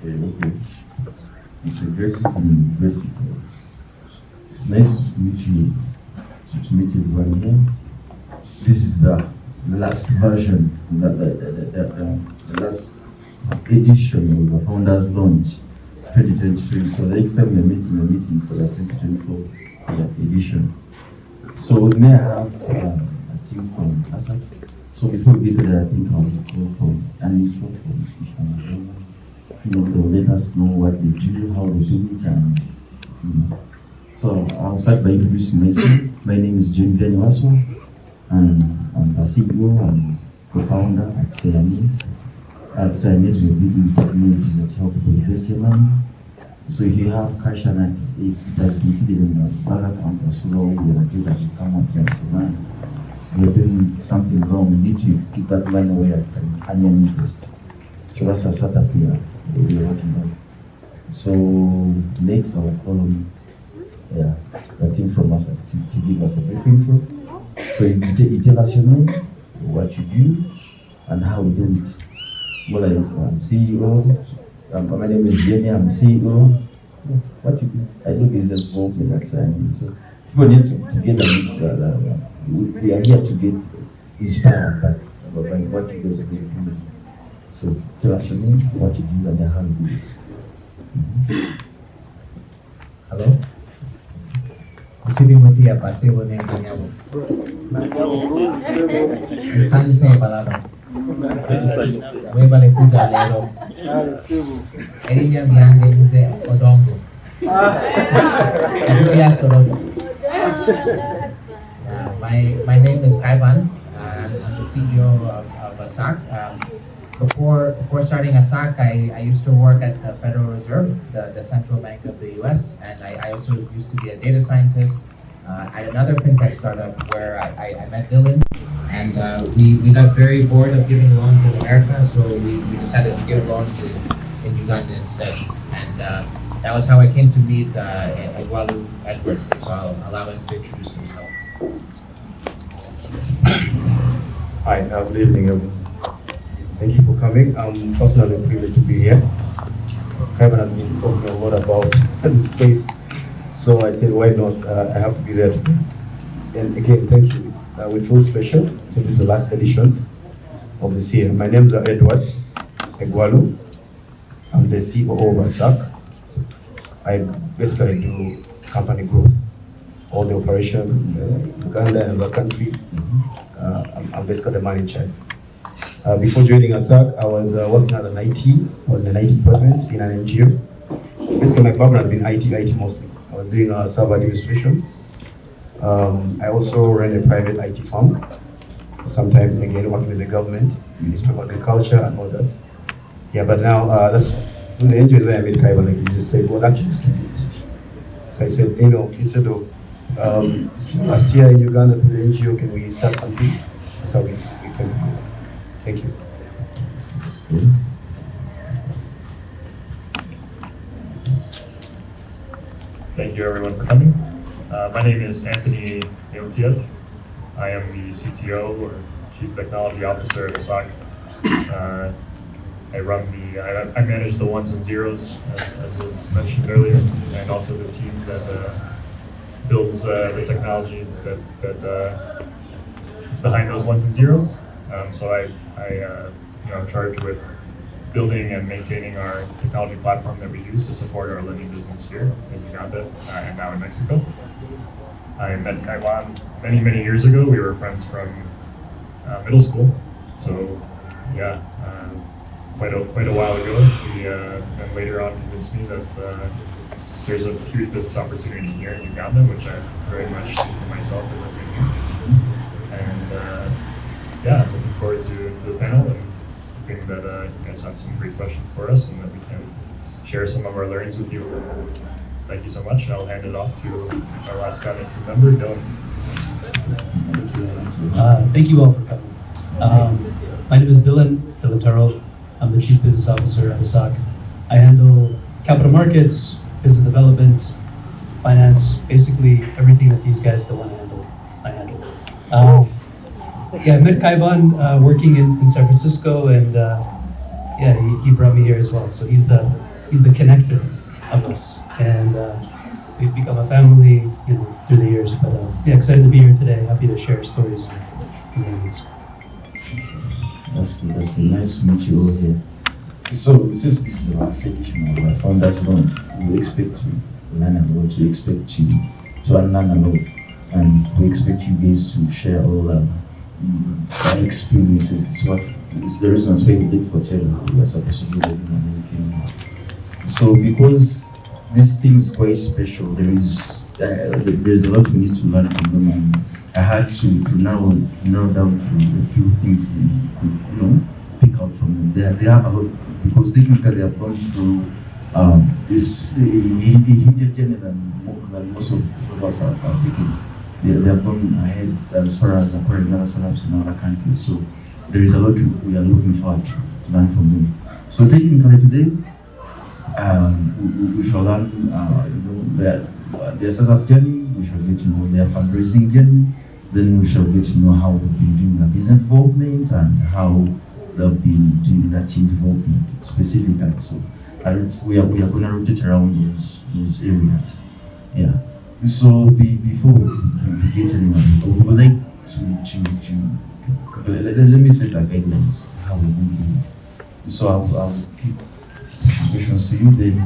Okay. It's a great great people. It's nice to meet you, to meet everyone here. This is the last version, the last edition of the Founders Launch 2023. So the next time we're meeting for the 2024 edition. So may I have a team from ASAC? So before we visit, I think I'll call from Anitra from they'll let us know what they do, how they do it, and So I'll start by introducing myself. My name is John Venuaso, and I'm the CEO and co-founder at Siamese. At Siamese, we're building technologies that help people invest your money. So if you have cash and if it has been sitting in the bank account or so long, you're like, that you come out and say, man, we're doing something wrong. We need to keep that money where it can earn an interest. So that's a startup we are working on. So next I'll call on the team from us to give us a brief intro. So you tell us your name, what you do, and how we do it. Well, I'm CEO. My name is Benny. I'm CEO. What you do? I do business involved in that side. So people need to get we are here to get inspired by what you guys are doing. So tell us your name, what you do, and how you do it. Hello. Usilimoti ya pasivo ni kanyabo. Asante sana balaba. Wewe alikuja leo. Elinya biange nje odongo. My name is Ivan. I'm the CEO of ASAC. Before starting ASAC, I used to work at the Federal Reserve, the central bank of the US, and I also used to be a data scientist at another fintech startup where I met Dylan, and we got very bored of giving loans in America, so we decided to give loans in Uganda instead. And that was how I came to meet Egwalu Edward, so I'll allow him to introduce himself. Hi, good evening everyone. Thank you for coming. I'm personally privileged to be here. Kevin has been talking a lot about this space, so I said, why not? I have to be there today. And again, thank you. We feel special. So this is the last edition of this year. My name is Edward Egwalu. I'm the CEO of ASAC. I basically do company growth, all the operation in Uganda and the country. I'm basically the man in charge. Before joining ASAC, I was working at an IT. I was in an IT department in an NGO. Basically, my background has been IT mostly. I was doing server administration. I also ran a private IT firm. Sometimes, again, working with the government, Ministry of Agriculture and all that. Yeah, but now that's when the NGO is where I met Kaiba. Like he just said, well, actually, just do it. So I said, instead of last year in Uganda through the NGO, can we start something? That's how we can do it. Thank you. That's good. Thank you everyone for coming. My name is Anthony Neotiev. I am the CTO or Chief Technology Officer at ASAC. I manage the ones and zeros, as was mentioned earlier, and also the team that builds the technology that is behind those ones and zeros. So I'm charged with building and maintaining our technology platform that we use to support our lending business here in Uganda and now in Mexico. I met Kaiwan many years ago. We were friends from middle school. So yeah, quite a while ago. He then later on convinced me that there's a huge business opportunity here in Uganda, which I very much see for myself as I've been here. And yeah, I'm looking forward to the panel and hoping that you guys have some great questions for us and that we can share some of our learnings with you. Thank you so much. I'll hand it off to our last cabinet team member, Dylan. Thank you all for coming. My name is Dylan Taro. I'm the Chief Business Officer at ASAC. I handle capital markets, business development, finance, basically everything that these guys don't want to handle, I handle. I met Kaivan working in San Francisco, and yeah, he brought me here as well. So he's the connector of us, and we've become a family, through the years. But yeah, excited to be here today. Happy to share stories and learnings. That's good. That's good. Nice to meet you all here. So since this is our session of our founders launch, we expect to learn a lot. We expect to learn a lot, and we expect you guys to share all our experiences. It's the reason why we did for children. We are supposed to do that and anything. So because this thing is quite special, there's a lot we need to learn from them, and I had to narrow down to a few things we could pick out from them. They have a lot, because technically they have gone through this heated journey than most of us are taking. They have gone ahead as far as acquiring other startups in other countries. So there is a lot we are looking forward to learn from them. So technically today, we shall learn their startup journey, we shall get to know their fundraising journey, then we shall get to know how they've been doing their business development and how they've been doing their team development specifically. So we are going to rotate around those areas. Yeah. So before we get anywhere, we would like to let me set our guidelines how we're going to do it. So I'll keep questions to you, then you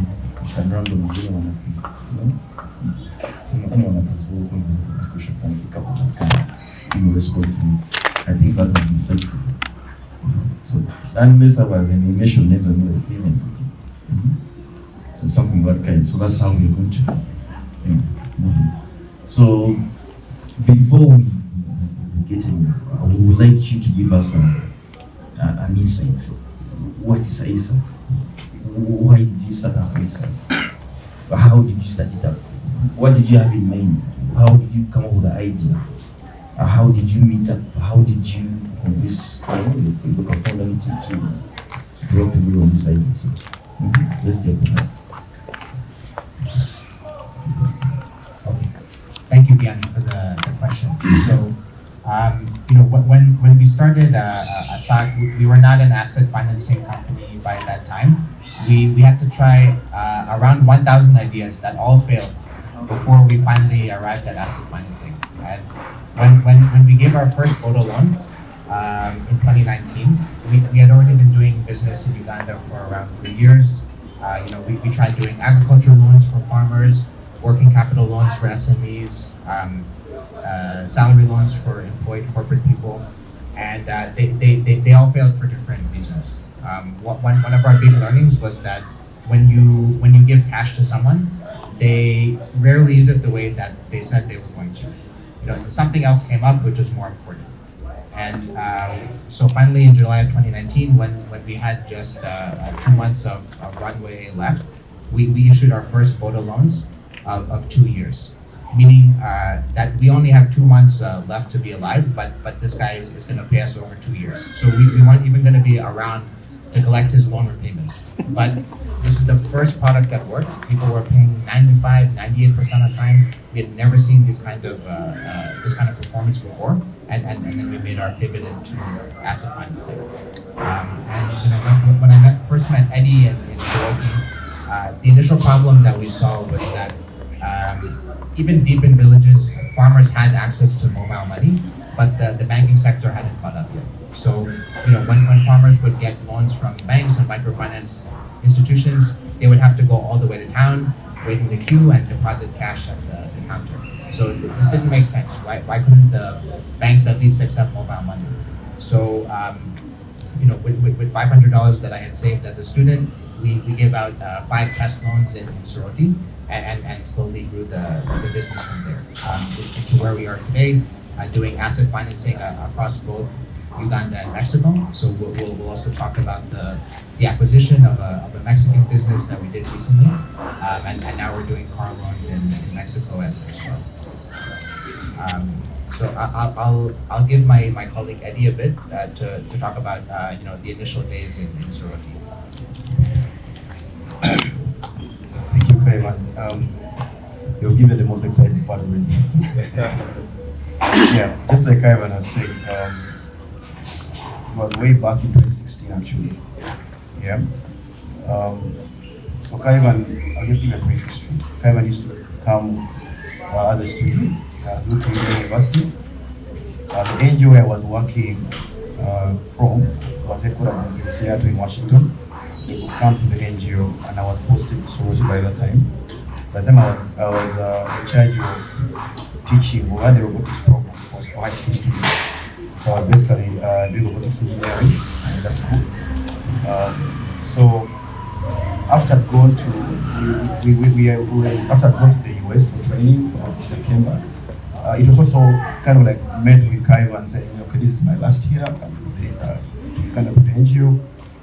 can random anyone anyone that is welcome to the question can pick up and can respond to it. I think that would be flexible. So unless I was animation names and other payment. So something that kind. So that's how we're going to move it. So before we get in, I would like you to give us an insight. What is ASAP? Why did you start up ASAP? How did you start it up? What did you have in mind? How did you come up with the idea? How did you meet up? How did you convince the co-founder to drop the wheel on this idea? So let's get to that. Okay. Thank you, Vianney, for the question. So, when we started ASAC, we were not an asset financing company by that time. We had to try around 1,000 ideas that all failed before we finally arrived at asset financing. And when we gave our first photo loan in 2019, we had already been doing business in Uganda for around 3 years. We tried doing agricultural loans for farmers, working capital loans for SMEs, salary loans for employed corporate people, and they all failed for different reasons. One of our big learnings was that when you give cash to someone, they rarely use it the way that they said they were going to. Something else came up which was more important. And so finally in July of 2019, when we had just 2 months of runway left, we issued our first photo loans of 2 years. Meaning that we only have 2 months left to be alive, but this guy is going to pay us over 2 years. So we weren't even going to be around to collect his loan repayments. But this is the first product that worked. People were paying 95, 98% of the time. We had never seen this kind of performance before, and then we made our pivot into asset financing. When I first met Eddie in Soroti, the initial problem that we saw was that even deep in villages, farmers had access to mobile money, but the banking sector hadn't caught up yet. So, when farmers would get loans from banks and microfinance institutions, they would have to go all the way to town, wait in the queue, and deposit cash at the counter. So this didn't make sense. Why couldn't the banks at least accept mobile money? So, with $500 that I had saved as a student, we gave out 5 test loans in Soroti, and slowly grew the business from there into where we are today, doing asset financing across both Uganda and Mexico. So we'll also talk about the acquisition of a Mexican business that we did recently, and now we're doing car loans in Mexico as well. So I'll give my colleague Eddie a bit to talk about the initial days in Soroti. Thank you, Kaivan. You'll give it the most exciting part of it. Yeah, just like Kaivan has said, it was way back in 2016 actually. Yeah. So Kaivan, I'll just give a brief history. Kaivan used to come as a student at Lutheran University. The NGO I was working from was headquartered in Seattle in Washington. They would come to the NGO and I was posted to Soroti by that time. By the time I was in charge of teaching. We had the robotics program for high school students. So I was basically doing robotics engineering in that school. So after I'd gone to after I'd gone to the US for training for September, it was also kind of like met with Kaivan saying, okay, this is my last year, kind of the NGO.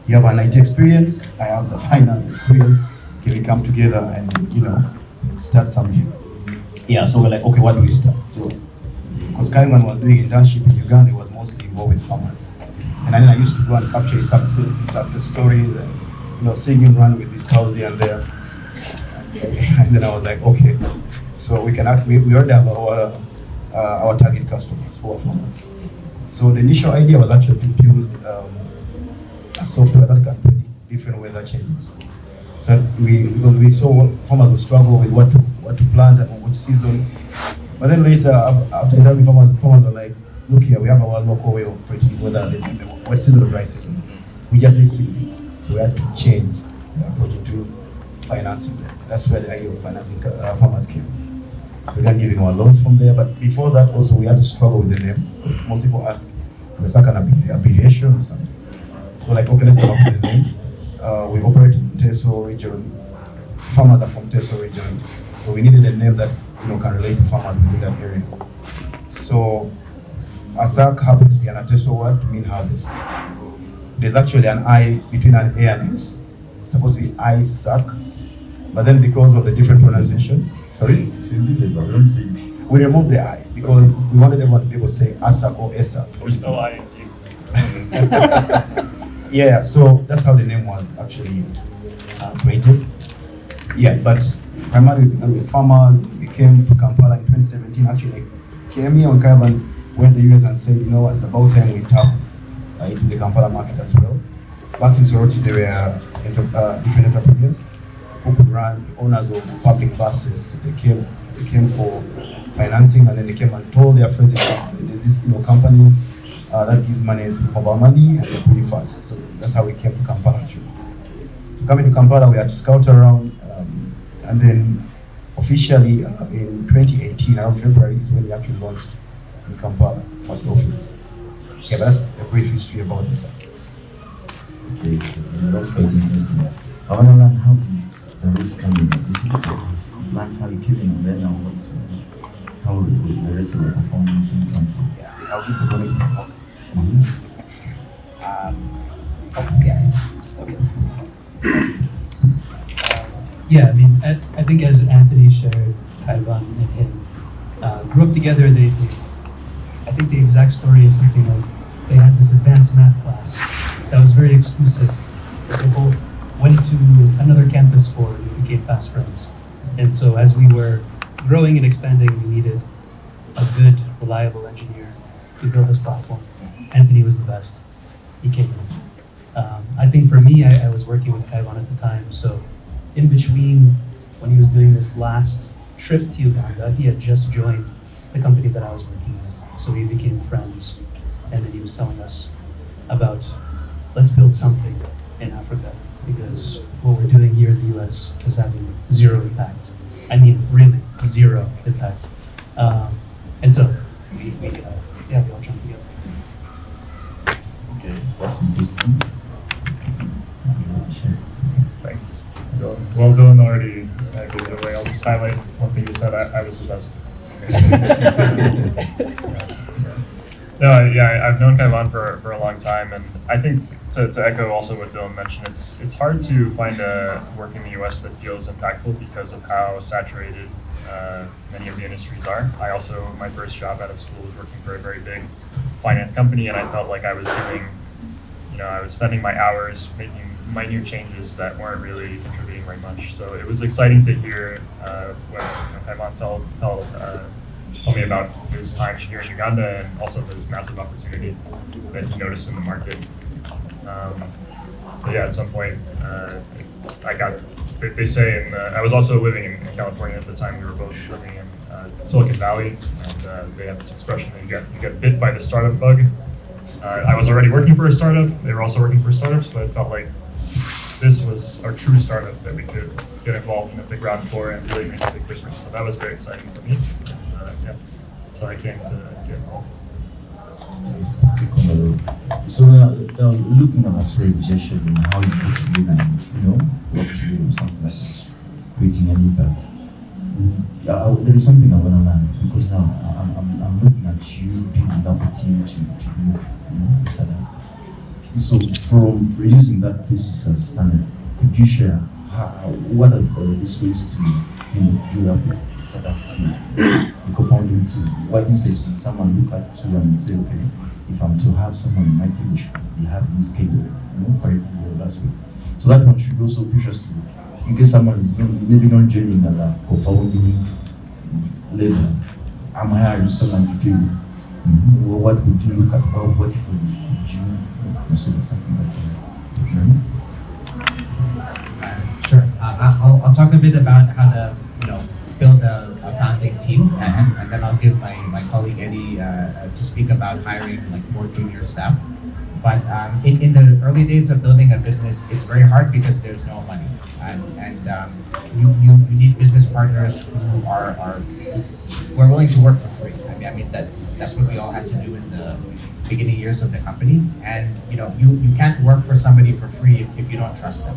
You have an IT experience, I have the finance experience. Can we come together and start something? Yeah, so we're like, okay, what do we start? So because Kaivan was doing internship in Uganda, he was mostly involved with farmers. And then I used to go and capture his success stories and seeing him run with these cows here and there. And then I was like, okay, so we already have our target customers who are farmers. So the initial idea was actually to build a software that can predict different weather changes. So because we saw farmers would struggle with what to plant and which season. But then later, after that, farmers were like, look here, we have our local way of predicting whether what season or dry season. We just need seedlings. So we had to change the approach to financing them. That's where the idea of financing farmers came. We began giving our loans from there, but before that also we had to struggle with the name. Most people ask, is there an abbreviation or something? So like, okay, let's come up with the name. We operate in Teso region. Farmers are from Teso region. So we needed a name that can relate to farmers within that area. So ASAC happens to be an Ateso word to mean harvest. There's actually an I between an A and S. It's supposed to be ISAC, but then because of the different pronunciation, we removed the I because we wanted everyone to be able to say ASAC or ESAC. There's no ING. Yeah, so that's how the name was actually created. Yeah, but primarily we began with farmers. We came to Kampala in 2017. Actually, came here when Kaivan went to the US and said, it's about time we tap into the Kampala market as well. Back in Soroti, there were different entrepreneurs who could run, owners of public buses. They came for financing, and then they came and told their friends, there's this company that gives money through mobile money, and they're pretty fast. So that's how we came to Kampala actually. So coming to Kampala, we had to scout around, and then officially in 2018, around February, is when we actually launched in Kampala, first office. Yeah, but that's a brief history about this. Okay, that's quite interesting. I want to learn, how did the risk come in? You see, like how you came in and then how the rest of the performance team comes in. How people connect. Yeah, I mean, I think as Anthony shared, Kaivan and him grew up together. I think the exact story is something like they had this advanced math class that was very exclusive. They both went to another campus for it and became fast friends. And so as we were growing and expanding, we needed a good, reliable engineer to build this platform. Anthony was the best. He came in. I think for me, I was working with Kaivan at the time. So in between, when he was doing this last trip to Uganda, he had just joined the company that I was working with. So we became friends. And then he was telling us about, let's build something in Africa, because what we're doing here in the US is having zero impact. I mean, really zero impact. And so we all jumped together. Okay, that's interesting. Thanks. Well, Dylan already gave it away. I'll just highlight one thing you said. I was the best. No, yeah, I've known Kaivan for a long time, and I think to echo also what Dylan mentioned, it's hard to find a work in the U.S. that feels impactful because of how saturated many of the industries are. I also, my first job out of school was working for a very big finance company, and I felt like I was doing, I was spending my hours making minute changes that weren't really contributing very much. So it was exciting to hear when Kaivan told me about his time here in Uganda and also this massive opportunity that he noticed in the market. but yeah, at some point, I got. They say, I was also living in California at the time. We were both living in Silicon Valley, and they have this expression that you get bit by the startup bug. I was already working for a startup. They were also working for startups, but it felt like this was our true startup that we could get involved in a big round for and really make a big difference. So that was very exciting for me. Yeah, so I came to get involved. So looking at this realization and how you put together, work together or something like this, creating an impact. There is something I want to learn because now I'm looking at you building up a team to do startup. So from using that basis as a standard, could you share what are these ways to build up a startup team, the co-founding team? What you say, someone look at you and say, okay, if I'm to have someone in my team, they have these capable, quality or aspects. So that one should also push us to, in case someone is maybe not joining at that co-founding level, I'm hiring someone to do. Well, what would you look at? What would you consider something like that? Sure. I'll talk a bit about how to build a founding team, and then I'll give my colleague Eddie to speak about hiring like more junior staff. But in the early days of building a business, it's very hard because there's no money, and you need business partners who are willing to work for free. I mean that's what we all had to do in the beginning years of the company, and you can't work for somebody for free if you don't trust them.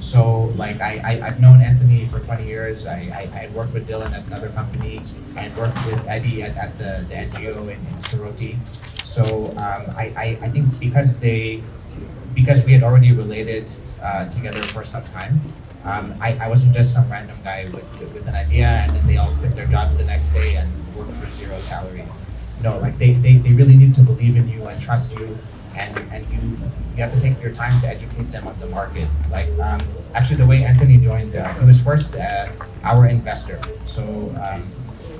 So like I've known Anthony for 20 years. I had worked with Dylan at another company. I had worked with Eddie at the NGO in Soroti. So I think because we had already related together for some time, I wasn't just some random guy with an idea and then they all quit their jobs the next day and worked for zero salary. No, like they really need to believe in you and trust you, and you have to take your time to educate them on the market. Like actually the way Anthony joined, he was first our investor. So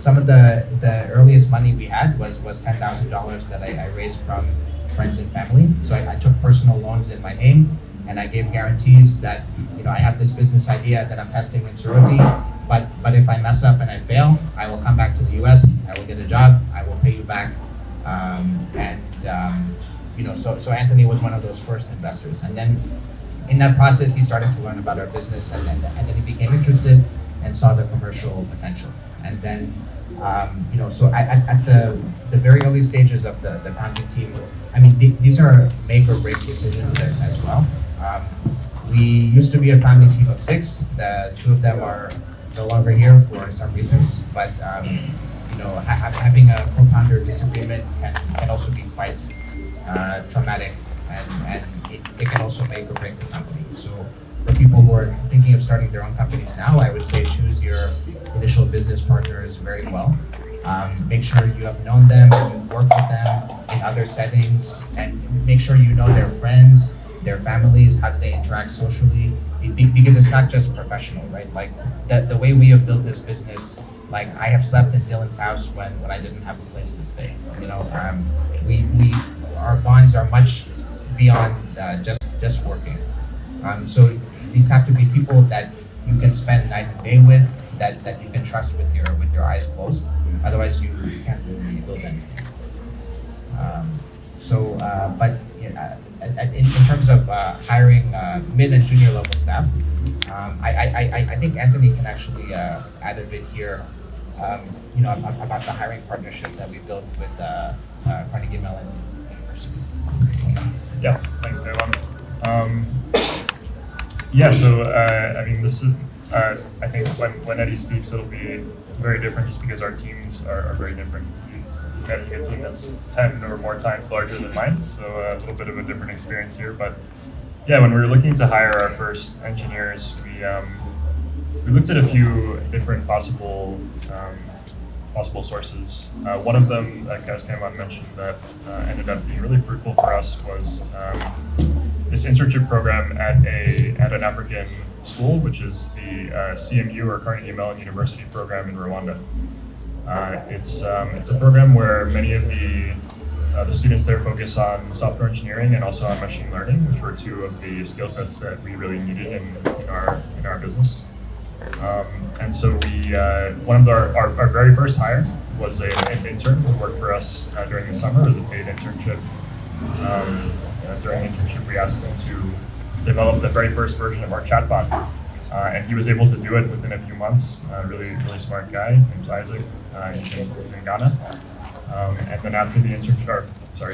some of the earliest money we had was $10,000 that I raised from friends and family. So I took personal loans in my name, and I gave guarantees that I have this business idea that I'm testing in Soroti, but if I mess up and I fail, I will come back to the US, I will get a job, I will pay you back, so Anthony was one of those first investors, and then in that process he started to learn about our business, and then he became interested and saw the commercial potential. And then, so at the very early stages of the founding team, I mean, these are make or break decisions as well. We used to be a founding team of 6. The 2 of them are no longer here for some reasons, but having a co-founder disagreement can also be quite traumatic, and it can also make or break the company. So for people who are thinking of starting their own companies now, I would say choose your initial business partners very well. Make sure you have known them, you've worked with them in other settings, and make sure you know their friends, their families, how do they interact socially, because it's not just professional, right? Like the way we have built this business, like I have slept in Dylan's house when I didn't have a place to stay. Our bonds are much beyond just working. So these have to be people that you can spend night and day with, that you can trust with your eyes closed. Otherwise, you can't really build anything. In terms of hiring mid and junior level staff, I think Anthony can actually add a bit here. About the hiring partnership that we built with Carnegie Mellon University. Yeah, thanks, Devon. I mean, this is, I think when Eddie speaks, it'll be very different just because our teams are very different. You've got a team that's 10 or more times larger than mine, so a little bit of a different experience here. But yeah, when we were looking to hire our first engineers, we looked at a few different possible sources. One of them that Gaston mentioned that ended up being really fruitful for us was this internship program at an African school, which is the CMU, or Carnegie Mellon University program in Rwanda. It's a program where many of the the students there focus on software engineering and also on machine learning, which were two of the skill sets that we really needed in our business. And so we, one of our very first hire was an intern who worked for us during the summer as a paid internship. During the internship, we asked him to develop the very first version of our chatbot. And he was able to do it within a few months. Really smart guy. His name's Isaac. He's in Ghana. And then after the internship,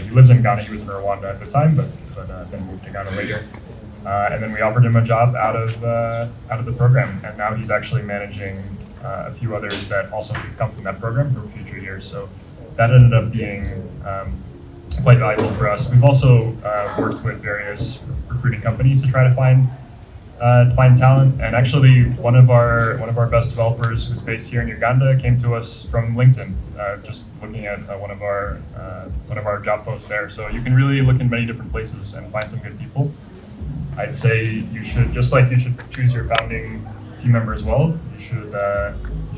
he lives in Ghana. He was in Rwanda at the time, but then moved to Ghana later. And then we offered him a job out of the program, and now he's actually managing a few others that also come from that program for future years. So that ended up being quite valuable for us. We've also worked with various recruiting companies to try to find talent. And actually, one of our best developers, who's based here in Uganda, came to us from LinkedIn, just looking at one of our job posts there. So you can really look in many different places and find some good people. I'd say you should, just like you should choose your founding team member as well, you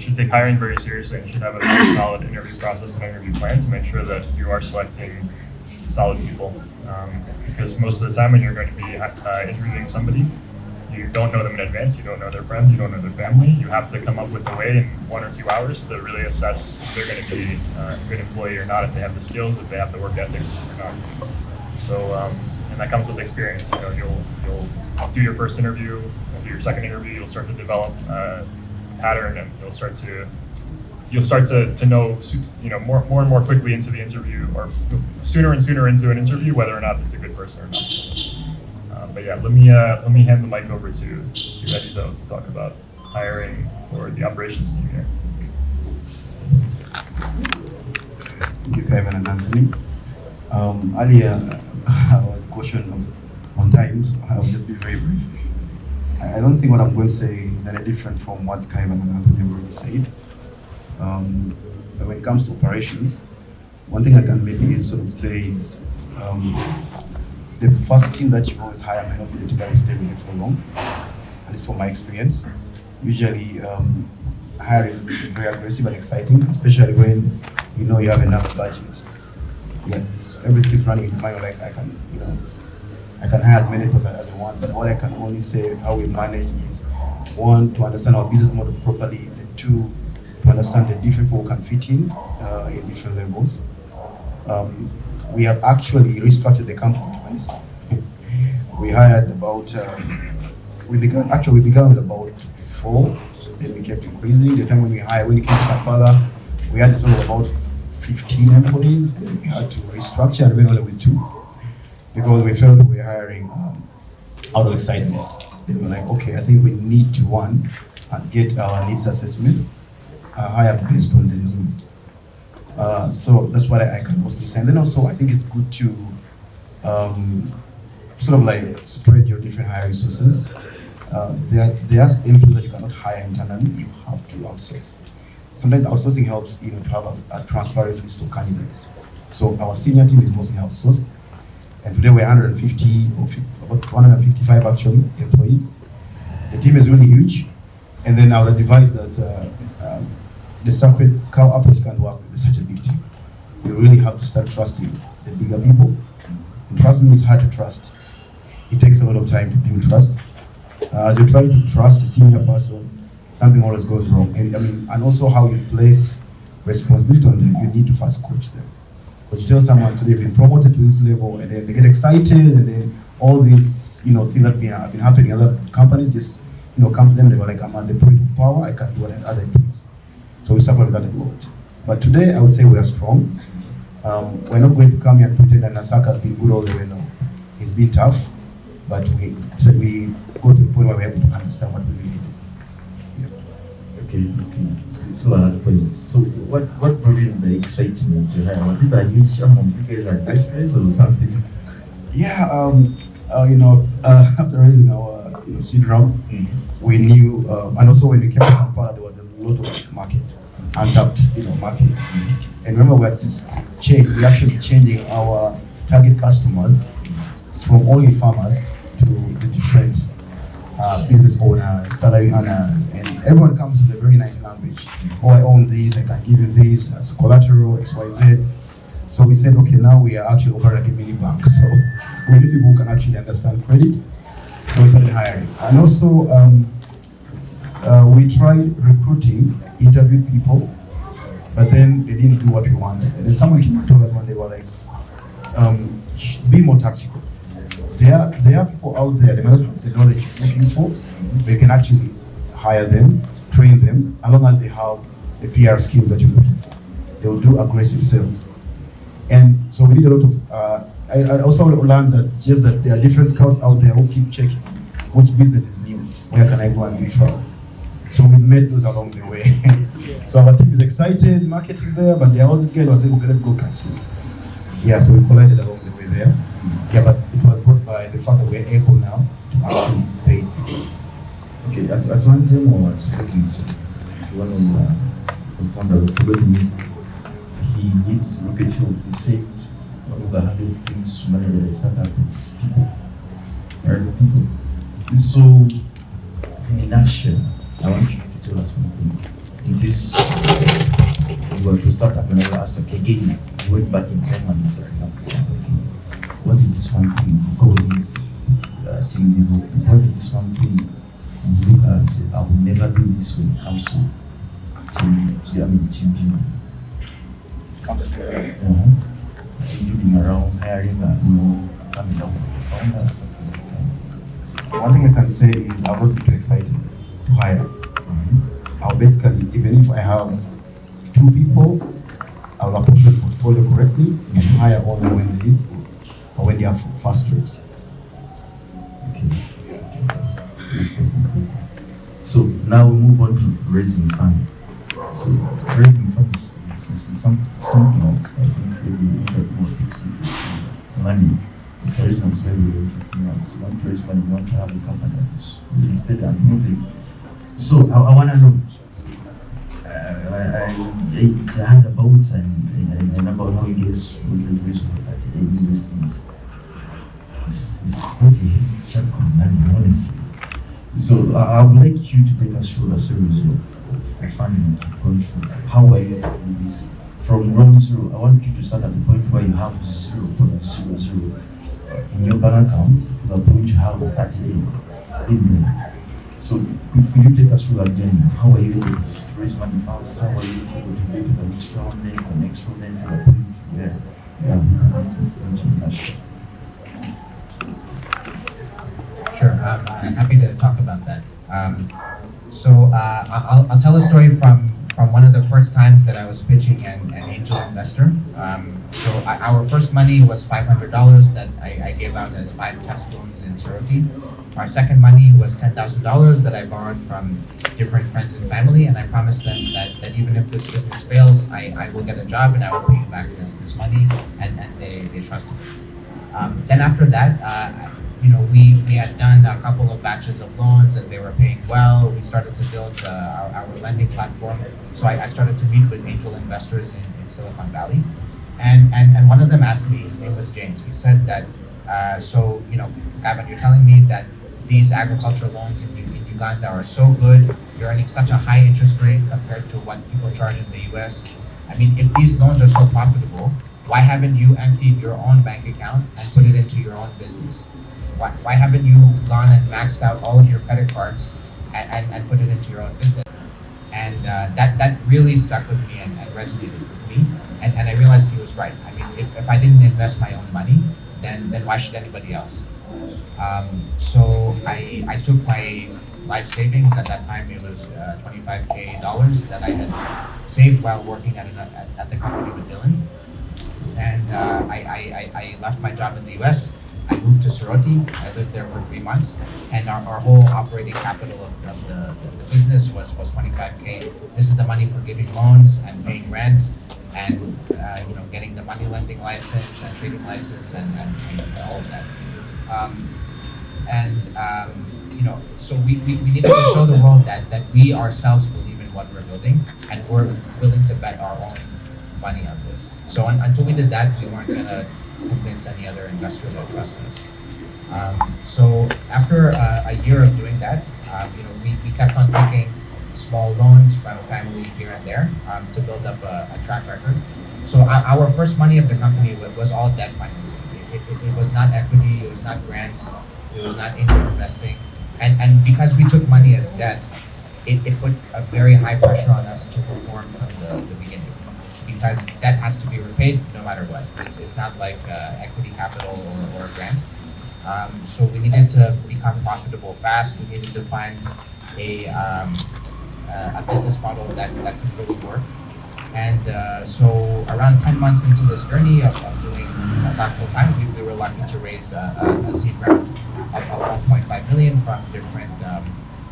should take hiring very seriously, and you should have a very solid interview process and interview plan to make sure that you are selecting solid people. Because most of the time when you're going to be interviewing somebody, you don't know them in advance, you don't know their friends, you don't know their family. You have to come up with a way in 1 or 2 hours to really assess if they're going to be a good employee or not, if they have the skills, if they have the work ethic or not. So, and that comes with experience. You know, you'll do your first interview, you'll do your second interview, you'll start to develop a pattern, and you'll start to know, you know, more and more quickly into the interview, or sooner and sooner into an interview, whether or not it's a good person or not. But yeah, let me hand the mic over to Eddie though to talk about hiring for the operations team here. Thank you, Kevin and Anthony. Earlier, I was questioned on time, so I'll just be very brief. I don't think what I'm going to say is any different from what Kevin and Anthony have already said. But when it comes to operations, one thing I can maybe sort of say is the first team that you always hire may not be the team that will stay with you for long. At least from my experience. Usually hiring is very aggressive and exciting, especially when you know you have enough budget. Yeah, so everything's running in mind, like I can hire as many people as I want, but all I can only say how we manage is, one, to understand our business model properly, and two, to understand the different people who can fit in different levels. We have actually restructured the company twice. We hired about, we began with about 4, then we kept increasing. The time when it came to Kampala, we had a total of about 15 employees, and we had to restructure and remain only with 2 because we felt we were hiring out of excitement. They were like, okay, I think we need to, one, get our needs assessment, hire based on the need. So that's what I can mostly say. And then also, I think it's good to sort of like spread your different hiring resources. There are employees that you cannot hire internally, you have to outsource. Sometimes outsourcing helps to have a transparent list of candidates. So our senior team is mostly outsourced, and today we're 150 or about 155 actually employees. The team is really huge, and then now the device that the separate cow approach can't work with such a big team. You really have to start trusting the bigger people. And trust me, it's hard to trust. It takes a lot of time to build trust. As you try to trust a senior person, something always goes wrong. And also how you place responsibility on them, you need to first coach them. Because you tell someone today, you've been promoted to this level, and then they get excited, and then all these things that have been happening in other companies just come to them. They were like, I'm at the point of power, I can do what as I please. So we suffer with that a lot. But today, I would say we are strong. We're not going to come here and pretend that Nasaka has been good all the way now. It's been tough, but we go to the point where we're able to understand what we really need. Okay. So another point. So what brought in the excitement to hire? Was it a huge amount of you guys are graduates or something? Yeah, after raising our seed round, we knew, and also when we came to Kampala, there was a lot of market, untapped market. And remember, we're actually changing our target customers from only farmers to the different business owners, salary earners, and everyone comes with a very nice language. Oh, I own this, I can give you this as collateral, XYZ. So we said, okay, now we are actually operating like a mini bank. So we need people who can actually understand credit. So we started hiring. And also, we tried recruiting, interviewed people, but then they didn't do what we wanted. And then someone came and told us one day, well, like, be more tactical. There are people out there, they may not have the knowledge you're looking for. We can actually hire them, train them, as long as they have the PR skills that you're looking for. They will do aggressive sales. And so we did a lot of, I also learned that it's just that there are different scouts out there who keep checking which business is new, where can I go and do trial. So we met those along the way. So our team is excited, marketing there, but there are all these guys who are saying, okay, let's go catch it. Yeah, so we collided along the way there. Yeah, but it was brought by the fact that we're able now to actually pay people. Okay, at one time I was talking to one of the founders of Forgotten is he needs location. He said one of the hardest things to manage a startup is people. Right? People. So in a nutshell, I want you to tell us one thing. In this we were to start up another asset again. We went back in time and we're setting up this company again. What is this one thing before we leave team development? What is this one thing you look at and say, I will never do this when it comes to team building? Team building around hiring and coming up with the founders, something like that. One thing I can say is I won't be too excited to hire. I'll basically, even if I have 2 people, I'll approach the portfolio correctly and hire only when there is or when they are fast rates. Okay. So now we move on to raising funds. So raising funds is something else. I think every entrepreneur picks money. It's a reason why we entrepreneurs want to raise money, want to have a company that is really steady and moving. So I want to know. I heard about and about how you guys will raise that USDs. It's quite a huge chunk of money, honestly. So I would like you to take us through the series of funding going through. How are you doing this from ground zero? I want you to start at the point where you have 0.00 in your bank account to the point you have 30 in there. So could you take us through that journey? How are you able to raise money fast? How are you able to go to the next round, then the next round, then to the point where you have to cash? Sure, I'm happy to talk about that. I'll tell a story from one of the first times that I was pitching an angel investor. Our first money was $500 that I gave out as 5 test loans in Soroti. Our second money was $10,000 that I borrowed from different friends and family, and I promised them that even if this business fails, I will get a job and I will pay back this money, and they trusted me. Then after that, we had done a couple of batches of loans and they were paying well. We started to build our lending platform. So I started to meet with angel investors in Silicon Valley. And one of them asked me, his name was James, he said that, Gavin, you're telling me that these agricultural loans in Uganda are so good, you're earning such a high interest rate compared to what people charge in the US. I mean, if these loans are so profitable, why haven't you emptied your own bank account and put it into your own business? Why haven't you gone and maxed out all of your credit cards and put it into your own business? And that really stuck with me and resonated with me. And I realized he was right. I mean, if I didn't invest my own money, then why should anybody else? So I took my life savings. At that time, it was $25K that I had saved while working at the company with Dylan. And I left my job in the US. I moved to Soroti. I lived there for 3 months, and our whole operating capital of the business was $25K. This is the money for giving loans and paying rent, and getting the money lending license and trading license and all of that. So we needed to show the world that we ourselves believe in what we're building, and we're willing to bet our own money on this. So until we did that, we weren't gonna convince any other investor to trust us. So after a year of doing that, we kept on taking small loans from family here and there to build up a track record. So our first money of the company was all debt financing. It was not equity, it was not grants, it was not angel investing. And because we took money as debt, it put a very high pressure on us to perform from the beginning. Because debt has to be repaid no matter what. It's not like equity capital or a grant. So we needed to become profitable fast. We needed to find a business model that could really work. And so around 10 months into this journey of doing ASAC full time, we were lucky to raise a seed round of 1.5 million from different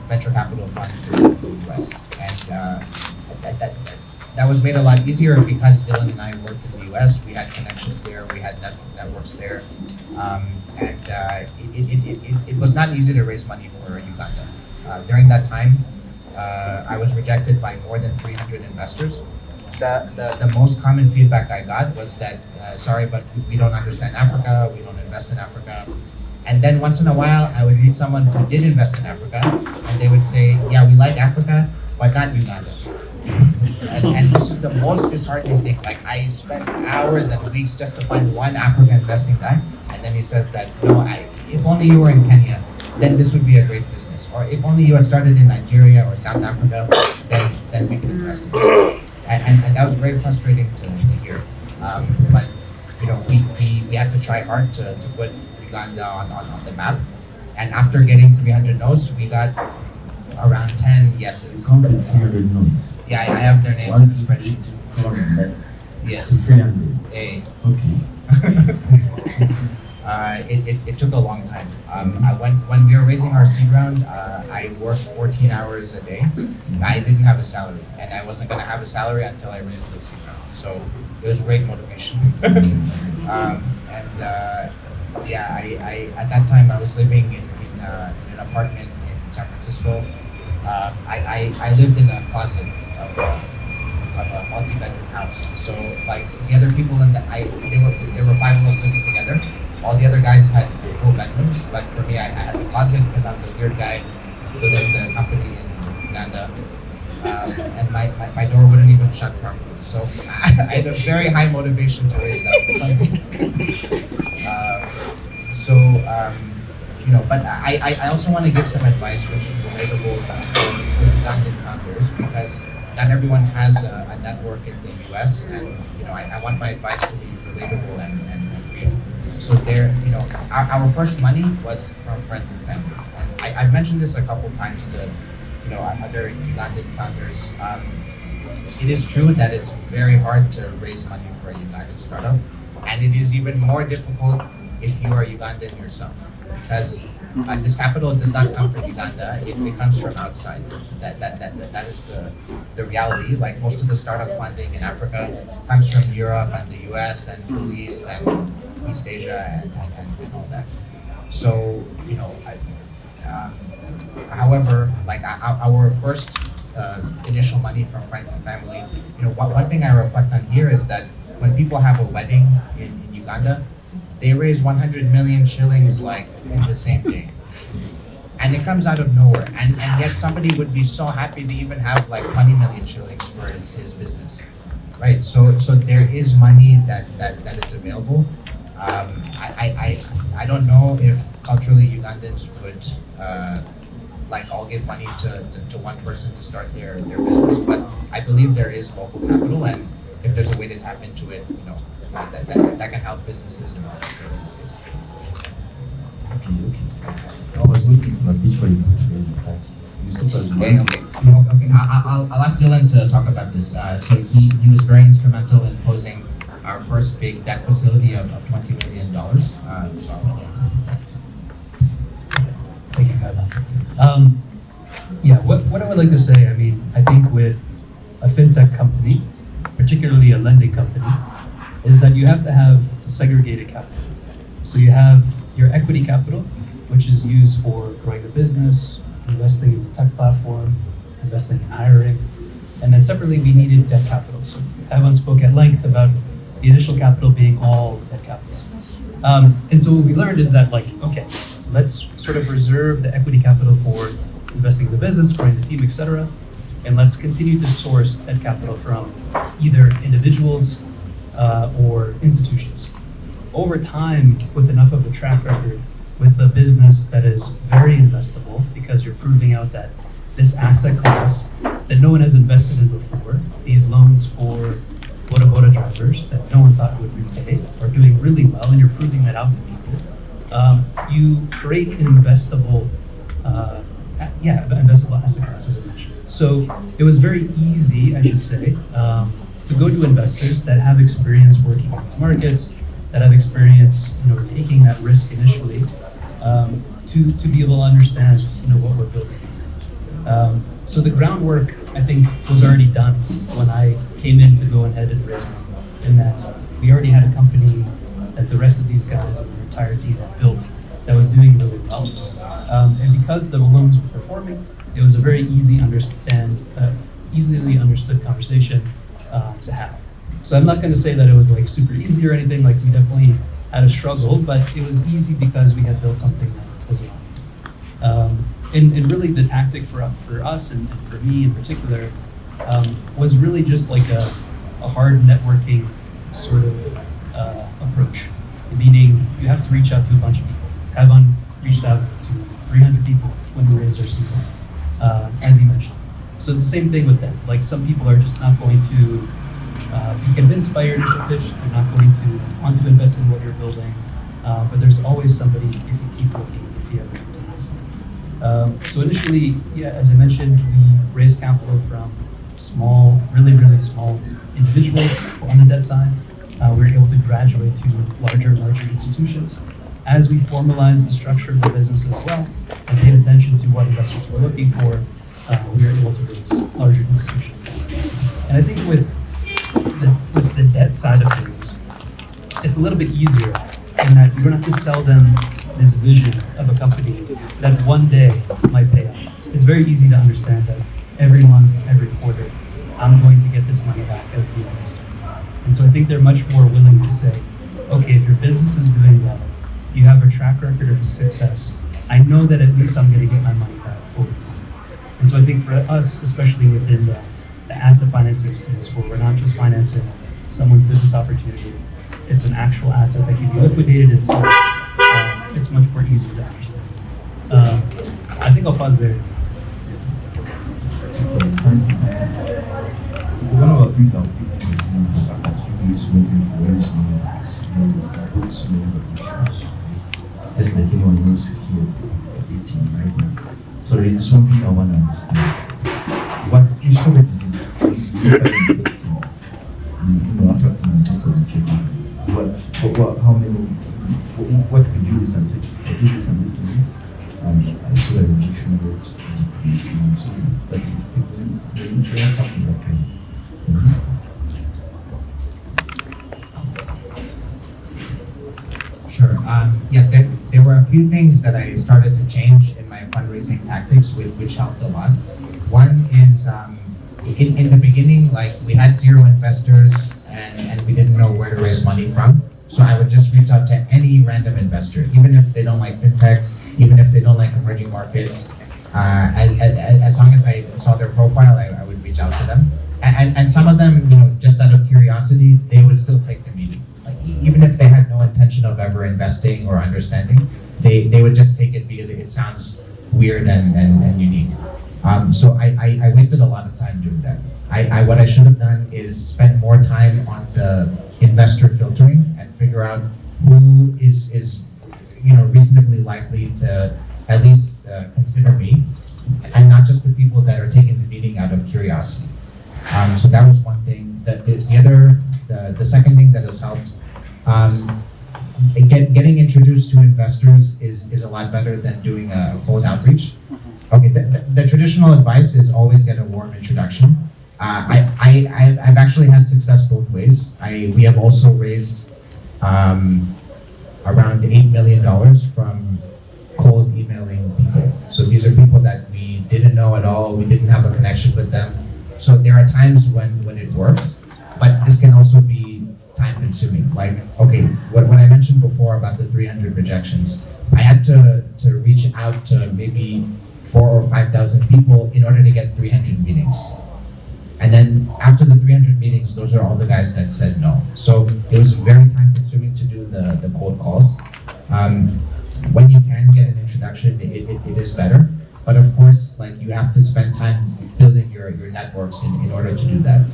venture capital funds in the US. And that was made a lot easier because Dylan and I worked in the US. We had connections there, we had networks there. It was not easy to raise money for Uganda. During that time, I was rejected by more than 300 investors. The most common feedback I got was that, sorry, but we don't understand Africa, we don't invest in Africa. And then once in a while, I would meet someone who did invest in Africa, and they would say, yeah, we like Africa, but not Uganda. And this is the most disheartening thing. Like, I spent hours and weeks just to find one African investing guy, and then he says that, no, if only you were in Kenya, then this would be a great business. Or if only you had started in Nigeria or South Africa, then we could invest in it. And that was very frustrating to hear. But you know, we had to try hard to put Uganda on the map. And after getting 300 no's, we got around 10 yeses. Counted 300 notes. Yeah, I have their names in the spreadsheet. 200. Yes. To 300. Hey. Okay. It took a long time. When we were raising our seed round, I worked 14 hours a day. I didn't have a salary, and I wasn't going to have a salary until I raised the seed round. So it was great motivation. Yeah, I at that time I was living in an apartment in San Francisco. I lived in a closet of a multi-bedroom house. So like the other people there were 5 of us living together. All the other guys had full bedrooms, but for me, I had the closet because I'm the weird guy who lived in the company in Uganda. And my door wouldn't even shut properly. So I had a very high motivation to raise that funding. But I also want to give some advice which is relatable for Ugandan founders, because not everyone has a network in the US, and I want my advice to be relatable and real. So our first money was from friends and family, and I've mentioned this a couple times to other Ugandan founders. It is true that it's very hard to raise money for a Ugandan startup, and it is even more difficult if you are Ugandan yourself, because this capital does not come from Uganda; it comes from outside. That is the reality. Like most of the startup funding in Africa comes from Europe and the US and Middle East and East Asia and all that. So however, like our first initial money from friends and family, one thing I reflect on here is that when people have a wedding in Uganda, they raise 100 million shillings like in the same day. And it comes out of nowhere. And yet somebody would be so happy to even have like 20 million shillings for his business. Right? So there is money that is available. I don't know if culturally Ugandans would all give money to one person to start their business, but I believe there is local capital, and if there's a way to tap into it, that can help businesses in other ways. Okay. I was waiting for a bit for you to raise the tax. You still got Okay. I'll ask Dylan to talk about this. So he was very instrumental in closing our first big debt facility of $20 million. Thank you, Kaivan. What I would like to say, I think with a fintech company, particularly a lending company, is that you have to have segregated capital. So you have your equity capital, which is used for growing the business, investing in the tech platform, investing in hiring, and then separately we needed debt capital. So Kaivan spoke at length about the initial capital being all debt capital. And so what we learned is that let's sort of reserve the equity capital for investing in the business, growing the team, etc. And let's continue to source debt capital from either individuals or institutions. Over time, with enough of a track record, with a business that is very investable because you're proving out that this asset class that no one has invested in before, these loans for boda drivers that no one thought would repay, are doing really well, and you're proving that out to people. You create an investable asset class, as I mentioned. So it was very easy, I should say, to go to investors that have experience working in these markets, that have experience, taking that risk initially, to be able to understand, what we're building. So the groundwork, I think, was already done when I came in to go ahead and raise money, in that we already had a company that the rest of these guys and their entire team had built that was doing really well. And because the loans were performing, it was a very easily understood conversation to have. So I'm not going to say that it was like super easy or anything. Like, we definitely had a struggle, but it was easy because we had built something that was wrong. And really the tactic for us and for me in particular was really just like a hard networking sort of approach, meaning you have to reach out to a bunch of people. Kaivan reached out to 300 people when we raised our seed, as he mentioned. So it's the same thing with them. Like, some people are just not going to be convinced by your initial pitch. They're not going to want to invest in what you're building. But there's always somebody if you keep looking, if you have expertise. So initially, as I mentioned, we raised capital from small, really, really small individuals on the debt side. We were able to graduate to larger and larger institutions. As we formalized the structure of the business as well and paid attention to what investors were looking for, we were able to raise larger institutions. And I think with the debt side of things, it's a little bit easier in that you don't have to sell them this vision of a company that one day might pay off. It's very easy to understand that every month, every quarter, I'm going to get this money back as the investor. And so I think they're much more willing to say, okay, if your business is doing well, you have a track record of success, I know that at least I'm going to get my money back over time. And so I think for us, especially within the asset financing space, where we're not just financing someone's business opportunity, it's an actual asset that can be liquidated and sold. It's much more easier to understand. I think I'll pause there. One of the things I'm picking is the fact that you guys went in for very small numbers. Both small locations. Just like anyone else here at 18 right now. So there is something I want to understand. What you saw that is attracting just as a kid. What could you listen and say? I did this and this and this. I saw that rejection rate decreased. So that people try something that can. Sure. There were a few things that I started to change in my fundraising tactics, which helped a lot. One is in the beginning, like, we had 0 investors and we didn't know where to raise money from. So I would just reach out to any random investor, even if they don't like fintech, even if they don't like emerging markets. As long as I saw their profile, I would reach out to them. And some of them, just out of curiosity, they would still take the meeting. Like, even if they had no intention of ever investing or understanding, they would just take it because it sounds weird and unique. So I wasted a lot of time doing that. What I should have done is spend more time on the investor filtering and figure out who is reasonably likely to at least consider me, and not just the people that are taking the meeting out of curiosity. So that was one thing. The second thing that has helped, getting introduced to investors is a lot better than doing a cold outreach. Okay, the traditional advice is always get a warm introduction. I've actually had success both ways. We have also raised around $8 million from cold emailing people. So these are people that we didn't know at all. We didn't have a connection with them. So there are times when it works, but this can also be time consuming. Like, okay, what I mentioned before about the 300 rejections, I had to reach out to maybe 4,000 or 5,000 people in order to get 300 meetings. And then after the 300 meetings, those are all the guys that said no. So it was very time consuming to do the cold calls. When you can get an introduction, it is better. But of course, like you have to spend time building your networks in order to do that.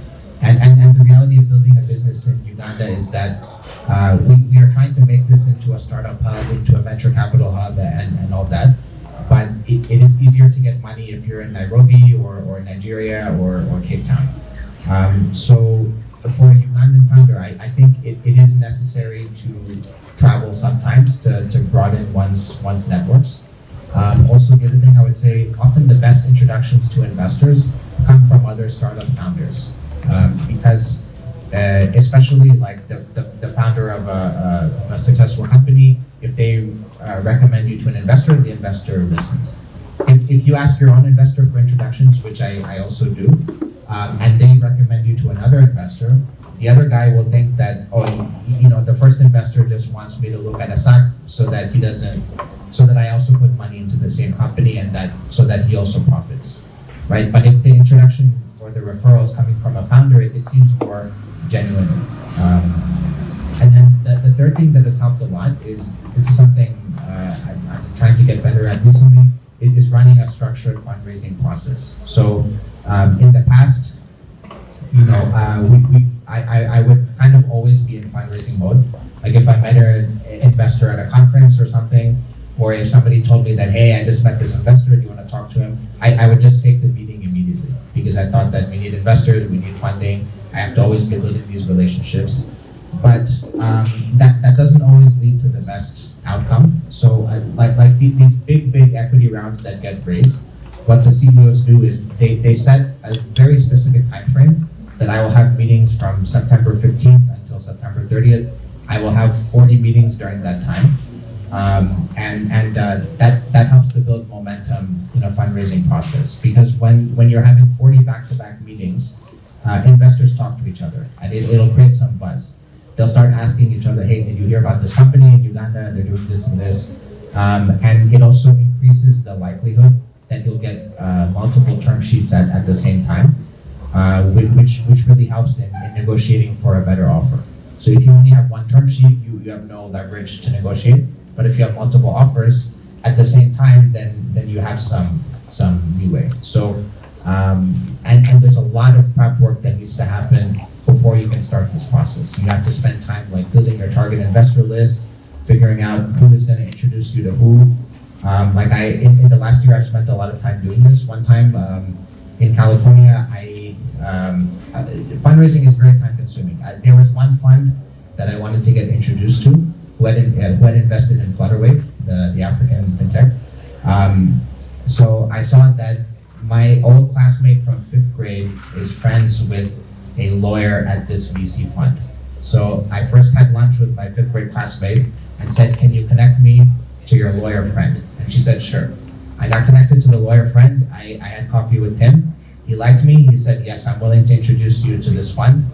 And the reality of building a business in Uganda is that we are trying to make this into a startup hub, into a venture capital hub and all that. But it is easier to get money if you're in Nairobi or Nigeria or Cape Town. So for a Ugandan founder, I think it is necessary to travel sometimes to broaden one's networks. Also, the other thing I would say, often the best introductions to investors come from other startup founders. Because especially like the founder of a successful company, if they recommend you to an investor, the investor listens. If you ask your own investor for introductions, which I also do, and they recommend you to another investor, the other guy will think that, oh, the first investor just wants me to look at a SAC so that I also put money into the same company and so that he also profits, right? But if the introduction or the referral is coming from a founder, it seems more genuine. And then the third thing that has helped a lot is, this is something I'm trying to get better at recently, is running a structured fundraising process. So in the past, I would kind of always be in fundraising mode. Like if I met an investor at a conference or something, or if somebody told me that, hey, I just met this investor, do you want to talk to him? I would just take the meeting immediately, because I thought that we need investors, we need funding. I have to always be building these relationships. But that doesn't always lead to the best outcome. So like these big equity rounds that get raised, what the CEOs do is they set a very specific time frame that I will have meetings from September 15th until September 30th. I will have 40 meetings during that time. That helps to build momentum in a fundraising process, because when you're having 40 back-to-back meetings, investors talk to each other, and it'll create some buzz. They'll start asking each other, hey, did you hear about this company in Uganda? They're doing this and this. And it also increases the likelihood that you'll get multiple term sheets at the same time, which really helps in negotiating for a better offer. So if you only have one term sheet, you have no leverage to negotiate. But if you have multiple offers at the same time, then you have some leeway. So and there's a lot of prep work that needs to happen before you can start this process. You have to spend time like building your target investor list, figuring out who is going to introduce you to who. In the last year, I've spent a lot of time doing this. One time in California, fundraising is very time consuming. There was one fund that I wanted to get introduced to who had invested in Flutterwave, the African fintech. So I saw that my old classmate from 5th grade is friends with a lawyer at this VC fund. So I first had lunch with my 5th grade classmate and said, can you connect me to your lawyer friend? And she said, sure. I got connected to the lawyer friend. I had coffee with him. He liked me. He said, yes, I'm willing to introduce you to this fund.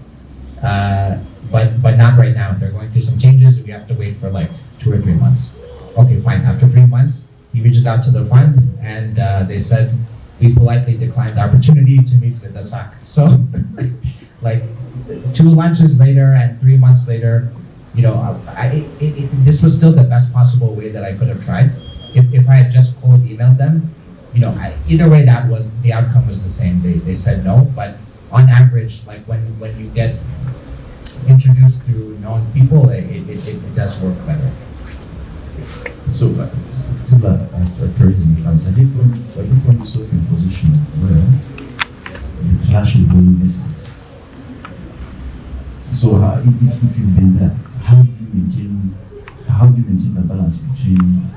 But not right now. They're going through some changes. We have to wait for like 2 or 3 months. Okay, fine. After 3 months, he reaches out to the fund, and they said, we politely declined the opportunity to meet with the SAC. So like 2 lunches later and 3 months later, this was still the best possible way that I could have tried. If I had just cold emailed them, either way, the outcome was the same. They said no, but on average, like when you get introduced through known people, it does work better. So, still at raising funds, I just want yourself in a position where you clash with your investors. So, if you've been there, how do you maintain the balance between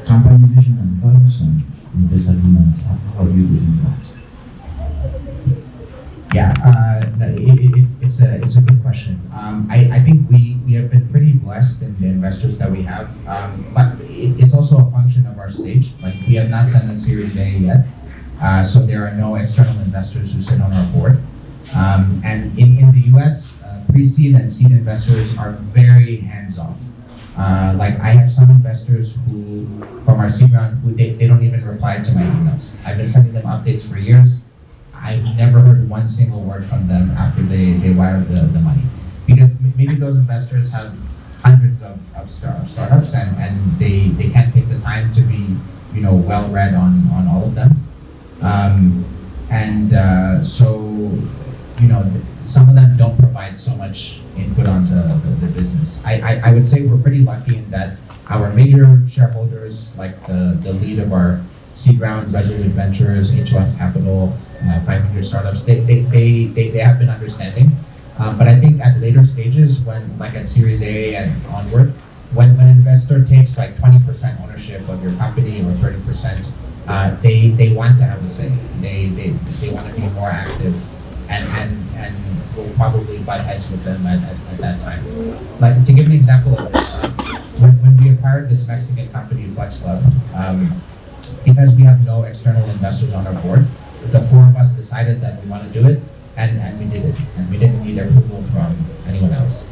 company vision and values and investor demands? How are you doing that? Yeah, it's a good question. I think we have been pretty blessed in the investors that we have, but it's also a function of our stage. Like we have not done a Series A yet, so there are no external investors who sit on our board. And in the US, pre-seed and seed investors are very hands-off. Like I have some investors who, from our seed round, who they don't even reply to my emails. I've been sending them updates for years. I've never heard one single word from them after they wired the money. Because maybe those investors have hundreds of startups and they can't take the time to be, well read on all of them. Some of them don't provide so much input on the business. I would say we're pretty lucky in that our major shareholders, like the lead of our seed round, Resolute Ventures, H2F Capital, 500 Startups, they have been understanding. But I think at later stages, when like at Series A and onward, when an investor takes like 20% ownership of your company or 30%, they want to have a say. They want to be more active, and we'll probably butt heads with them at that time. Like to give an example of this, when we acquired this Mexican company, Flex Club, because we have no external investors on our board, the four of us decided that we want to do it, and we did it, and we didn't need approval from anyone else.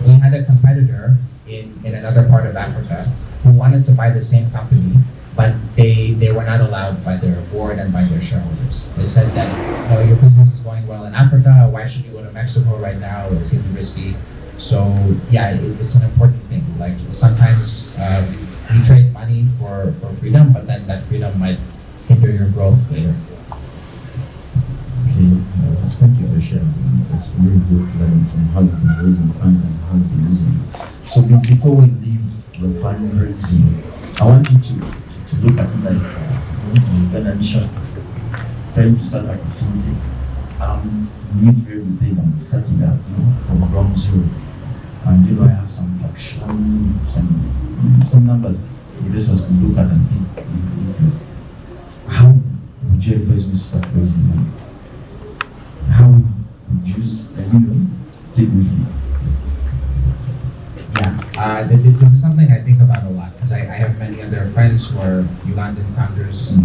We had a competitor in another part of Africa who wanted to buy the same company, but they were not allowed by their board and by their shareholders. They said that, no, your business is going well in Africa, why should you go to Mexico right now? It seems risky. So yeah, it's an important thing. Like sometimes you trade money for freedom, but then that freedom might hinder your growth later. Okay, thank you for sharing. That's really good learning from how you've been raising funds and how you've been using it. So before we leave the fundraising, I want you to look at it like Uganda mission, trying to start like a fintech. Need very little I'm setting up, from ground zero. And I have some traction, some numbers investors can look at and interest. How would you advise me to start raising money? How would you take with you? Yeah, this is something I think about a lot because I have many other friends who are Ugandan founders.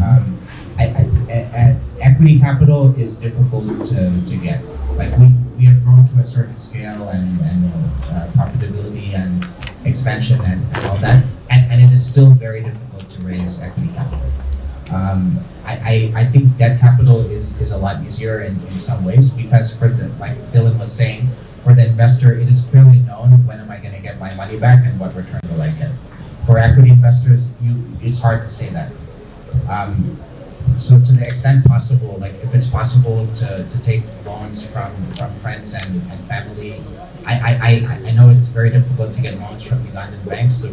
Equity capital is difficult to get. Like we have grown to a certain scale and profitability and expansion and all that, and it is still very difficult to raise equity capital. I think debt capital is a lot easier in some ways because like Dylan was saying, for the investor, it is clearly known when am I going to get my money back and what return will I get. For equity investors, it's hard to say that. So to the extent possible, like if it's possible to take loans from friends and family, I know it's very difficult to get loans from Ugandan banks, so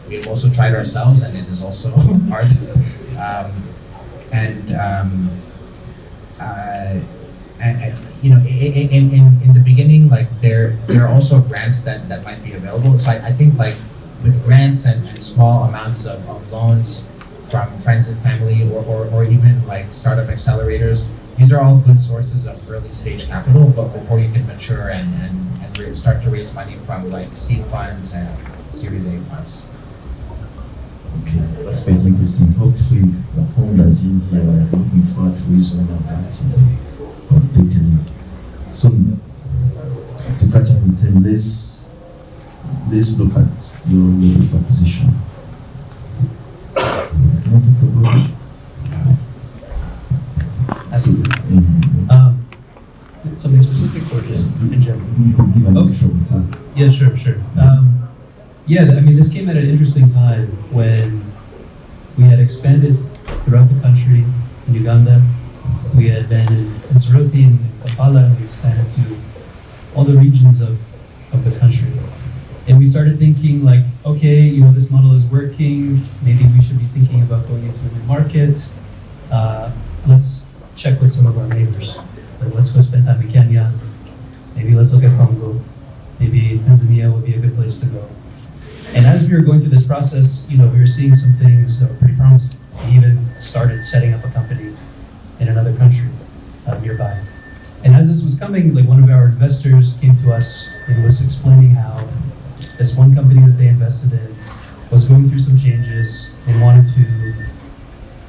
we've also tried ourselves and it is also hard. In the beginning, like there are also grants that might be available. So I think like with grants and small amounts of loans from friends and family or even like startup accelerators, these are all good sources of early stage capital, but before you can mature and start to raise money from like seed funds and Series A funds. Okay, that's quite interesting. Hopefully the founders in here are looking forward to raise one of that or better. So to catch up with them, let's look at your latest acquisition. Let's not talk about it. Something specific or just in general? You can give an intro before. Yeah, sure. I mean, this came at an interesting time when we had expanded throughout the country in Uganda. We had been in Soroti and Kampala, and we expanded to all the regions of the country. And we started thinking like, okay, this model is working. Maybe we should be thinking about going into a new market. Let's check with some of our neighbors. Like, let's go spend time in Kenya. Maybe let's look at Congo. Maybe Tanzania would be a good place to go. And as we were going through this process, we were seeing some things that were pretty promising. We even started setting up a company in another country nearby. And as this was coming, like one of our investors came to us and was explaining how this one company that they invested in was going through some changes and wanted to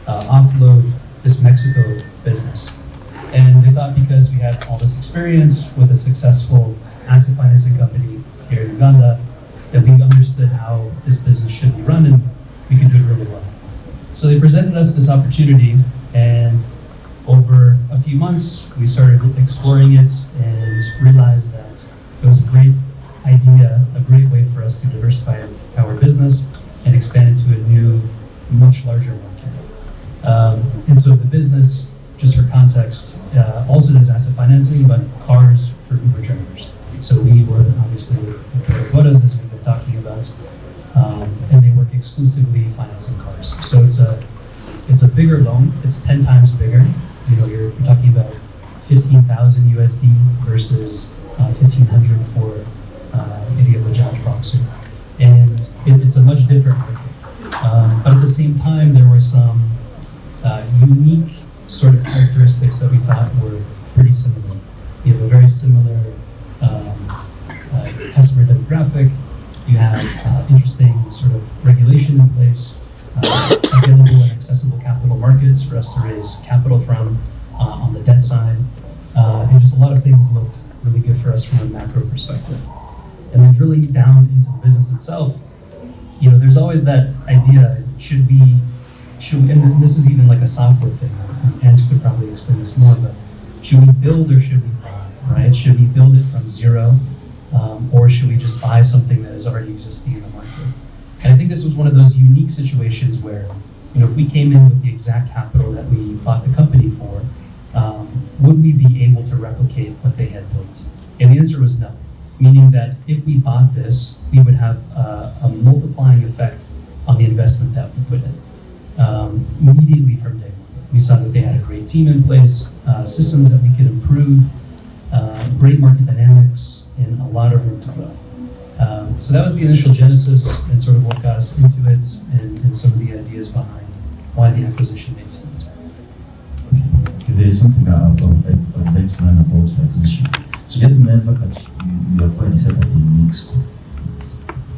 offload this Mexico business. And they thought because we had all this experience with a successful asset financing company here in Uganda, that we understood how this business should be run and we could do it really well. So they presented us this opportunity, and over a a few months, we started exploring it and realized that it was a great idea, a great way for us to diversify our business and expand into a new, much larger market. And so the business, just for context, also does asset financing, but cars for Uber drivers. So we work obviously with quotas, as we've been talking about, and they work exclusively financing cars. So it's a bigger loan. It's 10 times bigger. You know, you're talking about 15,000 USD versus 1,500 for maybe a Bajaj Boxer, and it's a much different market. But at the same time, there were some unique sort of characteristics that we thought were pretty similar. You have a very similar customer demographic. You have interesting sort of regulation in place, available and accessible capital markets for us to raise capital from on the debt side. And just a lot of things looked really good for us from a macro perspective. And then drilling down into the business itself, you know, there's always that idea, and this is even like a software thing, and could probably explain this more, but should we build or should we buy, right? Should we build it from zero, or should we just buy something that is already existing in the market? And I think this was one of those unique situations where, you know, if we came in with the exact capital that we bought the company for, would we be able to replicate what they had built? And the answer was no, meaning that if we bought this, we would have a multiplying effect on the investment that we put in immediately from day one. We saw that they had a great team in place, systems that we could improve, great market dynamics, and a lot of room to grow. So that was the initial genesis and sort of what got us into it, and some of the ideas behind why the acquisition made sense. Okay, there is something I'd like to learn about the acquisition. So just remember that you acquired a setup in Mexico.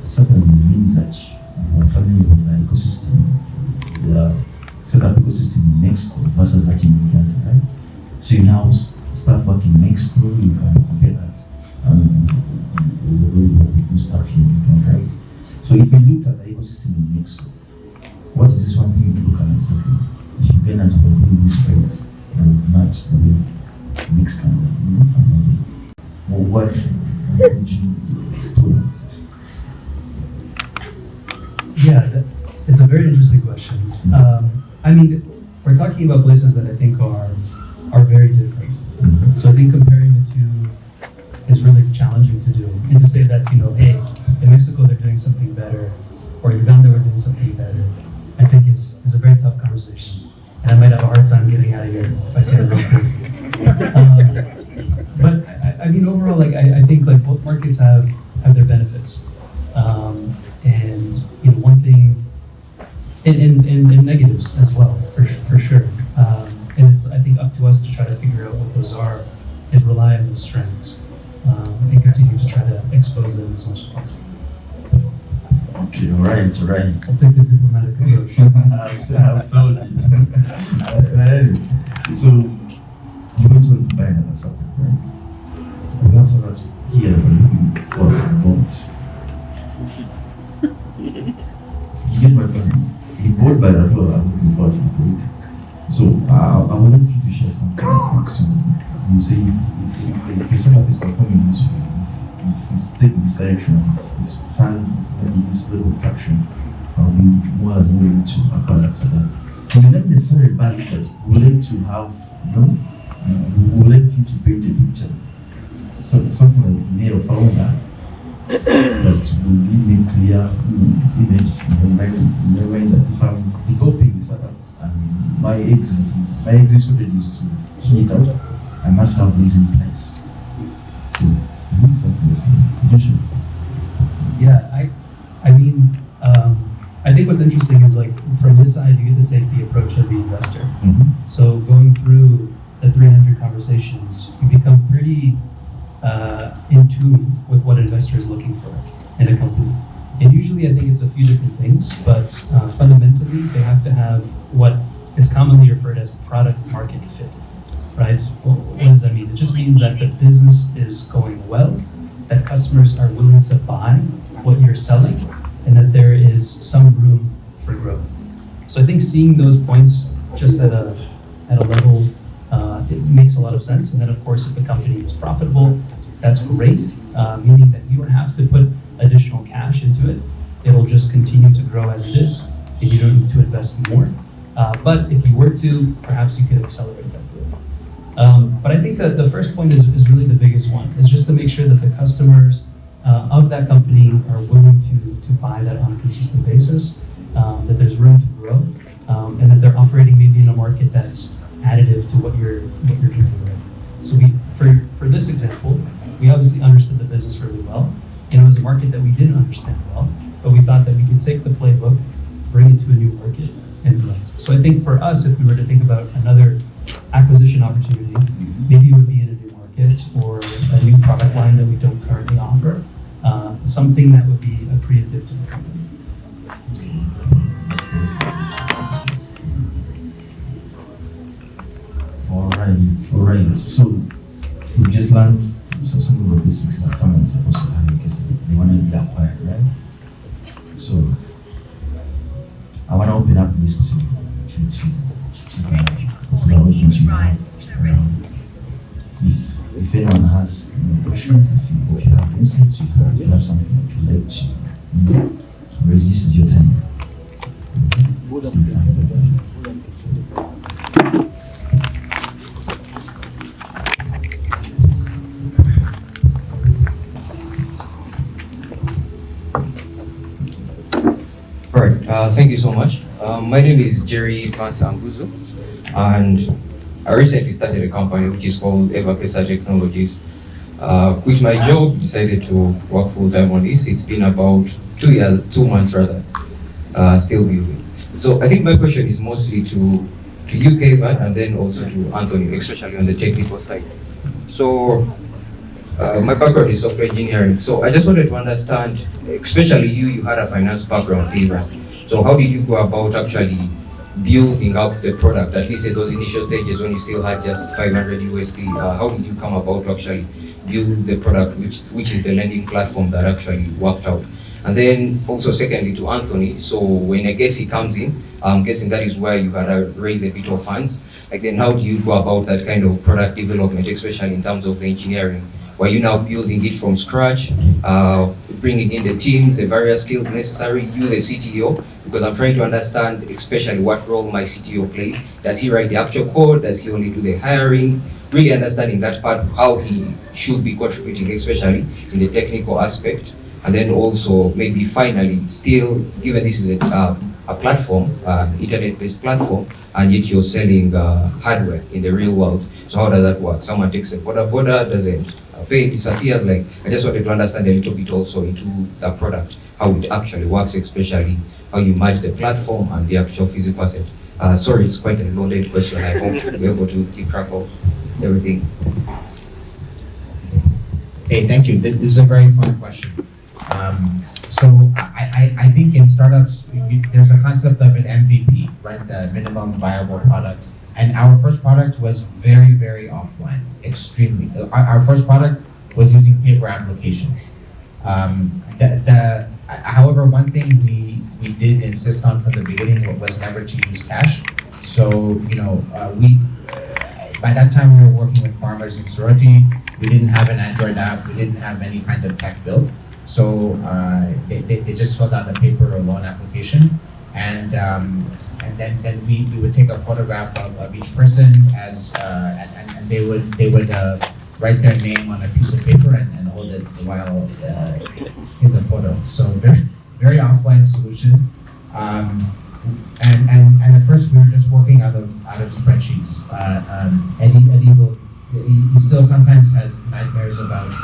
Certainly means that you are familiar with the ecosystem, the setup ecosystem in Mexico versus that in Uganda, right? So you now start working in Mexico, you can compare that with the way we do stuff here in Uganda, right? So if you looked at the ecosystem in Mexico, what is this one thing you look at and say, okay, if Ugandans were doing this right, that would match the way Mexicans are doing it. Well, what would you do? Yeah, it's a very interesting question. I mean, we're talking about places that I think are very different. So I think comparing the two is really challenging to do. And to say that, you know, hey, in Mexico they're doing something better, or Uganda we're doing something better, I think is a very tough conversation. And I might have a hard time getting out of here if I say it real quick. But I mean, overall, like I think like both markets have their benefits, and you know, one thing, and negatives as well, for sure. And it's, I think, up to us to try to figure out what those are and rely on those strengths, and continue to try to expose them as much as possible. Okay, all right. I'll take the diplomatic approach. I felt it. Anyway, so you went on to buy another startup, right? We have startups here that are looking for a boat. You get my point. He bought by that well, I'm looking forward to the boat. So I would like you to share some context. You say if a startup is performing this way, if it's taking this direction, if it has this level of traction, I'll be more than willing to acquire that startup. We will not necessarily buy it, but we would like to have, we would like you to paint a picture. Something that may have found that will give me clear image in my mind that if I'm developing the startup and my exit strategy is to see it out, I must have this in place. So something like that. Yeah, I mean, I think what's interesting is like from this side you get to take the approach of the investor. So going through the 300 conversations, you become pretty in tune with what an investor is looking for in a company. And usually I think it's a few different things, but fundamentally they have to have what is commonly referred as product market fit, right? Well, what does that mean? It just means that the business is going well, that customers are willing to buy what you're selling, and that there is some room for growth. So I think seeing those points just at a level it makes a lot of sense. And then of course, if the company is profitable, that's great, meaning that you don't have to put additional cash into it. It'll just continue to grow as it is, and you don't need to invest more. But if you were to, perhaps you could accelerate that growth. But I think that the first point is really the biggest one, is just to make sure that the customers of that company are willing to buy that on a consistent basis, that there's room to grow, and that they're operating maybe in a market that's additive to what you're doing already. So for this example, we obviously understood the business really well, and it was a market that we didn't understand well, but we thought that we could take the playbook, bring it to a new market, and grow. So I think for us, if we were to think about another acquisition opportunity, maybe it would be in a new market or a new product line that we don't currently offer, something that would be accretive to the company. All right. So we just learned some of the basics that someone is supposed to have because they want to be acquired, right? So I want to open up this to the audience we have. If anyone has any questions, if you have insights, if you have something that you'd like to raise, this is your time. All right, thank you so much. My name is Jerry Pansambuzu, and I recently started a company which is called Everpesa Technologies. With my job, decided to work full time on this. It's been about 2 months rather, still building. So I think my question is mostly to you, Kevin, and then also to Anthony, especially on the technical side. So my background is software engineering. So I just wanted to understand, especially you had a finance background, Kevin. So how did you go about actually building up the product, at least at those initial stages when you still had just 500 USD? How did you come about to actually build the product, which is the lending platform that actually worked out? And then also secondly to Anthony, so when I guess he comes in, I'm guessing that is where you had to raise a bit of funds. Like then how do you go about that kind of product development, especially in terms of the engineering? Were you now building it from scratch, bringing in the teams, the various skills necessary, you the CTO? Because I'm trying to understand especially what role my CTO plays. Does he write the actual code? Does he only do the hiring? Really understanding that part, how he should be contributing, especially in the technical aspect. And then also maybe finally, still, given this is a platform, internet-based platform, and yet you're selling hardware in the real world. So how does that work? Someone takes a border, doesn't pay, disappears. Like, I just wanted to understand a little bit also into the product, how it actually works, especially how you match the platform and the actual physical asset. Sorry, it's quite a loaded question. I hope you'll be able to keep track of everything. Hey, thank you. This is a very fun question. So I think in startups, there's a concept of an MVP, right? The minimum viable product. And our first product was very, very offline, extremely. Our first product was using paper applications. However, one thing we did insist on from the beginning was never to use cash. So, by that time we were working with farmers in Surati. We didn't have an Android app. We didn't have any kind of tech built. So they just filled out a paper or loan application, and then we would take a photograph of each person and they would write their name on a piece of paper and hold it while in the photo. So very offline solution. And at first we were just working out of spreadsheets. Eddie still sometimes has nightmares about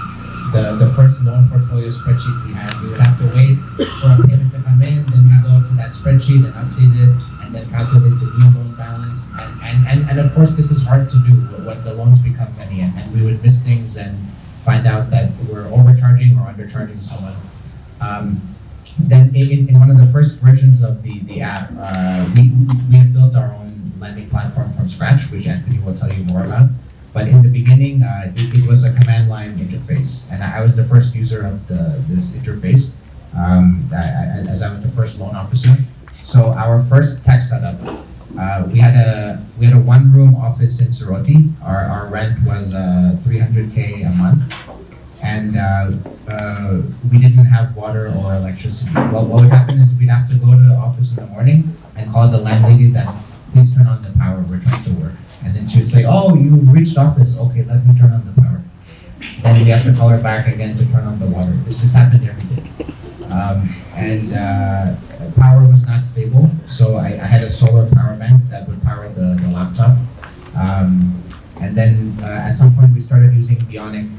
the first loan portfolio spreadsheet we had. We would have to wait for a payment to come in, then we go to that spreadsheet and update it, and then calculate the new loan balance. And of course, this is hard to do when the loans become many, and we would miss things and find out that we're overcharging or undercharging someone. Then in one of the first versions of the app, we had built our own lending platform from scratch, which Anthony will tell you more about. But in the beginning, it was a command line interface, and I was the first user of this interface, as I was the first loan officer. So our first tech setup We had a one-room office in Soroti. Our rent was 300K a month, and we didn't have water or electricity. Well, what would happen is we'd have to go to the office in the morning and call the landlady that, please turn on the power, we're trying to work. And then she would say, oh, you've reached office, okay, let me turn on the power. Then we have to call her back again to turn on the water. This happened every day. Power was not stable, so I had a solar power bank that would power the laptop. And then at some point we started using Bionic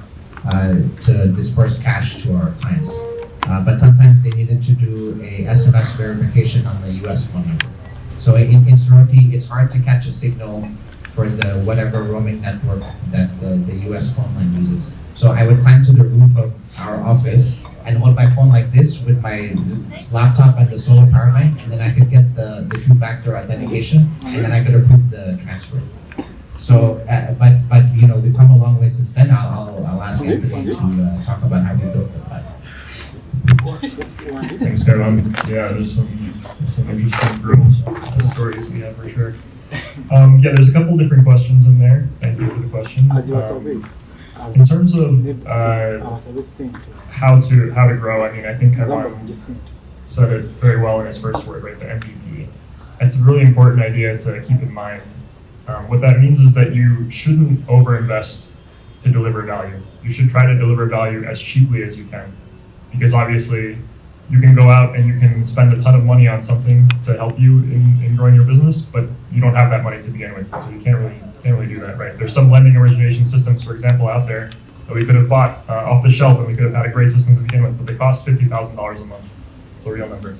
to disperse cash to our clients. But sometimes they needed to do a SMS verification on the US phone number. So in Soroti, it's hard to catch a signal for the whatever roaming network that the US phone line uses. So I would climb to the roof of our office and hold my phone like this with my laptop and the solar power bank, and then I could get the two-factor authentication, and then I could approve the transfer. So, but you know, we've come a long way since then. I'll ask Anthony to talk about how we built the platform. Thanks, Kevin. Yeah, there's some interesting growth stories we have for sure. Yeah, there's a couple different questions in there. Thank you for the question. In terms of how to grow, I mean, I think Kevin said it very well in his first word, right? The MVP. It's a really important idea to keep in mind. What that means is that you shouldn't overinvest to deliver value. You should try to deliver value as cheaply as you can, because obviously you can go out and you can spend a ton of money on something to help you in growing your business, but you don't have that money to begin with, so you can't really do that, right? There's some lending origination systems, for example, out there that we could have bought off the shelf, and we could have had a great system to begin with, but they cost $50,000 a month. It's a real number.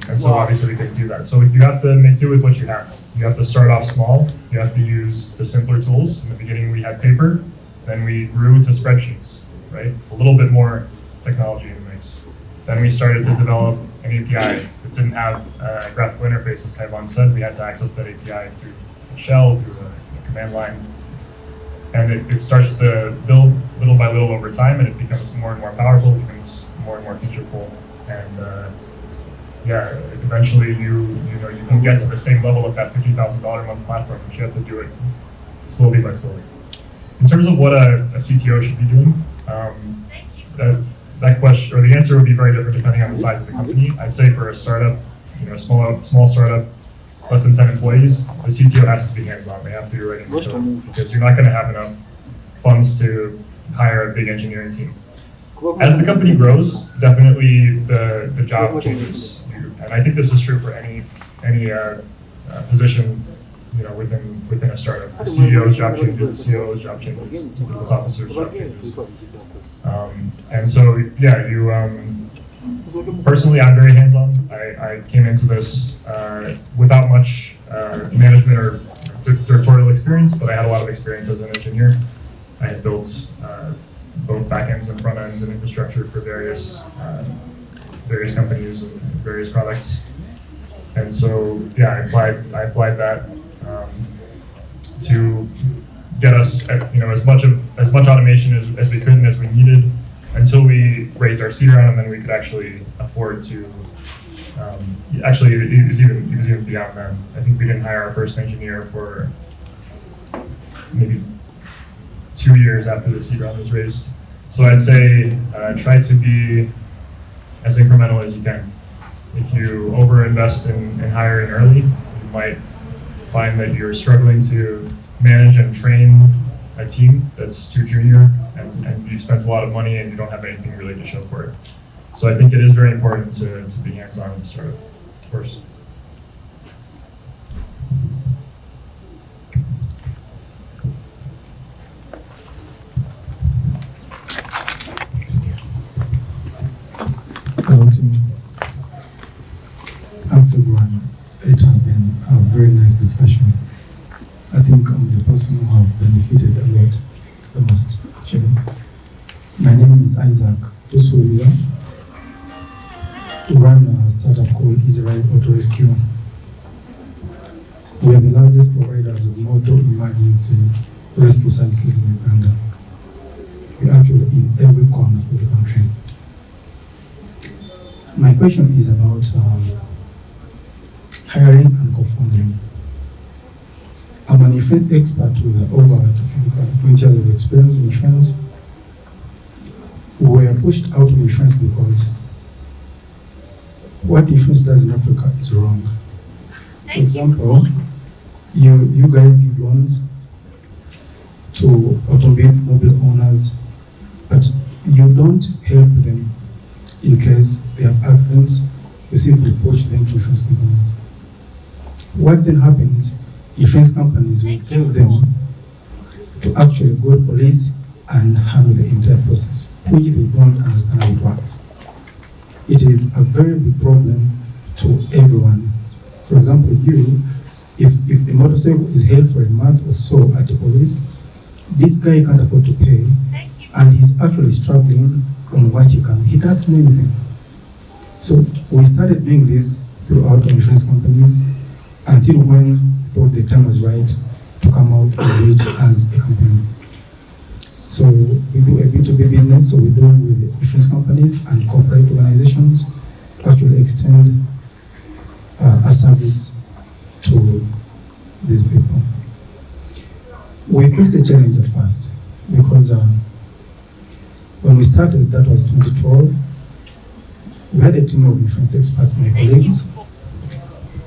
And so obviously we couldn't do that. So you have to make do with what you have. You have to start off small. You have to use the simpler tools. In the beginning we had paper, then we grew to spreadsheets, right? A little bit more technology in the mix. Then we started to develop an API that didn't have a graphical interface, as Kaivan said. We had to access that API through a shell, through a command line. And it starts to build little by little over time, and it becomes more and more powerful, it becomes more and more featureful. And yeah, eventually you can get to the same level of that $50,000 a month platform, but you have to do it slowly by slowly. In terms of what a CTO should be doing, that question, or the answer would be very different depending on the size of the company. I'd say for a startup, a small startup, less than 10 employees, the CTO has to be hands-on. They have to be writing the code, because you're not going to have enough funds to hire a big engineering team. As the company grows, definitely the job changes. And I think this is true for any position, within a startup. The CEO's job changes, the COO's job changes, the business officer's job changes. And so, yeah, personally, I'm very hands-on. I came into this without much management or directorial experience, but I had a lot of experience as an engineer. I had built both backends and front ends and infrastructure for various companies and various products. And so, yeah, I applied that to get us as much automation as we could and as we needed, until we raised our seed round, and then we could actually afford to. Actually, it was even beyond that. I think we didn't hire our first engineer for maybe 2 years after the seed round was raised. So I'd say try to be as incremental as you can. If you overinvest in hiring early, you might find that you're struggling to manage and train a team that's too junior, and you've spent a lot of money and you don't have anything really to show for it. So I think it is very important to be hands-on in the startup, of course. Hello team. Thanks everyone. It has been a very nice discussion. I think I'm the person who have benefited a lot the most, actually. My name is Isaac Tosuria. We run a startup called Easy Ride Auto Rescue. We are the largest providers of motor emergency rescue services in Uganda. We're actually in every corner of the country. My question is about hiring and co-funding. I'm an insurance expert with over, I think, 20 years of experience in insurance. We were pushed out of insurance because what insurance does in Africa is wrong. For example, you guys give loans to automobile owners, but you don't help them in case they have accidents. You simply push them to insurance companies. What then happens, insurance companies will tell them to actually go to police and handle the entire process, which they don't understand how it works. It is a very big problem to everyone. For example, if a motorcycle is held for a month or so at the police, this guy can't afford to pay, and he's actually struggling on what he doesn't know anything. So we started doing this throughout the insurance companies until when we thought the time was right to come out and reach as a company. So we do a B2B business, so we do with the insurance companies and corporate organizations to actually extend a service to these people. We faced a challenge at first because when we started, that was 2012, we had a team of insurance experts, my colleagues,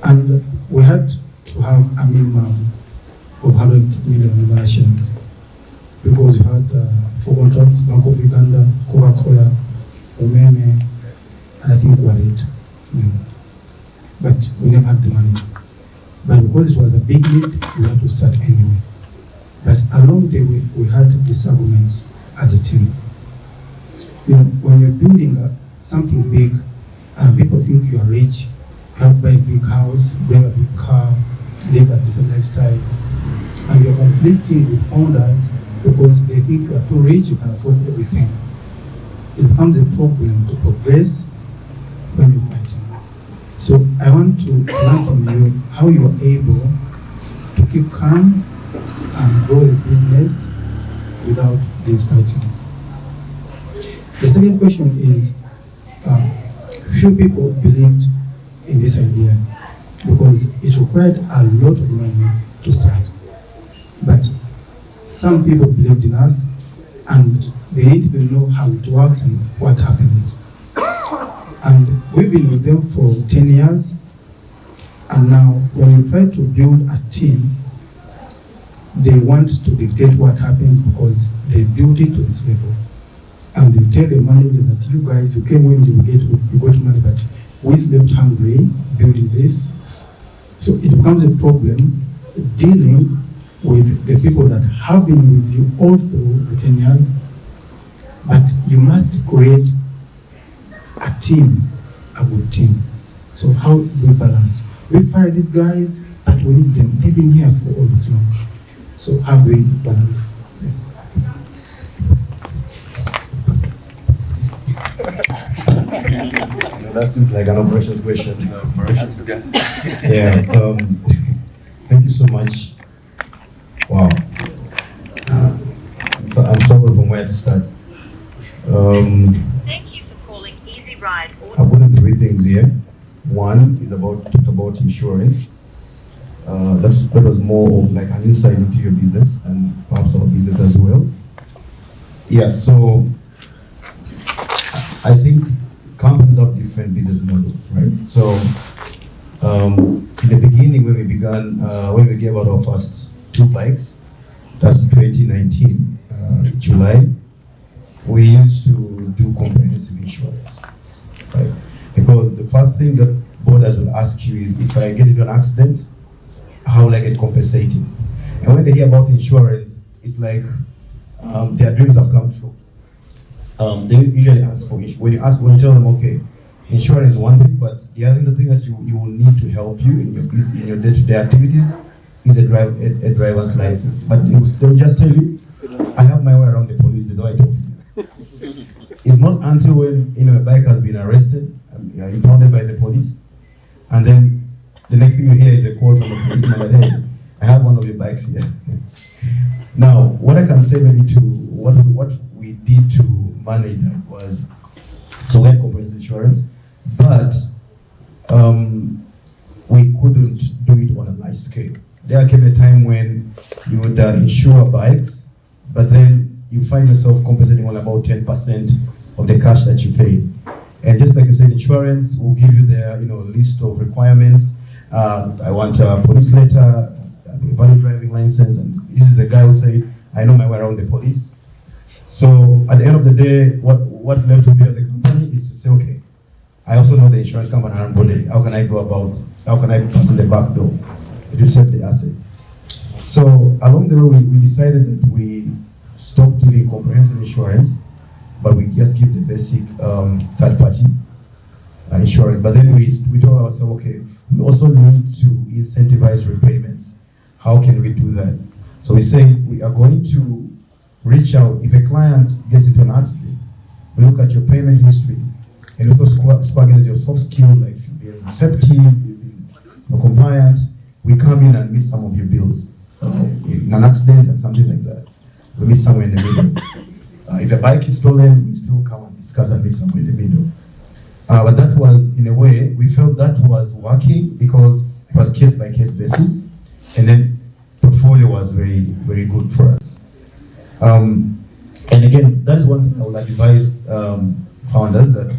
and we had to have a minimum of 100 million Uganda shillings because we had 4 contracts, Bank of Uganda, Coca-Cola, Umeme, and I think Wallet. But we never had the money. But because it was a big need, we had to start anyway. But along the way, we had disagreements as a team. When you're building something big, and people think you are rich, you have to buy a big house, buy a big car, live a different lifestyle, and you're conflicting with founders because they think you are too rich, you can afford everything. It becomes a problem to progress when you're fighting. So I want to learn from you how you are able to keep calm and grow the business without this fighting. The second question is, few people believed in this idea because it required a lot of money to start. But some people believed in us and they didn't even know how it works and what happens. And we've been with them for 10 years, and now when you try to build a team, they want to dictate what happens because they built it to this level. And they tell the manager that you guys, you came when you got money, but we slept hungry building this. So it becomes a problem dealing with the people that have been with you all through the 10 years, but you must create a team, a good team. So how do we balance? We fire these guys, but we need them. They've been here for all this long. So how do we balance? Yes. That seems like an operations question. Yeah. Thank you so much. Wow. So I'm struggling from where to start. Thank you for calling Easy Ride. I put in 3 things here. One is talked about insurance. That was more of like an insight into your business and perhaps our business as well. Yeah, so I think companies have different business models, right? So in the beginning when we began, when we gave out our first 2 bikes, that's 2019, July, we used to do comprehensive insurance, right? Because the first thing that borders will ask you is, if I get into an accident, how will I get compensated? And when they hear about insurance, it's like their dreams have come true. They usually ask for it. When you tell them, okay, insurance is one thing, but the other thing that you will need to help you in your business, in your day-to-day activities, is a driver's license. But they'll just tell you, I have my way around the police. They don't talk to you. It's not until when a bike has been arrested, impounded by the police, and then the next thing you hear is a call from the policeman that, hey, I have one of your bikes here. Now, what I can say maybe to what we did to manage that was, so we had comprehensive insurance, but we couldn't do it on a large scale. There came a time when you would insure bikes, but then you find yourself compensating on about 10% of the cash that you paid. And just like you said, insurance will give you their list of requirements. I want a police letter, a valid driving license, and this is a guy who said, I know my way around the police. So at the end of the day, what's left to be as a company is to say, okay, I also know the insurance company I'm onboarded. How can I pass in the back door to save the asset? So along the way, we decided that we stop giving comprehensive insurance, but we just give the basic third-party insurance. But then we told ourselves, okay, we also need to incentivize repayments. How can we do that? So we say we are going to reach out. If a client gets into an accident, we look at your payment history and also score against your soft skills, like if you've been receptive, you've been compliant. We come in and meet some of your bills. In an accident and something like that, we meet somewhere in the middle. If a bike is stolen, we still come and discuss and meet somewhere in the middle. But that was, in a way, we felt that was working because it was case-by-case basis, and then portfolio was very, very good for us. And again, that is one thing I would advise founders, that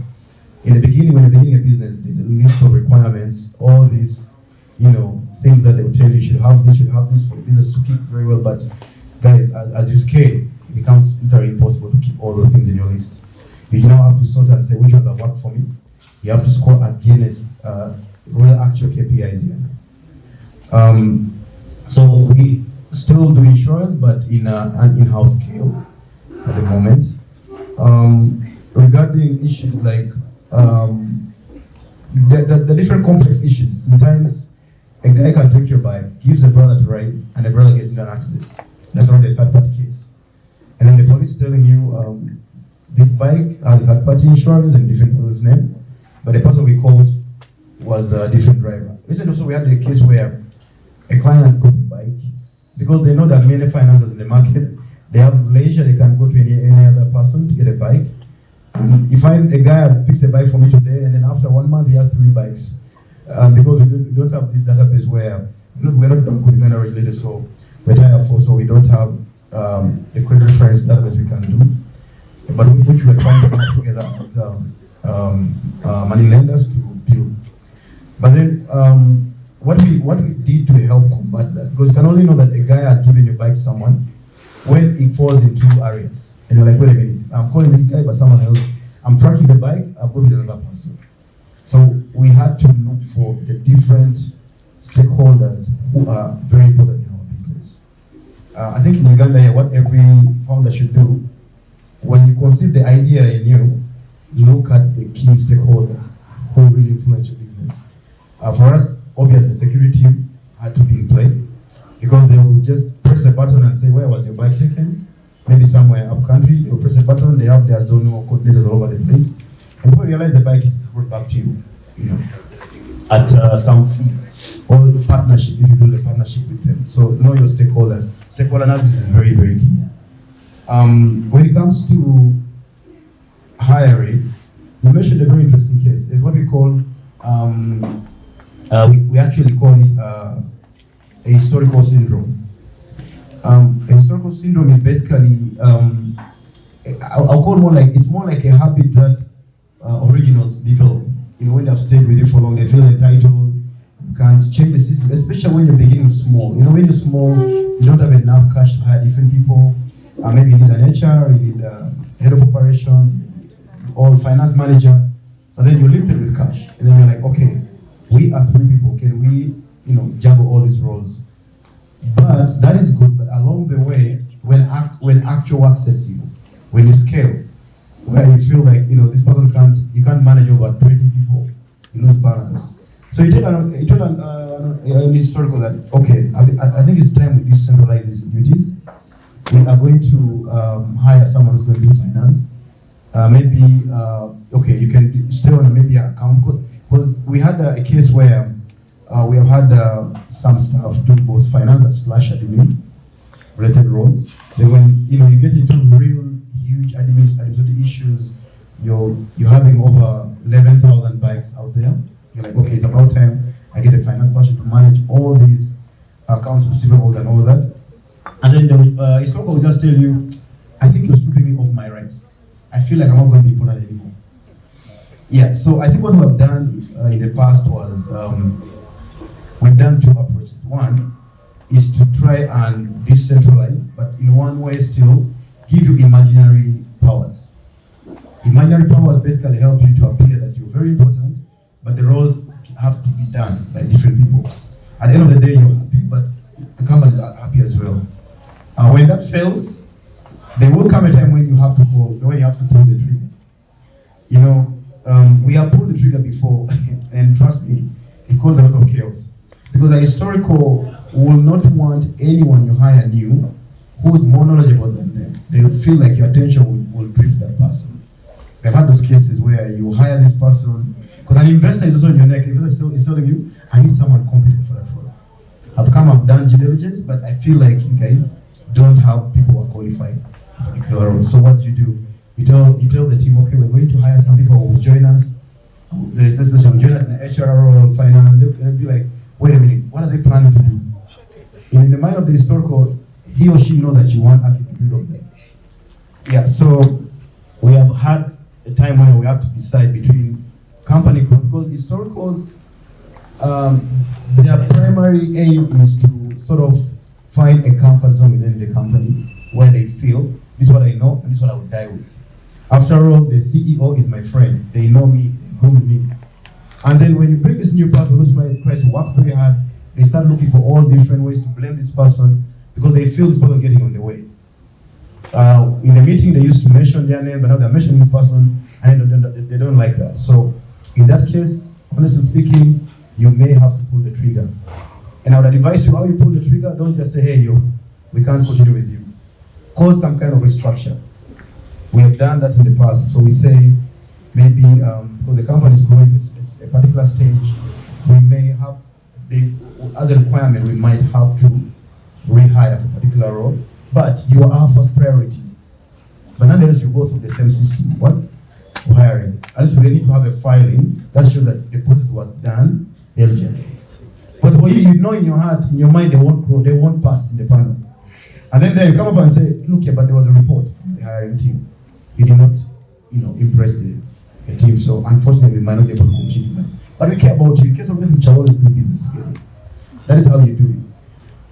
in the beginning, when you're beginning a business, there's a list of requirements, all these, things that they'll tell you, you should have this for the business to keep very well. But guys, as you scale, it becomes very impossible to keep all those things in your list. You now have to sort and say which ones have worked for me. You have to score against real actual KPIs here. So we still do insurance, but in an in-house scale at the moment. Regarding issues like the different complex issues, sometimes a guy can take your bike, gives a brother to ride, and the brother gets into an accident. That's already a third-party case. And then the police is telling you this bike has third-party insurance and different person's name, but the person we called was a different driver. Recently also we had a case where a client got a bike because they know that many financiers in the market, they have leisure, they can go to any other person to get a bike. And you find a guy has picked a bike for me today, and then after 1 month he has 3 bikes. Because we don't have this database where we're not bank with Uganda regulated, so we're tier 4, so we don't have the credit reference database we can do, but which we're trying to come up together as money lenders to build. But then what we did to help combat that, because you can only know that a guy has given your bike to someone when it falls in 2 areas, and you're like, wait a minute, I'm calling this guy, but someone else, I'm tracking the bike, I'll go with another person. So we had to look for the different stakeholders who are very important in our business. I think in Uganda here, what every founder should do, when you conceive the idea in you, look at the key stakeholders who really influence your business. For us, obviously, security had to be in play because they will just press a button and say, where was your bike taken? Maybe somewhere up country, they will press a button, they have their zonal coordinators all over the place. And people realize the bike is brought back to you, at some fee or partnership if you build a partnership with them. So know your stakeholders. Stakeholder analysis is very, very key. When it comes to hiring, you mentioned a very interesting case. There's what we call, we actually call it a historical syndrome. A historical syndrome is basically, I'll call it it's more like a habit that originals develop. When they have stayed with you for long, they feel entitled. You can't change the system, especially when you're beginning small. When you're small, you don't have enough cash to hire different people. Maybe you need an HR, you need a head of operations, or finance manager. But then you're limited with cash, and then you're like, okay, we are 3 people. Can we, juggle all these roles? But that is good. But along the way, when actual work sets you, when you scale, where you feel like this person you can't manage over 20 people, you lose balance. So you tell an historical that okay, I think it's time we decentralize these duties. We are going to hire someone who's going to do finance. Maybe okay, you can stay on maybe an account code, because we had a case where we have had some staff do both finance and /admin related roles. Then when you get into real huge administrative issues, you're having over 11,000 bikes out there. You're like, okay, it's about time I get a finance person to manage all these accounts receivables and all that. And then the historical will just tell you, I think you're stripping me of my rights. I feel like I'm not going to be important anymore. Yeah, so I think what we have done in the past was we've done two approaches. One is to try and decentralize, but in one way still give you imaginary powers. Imaginary powers basically help you to appear that you're very important, but the roles have to be done by different people. At the end of the day, you're happy, but the companies are happy as well. When that fails, there will come a time when you have to pull the trigger. You know, we have pulled the trigger before, and trust me, it caused a lot of chaos. Because a historical will not want anyone you hire new who's more knowledgeable than them. They will feel like your attention will drift that person. We've had those cases where you hire this person, because an investor is also on your neck. Investor is telling you, I need someone competent for that role. I've done due diligence, but I feel like you guys don't have people who are qualified for particular roles. So what do? You tell the team, okay, we're going to hire some people who will join us. They'll join us in the HR role, finance. They'll be like, wait a minute, what are they planning to do? In the mind of the historical, he or she knows that you want to get rid of them. Yeah, so we have had a time where we have to decide between company growth, because historicals, their primary aim is to sort of find a comfort zone within the company where they feel, this is what I know, and this is what I would die with. After all, the CEO is my friend. They know me, they grow with me. And then when you bring this new person who's tries to work very hard, they start looking for all different ways to blame this person because they feel this person getting on the way. In the meeting, they used to mention their name, but now they're mentioning this person, and they don't like that. So in that case, honestly speaking, you may have to pull the trigger. And I would advise you how you pull the trigger. Don't just say, hey, we can't continue with you. Cause some kind of restructure. We have done that in the past. So we say, maybe because the company is growing to a particular stage, we may have, as a requirement, we might have to rehire for a particular role. But you are our first priority. But nonetheless, you go through the same system. What? For hiring. At least we need to have a filing that shows that the process was done diligently. But for you know in your heart, in your mind, they won't pass in the panel. And then you come up and say, look here, but there was a report from the hiring team. He did not, impress the team. So unfortunately, we might not be able to continue. But we care about you. In case of this, we shall always do business together. That is how you do it.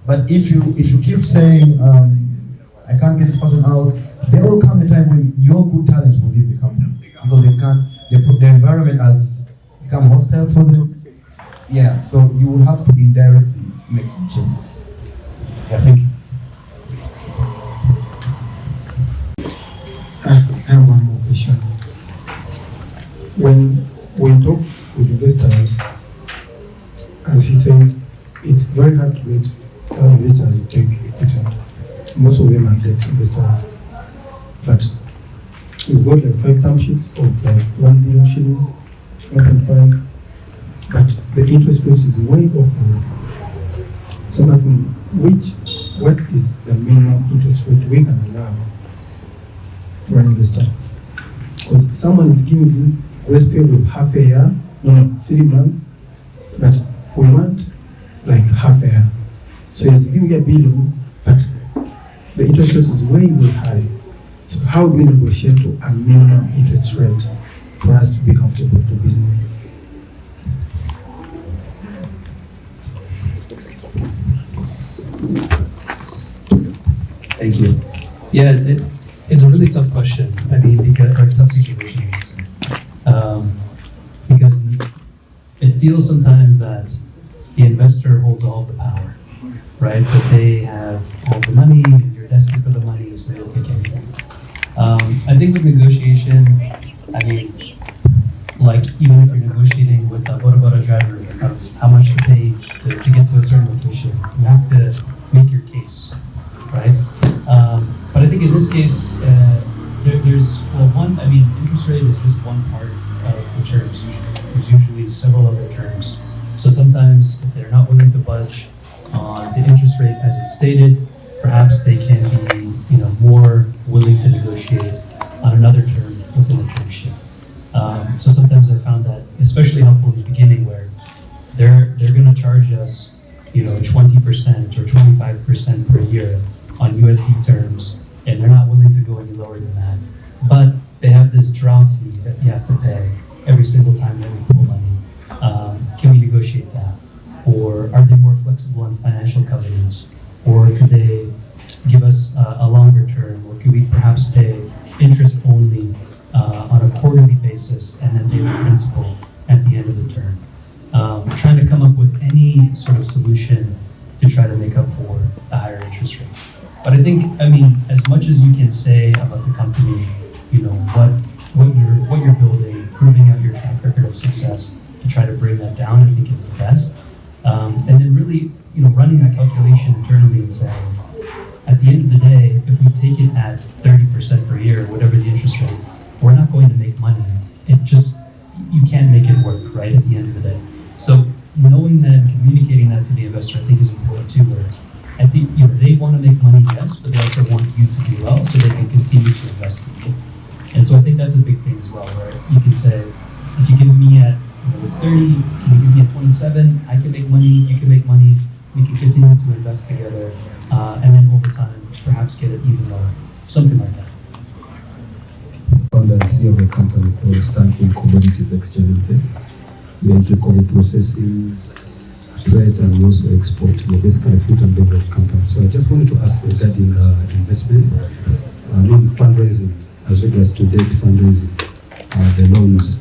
But if you keep saying, I can't get this person out, there will come a time when your good talents will leave the company because they can't. The environment has become hostile for them. Yeah, so you will have to indirectly make some changes. Yeah, thank you. I have one more question. When we talk with investors, as he said, it's very hard to get investors to take equity. Most of them are debt investors. But we've got like 5 term sheets of like 1 billion shillings, 1.5. But the interest rate is way off the roof. So I'm asking, what is the minimum interest rate we can allow for an investor? Because someone is giving you grace period of half a year, 3 months, but we want like half a year. So he's giving you $1 billion, but the interest rate is way, way high. So how do we negotiate to a minimum interest rate for us to be comfortable to business? Thank you. Yeah, it's a really tough question. I mean, or a tough situation, I should say. Because it feels sometimes that the investor holds all the power, right? That they have all the money, and you're desperate for the money, so they'll take anything. I think with negotiation, I mean, like even if you're negotiating with a Bora driver of how much to pay to get to a certain location, you have to make your case, right? But I think in this case, interest rate is just one part of the terms usually. There's usually several other terms. So sometimes if they're not willing to budge on the interest rate as it's stated, perhaps they can be, more willing to negotiate on another term within the term sheet. So sometimes I found that especially helpful in the beginning where they're going to charge us, 20% or 25% per year on USD terms, and they're not willing to go any lower than that. But they have this draw fee that you have to pay every single time that we pull money. Can we negotiate that? Or are they more flexible on financial covenants? Or could they give us a longer term? Or could we perhaps pay interest only on a quarterly basis and then pay the principal at the end of the term? Trying to come up with any sort of solution to try to make up for the higher interest rate. But I think, as much as you can say about the company, what you're building, proving out your track record of success to try to bring that down, I think is the best. And then really, running that calculation internally and saying, at the end of the day, if we take it at 30% per year, whatever the interest rate, we're not going to make money. You can't make it work, right, at the end of the day. So knowing that and communicating that to the investor, I think is important too, where I think, they want to make money, yes, but they also want you to do well so they can continue to invest in you. And so I think that's a big thing as well, where you can say, if you give me at, it's 30, can you give me at 27? I can make money, you can make money, we can continue to invest together, and then over time, perhaps get it even lower, something like that. Founder and CEO of the company called Stanford Commodities Exchange Limited. We are into coffee processing, trade, and we also export. We're basically a food and beverage company. So I just wanted to ask regarding investment, fundraising, as regards to debt fundraising, the loans.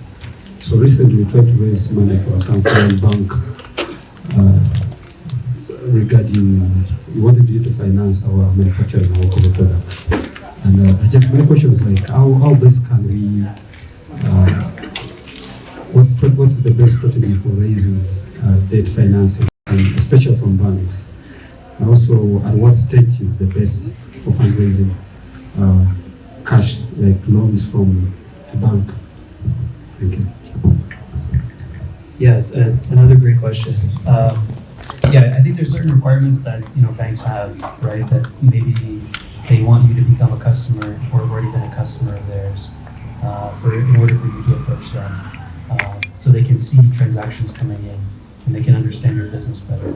So recently we tried to raise money from some foreign bank regarding, we wanted you to finance our manufacturing of our coffee products. And my question is like, how best can we, what is the best strategy for raising debt financing, and especially from banks? And also, at what stage is the best for fundraising cash, like loans from a bank? Thank you. Yeah, another great question. I think there's certain requirements that banks have, right? That maybe they want you to become a customer or have already been a customer of theirs in order for you to approach them, so they can see transactions coming in and they can understand your business better.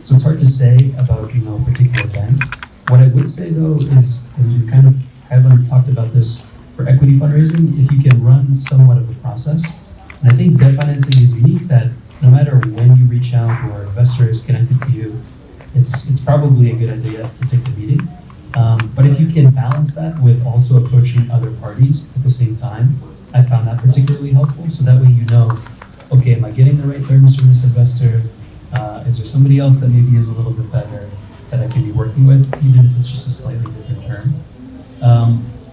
So it's hard to say about a particular bank. What I would say though is, and we kind of haven't talked about this for equity fundraising, if you can run somewhat of a process. And I think debt financing is unique that no matter when you reach out or investor is connected to you, it's probably a good idea to take the meeting. But if you can balance that with also approaching other parties at the same time, I found that particularly helpful. So that way okay, am I getting the right terms from this investor? Is there somebody else that maybe is a little bit better that I can be working with, even if it's just a slightly different term?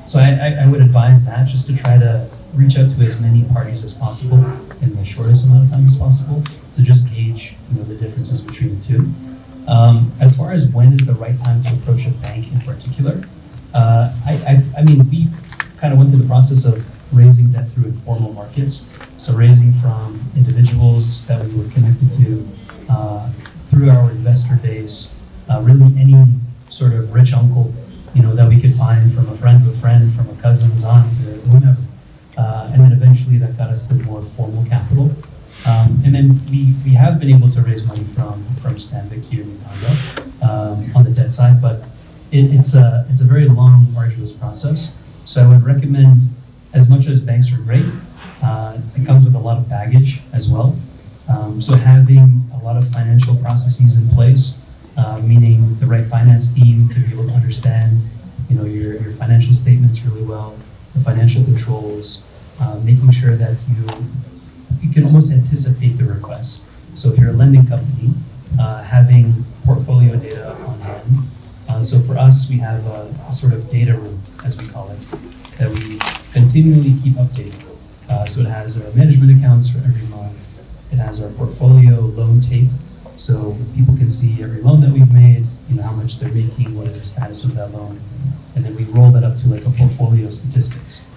So I would advise that, just to try to reach out to as many parties as possible in the shortest amount of time as possible to just gauge the differences between the two. As far as when is the right time to approach a bank in particular, we kind of went through the process of raising debt through informal markets. So raising from individuals that we were connected to through our investor base, really any sort of rich uncle, that we could find, from a friend to a friend, from a cousin's aunt to whomever. And then eventually that got us to more formal capital. And then we have been able to raise money from Stanbic here in Uganda on the debt side, but it's a very long, arduous process. So I would recommend, as much as banks are great, it comes with a lot of baggage as well. So having a lot of financial processes in place, meaning the right finance team to be able to understand, your financial statements really well, the financial controls, making sure that you can almost anticipate the request. So if you're a lending company, having portfolio data on hand. So for us, we have a sort of data room, as we call it, that we continually keep updating. So it has our management accounts for every month. It has our portfolio loan tape, so people can see every loan that we've made, how much they're making, what is the status of that loan, and then we roll that up to like a portfolio statistics.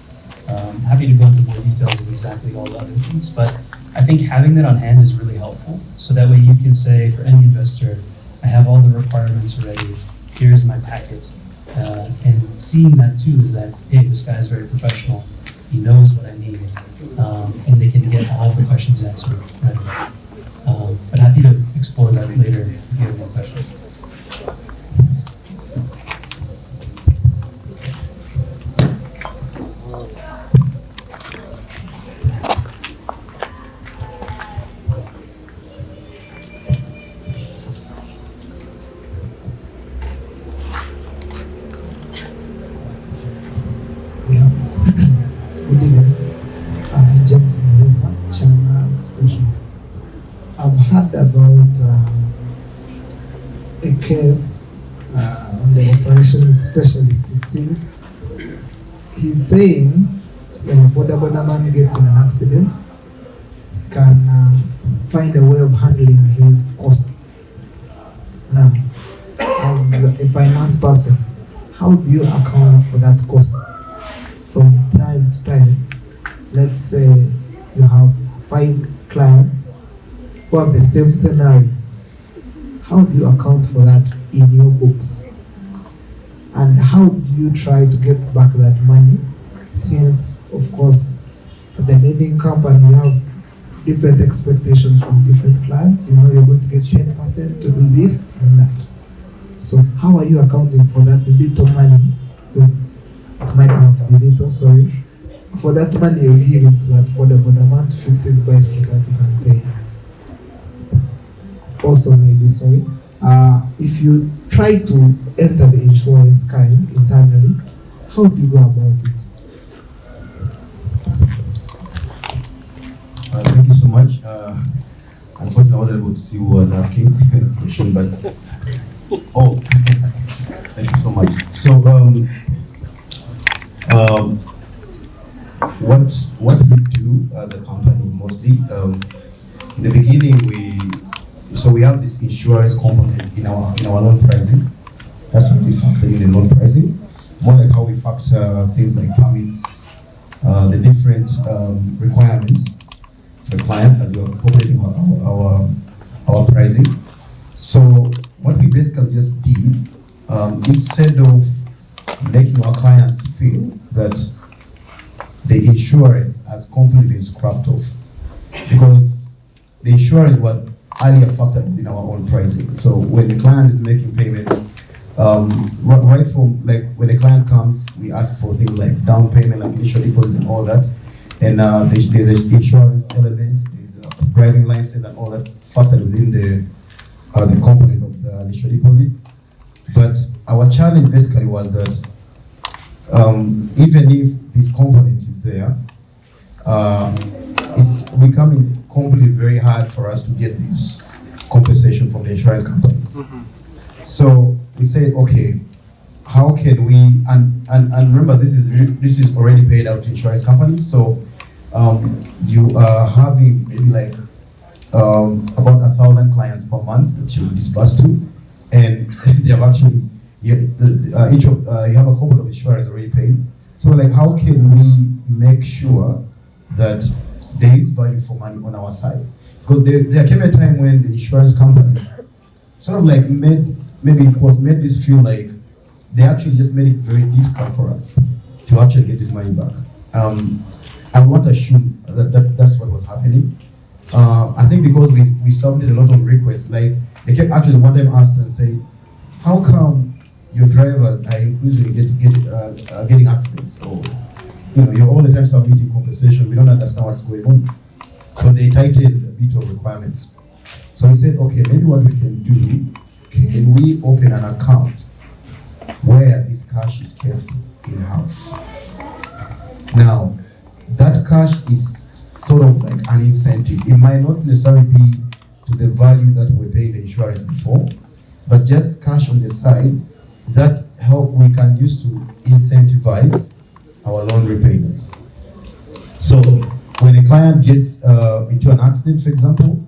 Happy to go into more details of exactly all the other things, but I think having that on hand is really helpful. So that way you can say, for any investor, I have all the requirements already, here's my packet. And seeing that too is that, hey, this guy is very professional, he knows what I need, and they can get all the questions answered right away. But happy to explore that later if you have more questions. Good evening. James Marisa, China Expressions. I've heard about a case on the operations specialist. It seems he's saying when a border man gets in an accident, can find a way of handling his cost. Now, as a finance person, how do you account for that cost? From time to time, let's say you have 5 clients who have the same scenario. How do you account for that in your books? And how do you try to get back that money? Since, of course, as a lending company, you have different expectations from different clients. You know you're going to get 10% to do this and that. So how are you accounting for that little money? It might not be little, sorry. For that money you give him to that affordable amount to fix his bicycle so that he can pay. Also maybe, sorry, if you try to enter the insurance kind internally, how do you go about it? Thank you so much. Unfortunately, I wasn't able to see who was asking the question, but thank you so much. So, what we do as a company mostly, in the beginning we have this insurance component in our loan pricing. That's what we factor in the loan pricing. More like how we factor things like permits, the different requirements for the client as we're populating our pricing. So what we basically just did, instead of making our clients feel that the insurance has completely been scrapped off, because the insurance was highly factored in our own pricing. So when the client is making payments, right from like when the client comes, we ask for things like down payment, like initial deposit and all that. And there's an insurance element, there's a driving license and all that factored within the component of the initial deposit. But our challenge basically was that even if this component is there, it's becoming completely very hard for us to get this compensation from the insurance companies. So we said, okay, how can we, and remember this is already paid out to insurance companies, so you are having maybe like about 1,000 clients per month that you disburse to, and they have actually, you have a couple of insurers already paid. So like, how can we make sure that there is value for money on our side? Because there came a time when the insurance companies sort of like made this feel like they actually just made it very difficult for us to actually get this money back. I want to assume that's what was happening. I think because we submitted a lot of requests, like they kept actually one time asked and say, how come your drivers are increasingly getting accidents, or you're all the time submitting compensation, we don't understand what's going on. So they tightened a bit of requirements. So we said, okay, maybe what we can do, can we open an account where this cash is kept in-house? Now, that cash is sort of like an incentive. It might not necessarily be to the value that we paid the insurance before, but just cash on the side that we can use to incentivize our loan repayments. So when a client gets into an accident, for example,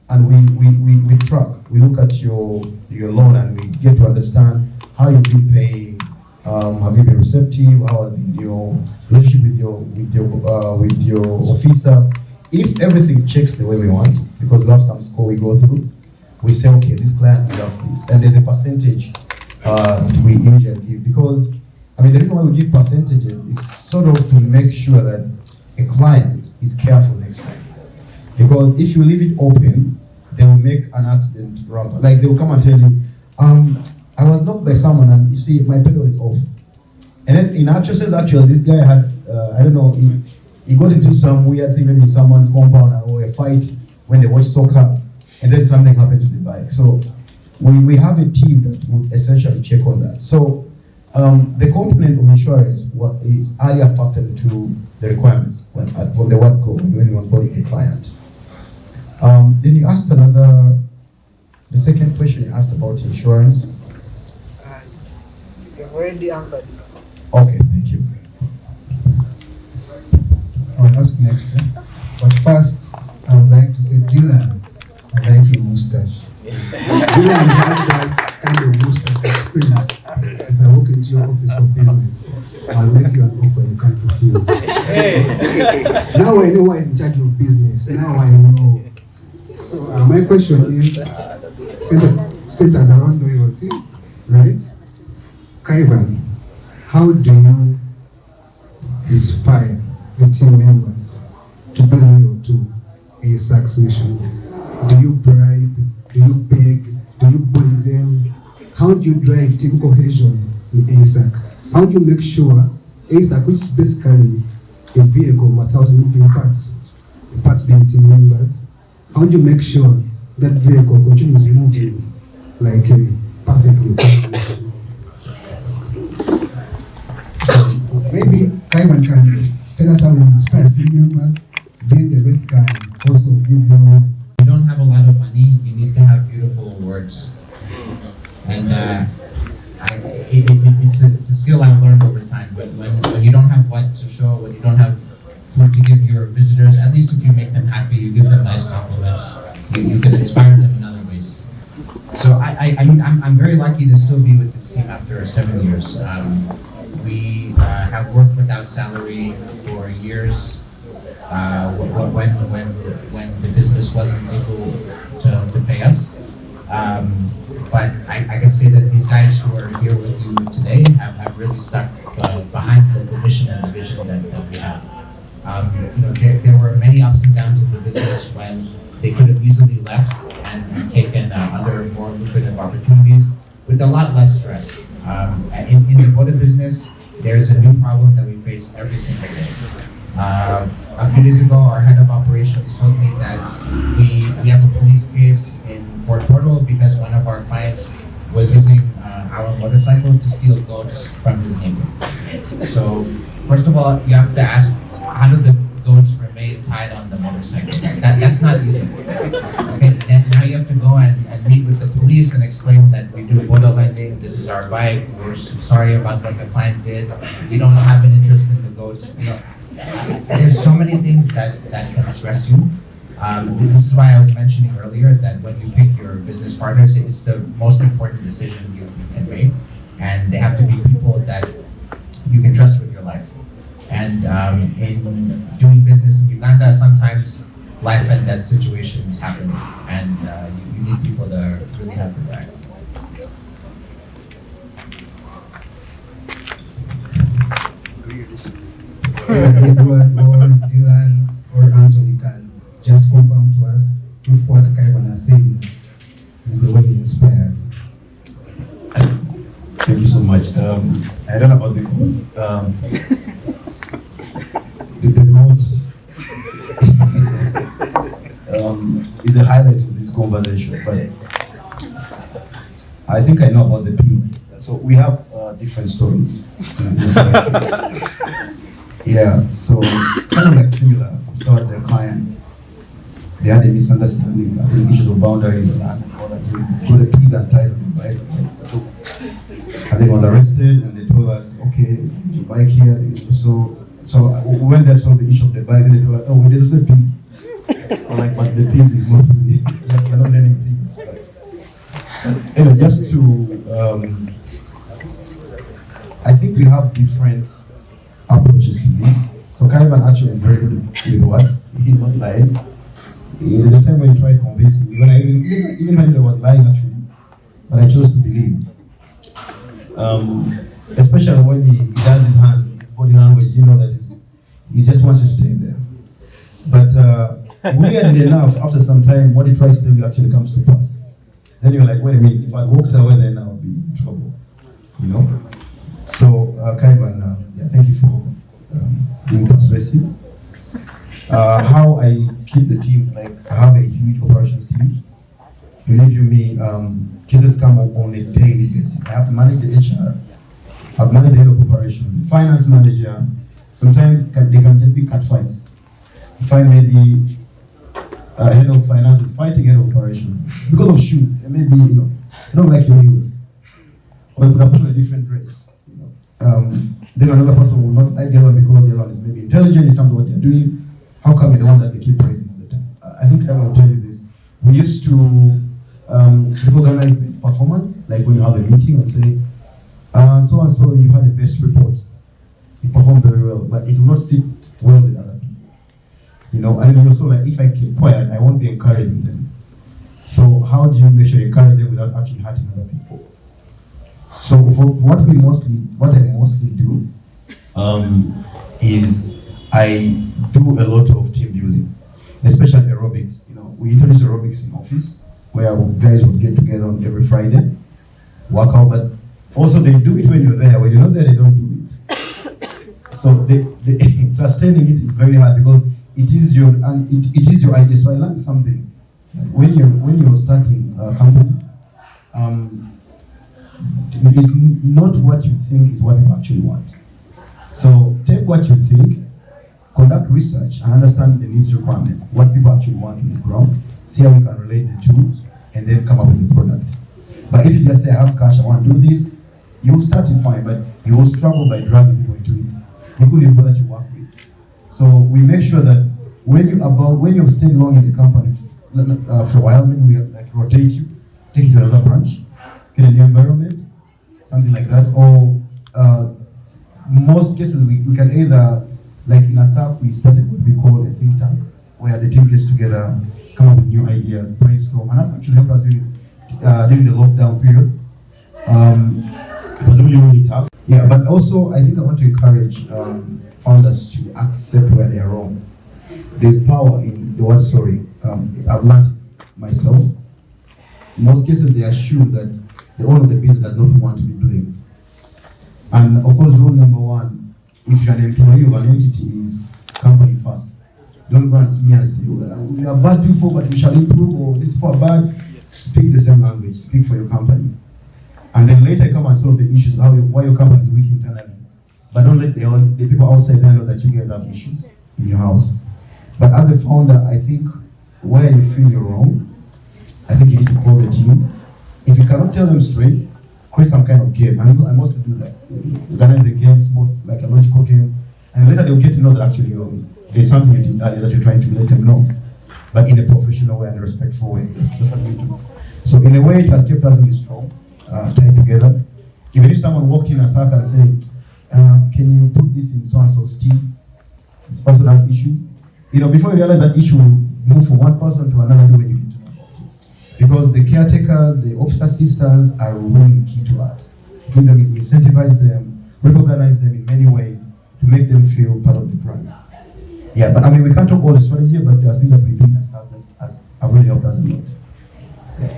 and we track, we look at your loan and we get to understand how you've been paying, have you been receptive, how has been your relationship with your officer. If everything checks the way we want, because we have some score we go through, we say, okay, this client deserves this, and there's a percentage that we usually give, because the reason why we give percentages is sort of to make sure that a client is careful next time. Because if you leave it open, they will make an accident rampant. Like they will come and tell you, I was knocked by someone and you see my pedal is off. And then in actual sense, actually, this guy had, I don't know, he got into some weird thing maybe in someone's compound or a fight when they watch soccer, and then something happened to the bike. So we have a team that would essentially check on that. So the component of insurance is earlier factored into the requirements from the word go when you onboarding the client. Then you asked the second question you asked about insurance. You've already answered it. Okay, thank you. I'll ask next. But first, I would like to say, Dylan, I like your mustache. Dylan has that kind of mustache experience. If I walk into your office for business, I'll make you an offer you can't refuse. Now I know who is in charge of business. Now I know. So my question is, centers around loyalty, right? Kaivan, how do you inspire the team members to be loyal to ASAC's mission? Do you bribe? Do you beg? Do you bully them? How do you drive team cohesion in ASAC? How do you make sure ASAC, which is basically a vehicle with 1,000 moving parts, the parts being team members, how do you make sure that vehicle continues moving like a perfectly planned machine? Maybe Kaivan can tell us how we inspire team members, then the rest can also give them. You don't have a lot of money, you need to have beautiful words. And it's a skill I've learned over time, but when you don't have what to show, when you don't have food to give your visitors, at least if you make them happy, you give them nice compliments, you can inspire them in other ways. So I'm very lucky to still be with this team after 7 years. We have worked without salary for years. When the business wasn't able to pay us. But I can say that these guys who are here with you today have really stuck behind the mission and the vision that we have. There were many ups and downs of the business when they could have easily left and taken other more lucrative opportunities with a lot less stress. In the Boda business, there's a new problem that we face every single day. A few days ago, our head of operations told me that we have a police case in Fort Portal because one of our clients was using our motorcycle to steal goats from his neighbor. So, first of all, you have to ask, how did the goats remain tied on the motorcycle? That's not easy. Okay, and now you have to go and meet with the police and explain that we do Boda lending, this is our bike, we're sorry about what the client did, we don't have an interest in the goats. There's so many things that can stress you. This is why I was mentioning earlier that when you pick your business partners, it's the most important decision you can make, and they have to be people that you can trust with your life. And in doing business in Uganda, sometimes life and death situations happen, and you need people to really have your back. Edward or Dylan or Anthony can just confirm to us if what Kaivan has said is the way he inspires. Thank you so much. I don't know about the code. The codes is a highlight of this conversation, but I think I know about the pig. So we have different stories. Yeah, so kind of like similar. So the client, they had a misunderstanding. I think issues of boundaries and all that. So the pig that tied on the bike, and they was arrested, and they told us, okay, your bike here. So we went there to solve the issue of the bike, and they told us, oh, there's a pig. Like, but the pig is not really. We're not letting pigs. Anyway, just to, I think we have different approaches to this. So Kaivan actually is very good with words. He's not lying. The time when he tried convincing me, when I even when I was lying actually, but I chose to believe. Especially when he does his hand, his body language, you know that he just wants you to stay there. But weirdly enough, after some time, what he tries to tell you actually comes to pass. Then you're like, wait a minute, if I walked away, then I'll be in trouble, you know? So, Kaivan, yeah, thank you for being persuasive. How I keep the team, like, I have a huge operations team. Believe you me, cases come up on a daily basis. I have to manage the HR, I've managed the head of operation, the finance manager. Sometimes they can just be cat fights. You find maybe head of finance is fighting head of operation because of shoes. Maybe, you know, they don't like your heels. Or you could have put on a different dress. You know. Then another person will not like the other because the other one is maybe intelligent in terms of what they're doing. How come you're the one that they keep praising all the time? I think I will tell you this. We used to recognize best performance, like when you have a meeting and say, so and so, you had the best report. You performed very well, but it will not sit well with other people. You know, and then also like, if I keep quiet, I won't be encouraging them. So how do you make sure you encourage them without actually hurting other people? So for what I mostly do is I do a lot of team building, especially aerobics. You know, we introduce aerobics in office where guys would get together on every Friday, work out, but also they do it when you're there. When you're not there, they don't do it. So sustaining it is very hard because it is your idea. So I learned something. Like when you're starting a company, it's not what you think is what you actually want. So take what you think, conduct research, and understand the needs requirement, what people actually want on the ground, see how you can relate the two, and then come up with a product. But if you just say, I have cash, I want to do this, you'll start it fine, but you will struggle by dragging people into it, including people that you work with. So we make sure that when you've stayed long in the company for a while, maybe we like rotate you, take you to another branch, get a new environment, something like that. Or most cases we can either, like in ASAP, we started what we call a think tank, where the team gets together, come up with new ideas, brainstorm, and that's actually helped us during the lockdown period. It was really, really tough. Yeah, but also I think I want to encourage founders to accept where they are wrong. There's power in the word sorry. I've learned myself. In most cases, they assume that the owner of the business does not want to be blamed. And of course, rule number one, if you're an employee of an entity, is company first. Don't go and smear and say, we are bad people, but we shall improve, or these people are bad. Speak the same language, speak for your company. And then later come and solve the issues, why your company is weak internally. But don't let the people outside there know that you guys have issues in your house. But as a founder, I think where you feel you're wrong, I think you need to call the team. If you cannot tell them straight, create some kind of game. And I mostly do that. Organize a game, most like a logical game. And later they'll get to know that actually there's something you did earlier that you're trying to let them know. But in a professional way and a respectful way. That's what we do. So in a way, it has kept us really strong, tied together. Even if someone walked in a circle and said, can you put this in so-and-so's team? This person has issues. You know, before you realize that issue will move from one person to another when you get to know about it. Because the caretakers, the office assistants are really key to us. Give them, incentivize them, recognize them in many ways to make them feel part of the brand. Yeah, but I mean, we can't talk all the strategy, but there are things that we do in ourselves that have really helped us a lot. Yeah.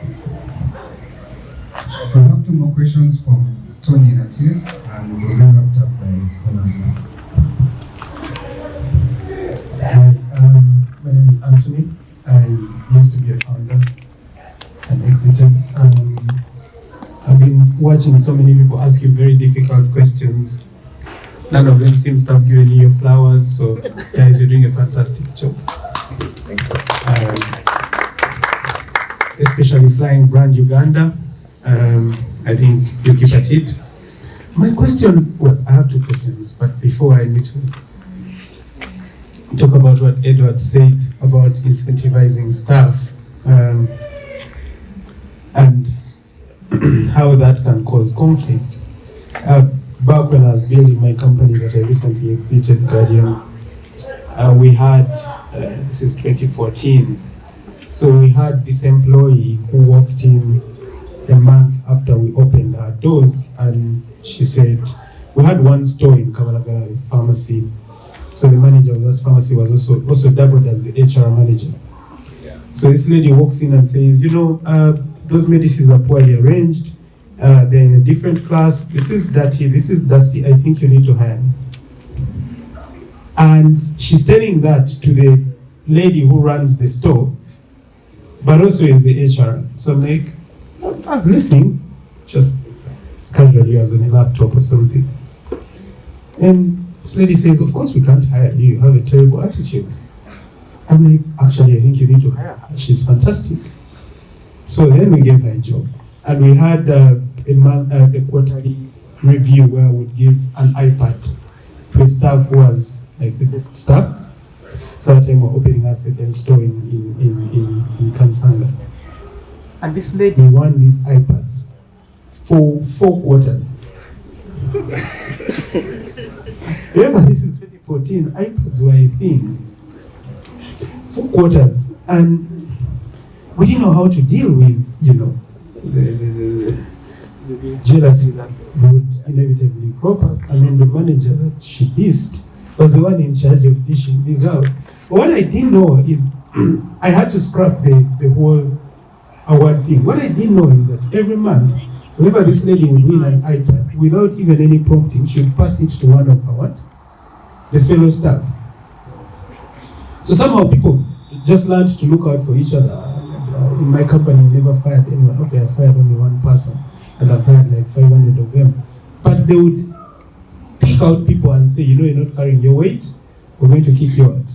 We have two more questions from Tony and Atif, and we'll be wrapped up by Honor. Hi, my name is Anthony. I used to be a founder and exited. I've been watching so many people ask you very difficult questions. None of them seems to have given you your flowers, so guys, you're doing a fantastic job. Thank you. Especially flying brand Uganda. I think you keep at it. My question, well, I have two questions, but before I need to talk about what Edward said about incentivizing staff and how that can cause conflict. Back when I was building my company that I recently exited, Guardian, we had, this is 2014, so we had this employee who walked in a month after we opened our doors, and she said, we had one store in Kabalagala pharmacy, So the manager of that pharmacy was also doubled as the HR manager. So this lady walks in and says, those medicines are poorly arranged. They're in a different class. This is dirty. This is dusty. I think you need to hire me. And she's telling that to the lady who runs the store, but also is the HR. So I'm like, I was listening, just casually, I was on a laptop or something. And this lady says, of course we can't hire you. You have a terrible attitude. I'm like, actually, I think you need to hire her. She's fantastic. So then we gave her a job. And we had a quarterly review where I would give an iPad to a staff who was like the best staff. So that time we're opening our second store in Kansanga. And this lady won these iPads for 4 quarters. Remember, this is 2014. iPads were a thing. 4 quarters. And we didn't know how to deal with, the jealousy that would inevitably crop up. I mean, the manager that she dissed was the one in charge of dishing these out. But what I didn't know is I had to scrap the whole award thing. What I didn't know is that every month, whenever this lady would win an iPad, without even any prompting, she would pass it to one of her the fellow staff. So somehow people just learned to look out for each other. In my company, I never fired anyone. Okay, I fired only one person, and I've hired like 500 of them. But they would pick out people and say, you're not carrying your weight, we're going to kick you out.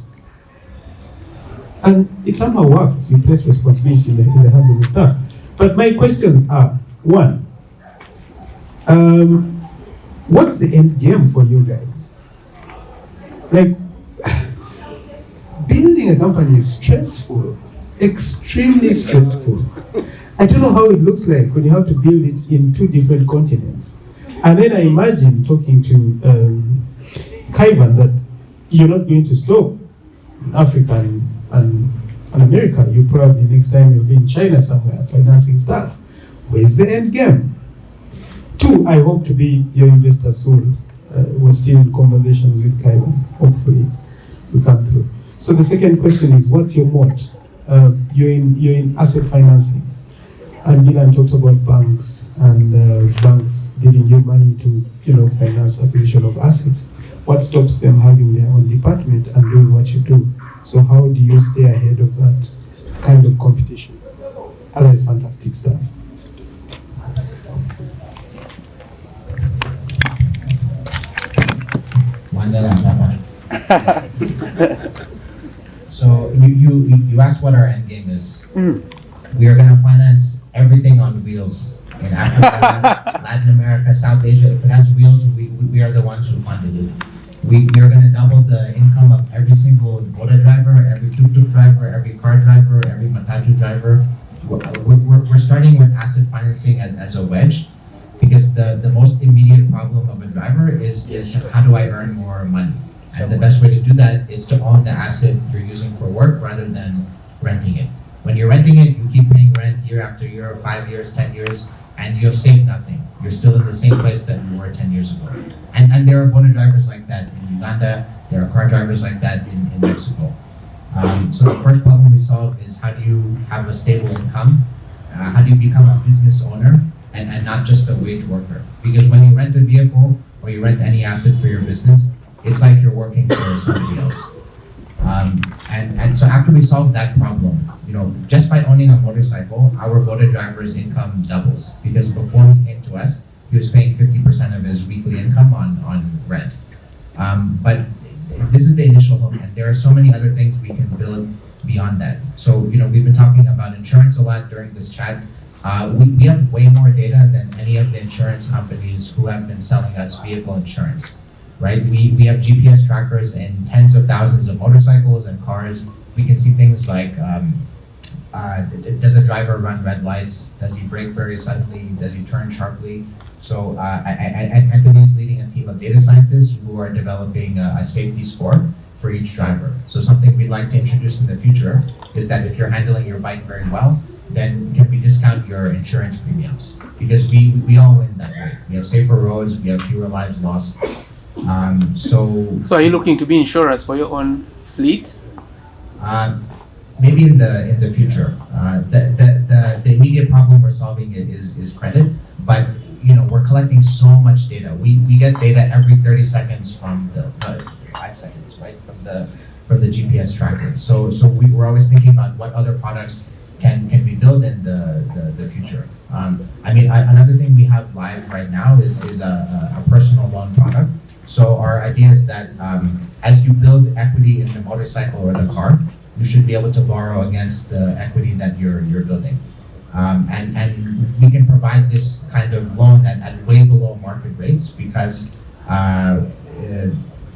And it somehow worked. You place responsibility in the hands of the staff. But my questions are, one, what's the end game for you guys? Like, building a company is stressful, extremely stressful. I don't know how it looks like when you have to build it in 2 different continents. And then I imagine talking to Kaivan that you're not going to stop Africa and America. You probably next time you'll be in China somewhere financing stuff. Where's the end game? 2, I hope to be your investor soon. We're still in conversations with Kaivan. Hopefully we come through. So the second question is, what's your moat? You're in asset financing. And Dylan talked about banks and banks giving you money to finance acquisition of assets. What stops them having their own department and doing what you do? So how do you stay ahead of that kind of competition? That is fantastic stuff. So you asked what our end game is. We are going to finance everything on wheels in Africa, Latin America, South Asia. If it has wheels, we are the ones who funded it. We are going to double the income of every single boda driver, every tuk-tuk driver, every car driver, every matatu driver. We're starting with asset financing as a wedge, because the most immediate problem of a driver is how do I earn more money? And the best way to do that is to own the asset you're using for work rather than renting it. When you're renting it, you keep paying rent year after year, 5 years, 10 years, and you have saved nothing. You're still in the same place that you were 10 years ago. And there are boda drivers like that in Uganda. There are car drivers like that in Mexico. So the first problem we solve is, how do you have a stable income? How do you become a business owner and not just a wage worker? Because when you rent a vehicle or you rent any asset for your business, it's like you're working for somebody else. And so after we solve that problem, just by owning a motorcycle, our boda driver's income doubles. Because before he came to us, he was paying 50% of his weekly income on rent. But this is the initial hook, and there are so many other things we can build beyond that. So, we've been talking about insurance a lot during this chat. We have way more data than any of the insurance companies who have been selling us vehicle insurance, right? We have GPS trackers in tens of thousands of motorcycles and cars. We can see things like, does a driver run red lights? Does he brake very suddenly? Does he turn sharply? So Anthony is leading a team of data scientists who are developing a safety score for each driver. So something we'd like to introduce in the future is that if you're handling your bike very well, then can we discount your insurance premiums? Because we all win that way. We have safer roads, we have fewer lives lost. So are you looking to be insurers for your own fleet? Maybe in the future. The immediate problem we're solving is credit, but we're collecting so much data. We get data every 30 seconds from the 5 seconds, right, from the GPS tracking. So we're always thinking about what other products can be built in the future. Another thing we have live right now is a personal loan product. So our idea is that as you build equity in the motorcycle or the car, you should be able to borrow against the equity that you're building. And we can provide this kind of loan at way below market rates because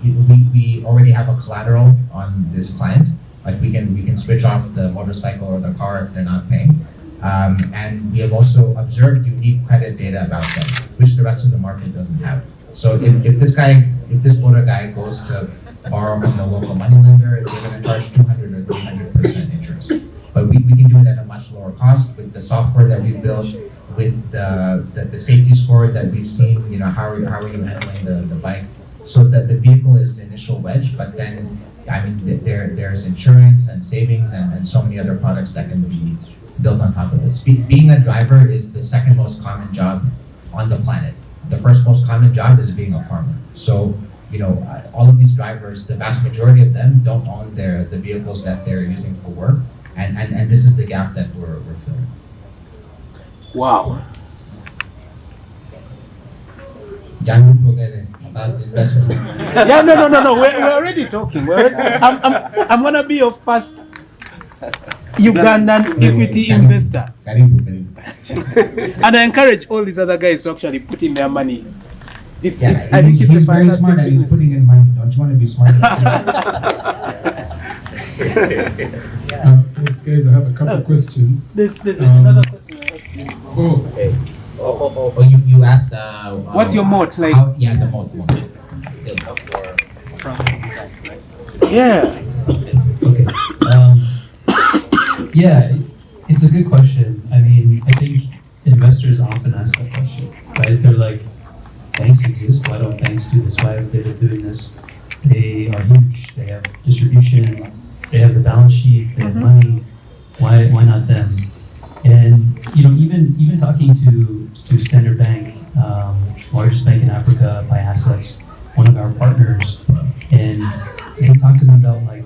we already have a collateral on this client. Like we can switch off the motorcycle or the car if they're not paying. And we have also observed unique credit data about them, which the rest of the market doesn't have. So if this motor guy goes to borrow from the local moneylender, they're going to charge 200 or 300% interest. But we can do it at a much lower cost with the software that we've built, with the safety score that we've seen. How are you handling the bike? So that the vehicle is the initial wedge, but then there's insurance and savings and so many other products that can be built on top of this. Being a driver is the second most common job on the planet. The first most common job is being a farmer. So all of these drivers, the vast majority of them don't own the vehicles that they're using for work, and this is the gap that we're filling. Wow. John, we'll get it about investment. Yeah, no. We're already talking. I'm gonna be your first Ugandan equity investor. Karibu. And I encourage all these other guys to actually put in their money. I think he's very smart and he's putting in money. Don't you want to be smart? Thanks, guys. I have a couple of questions. There's another question I asked you. You asked. What's your moat like? The moat. Yeah. Okay. Yeah, it's a good question. I think investors often ask that question, right? They're like, banks exist, why don't banks do this? Why haven't they been doing this? They are huge, they have distribution, they have the balance sheet, they have money, why not them? And even talking to Standard Bank, largest bank in Africa by assets, one of our partners, and we talk to them about like,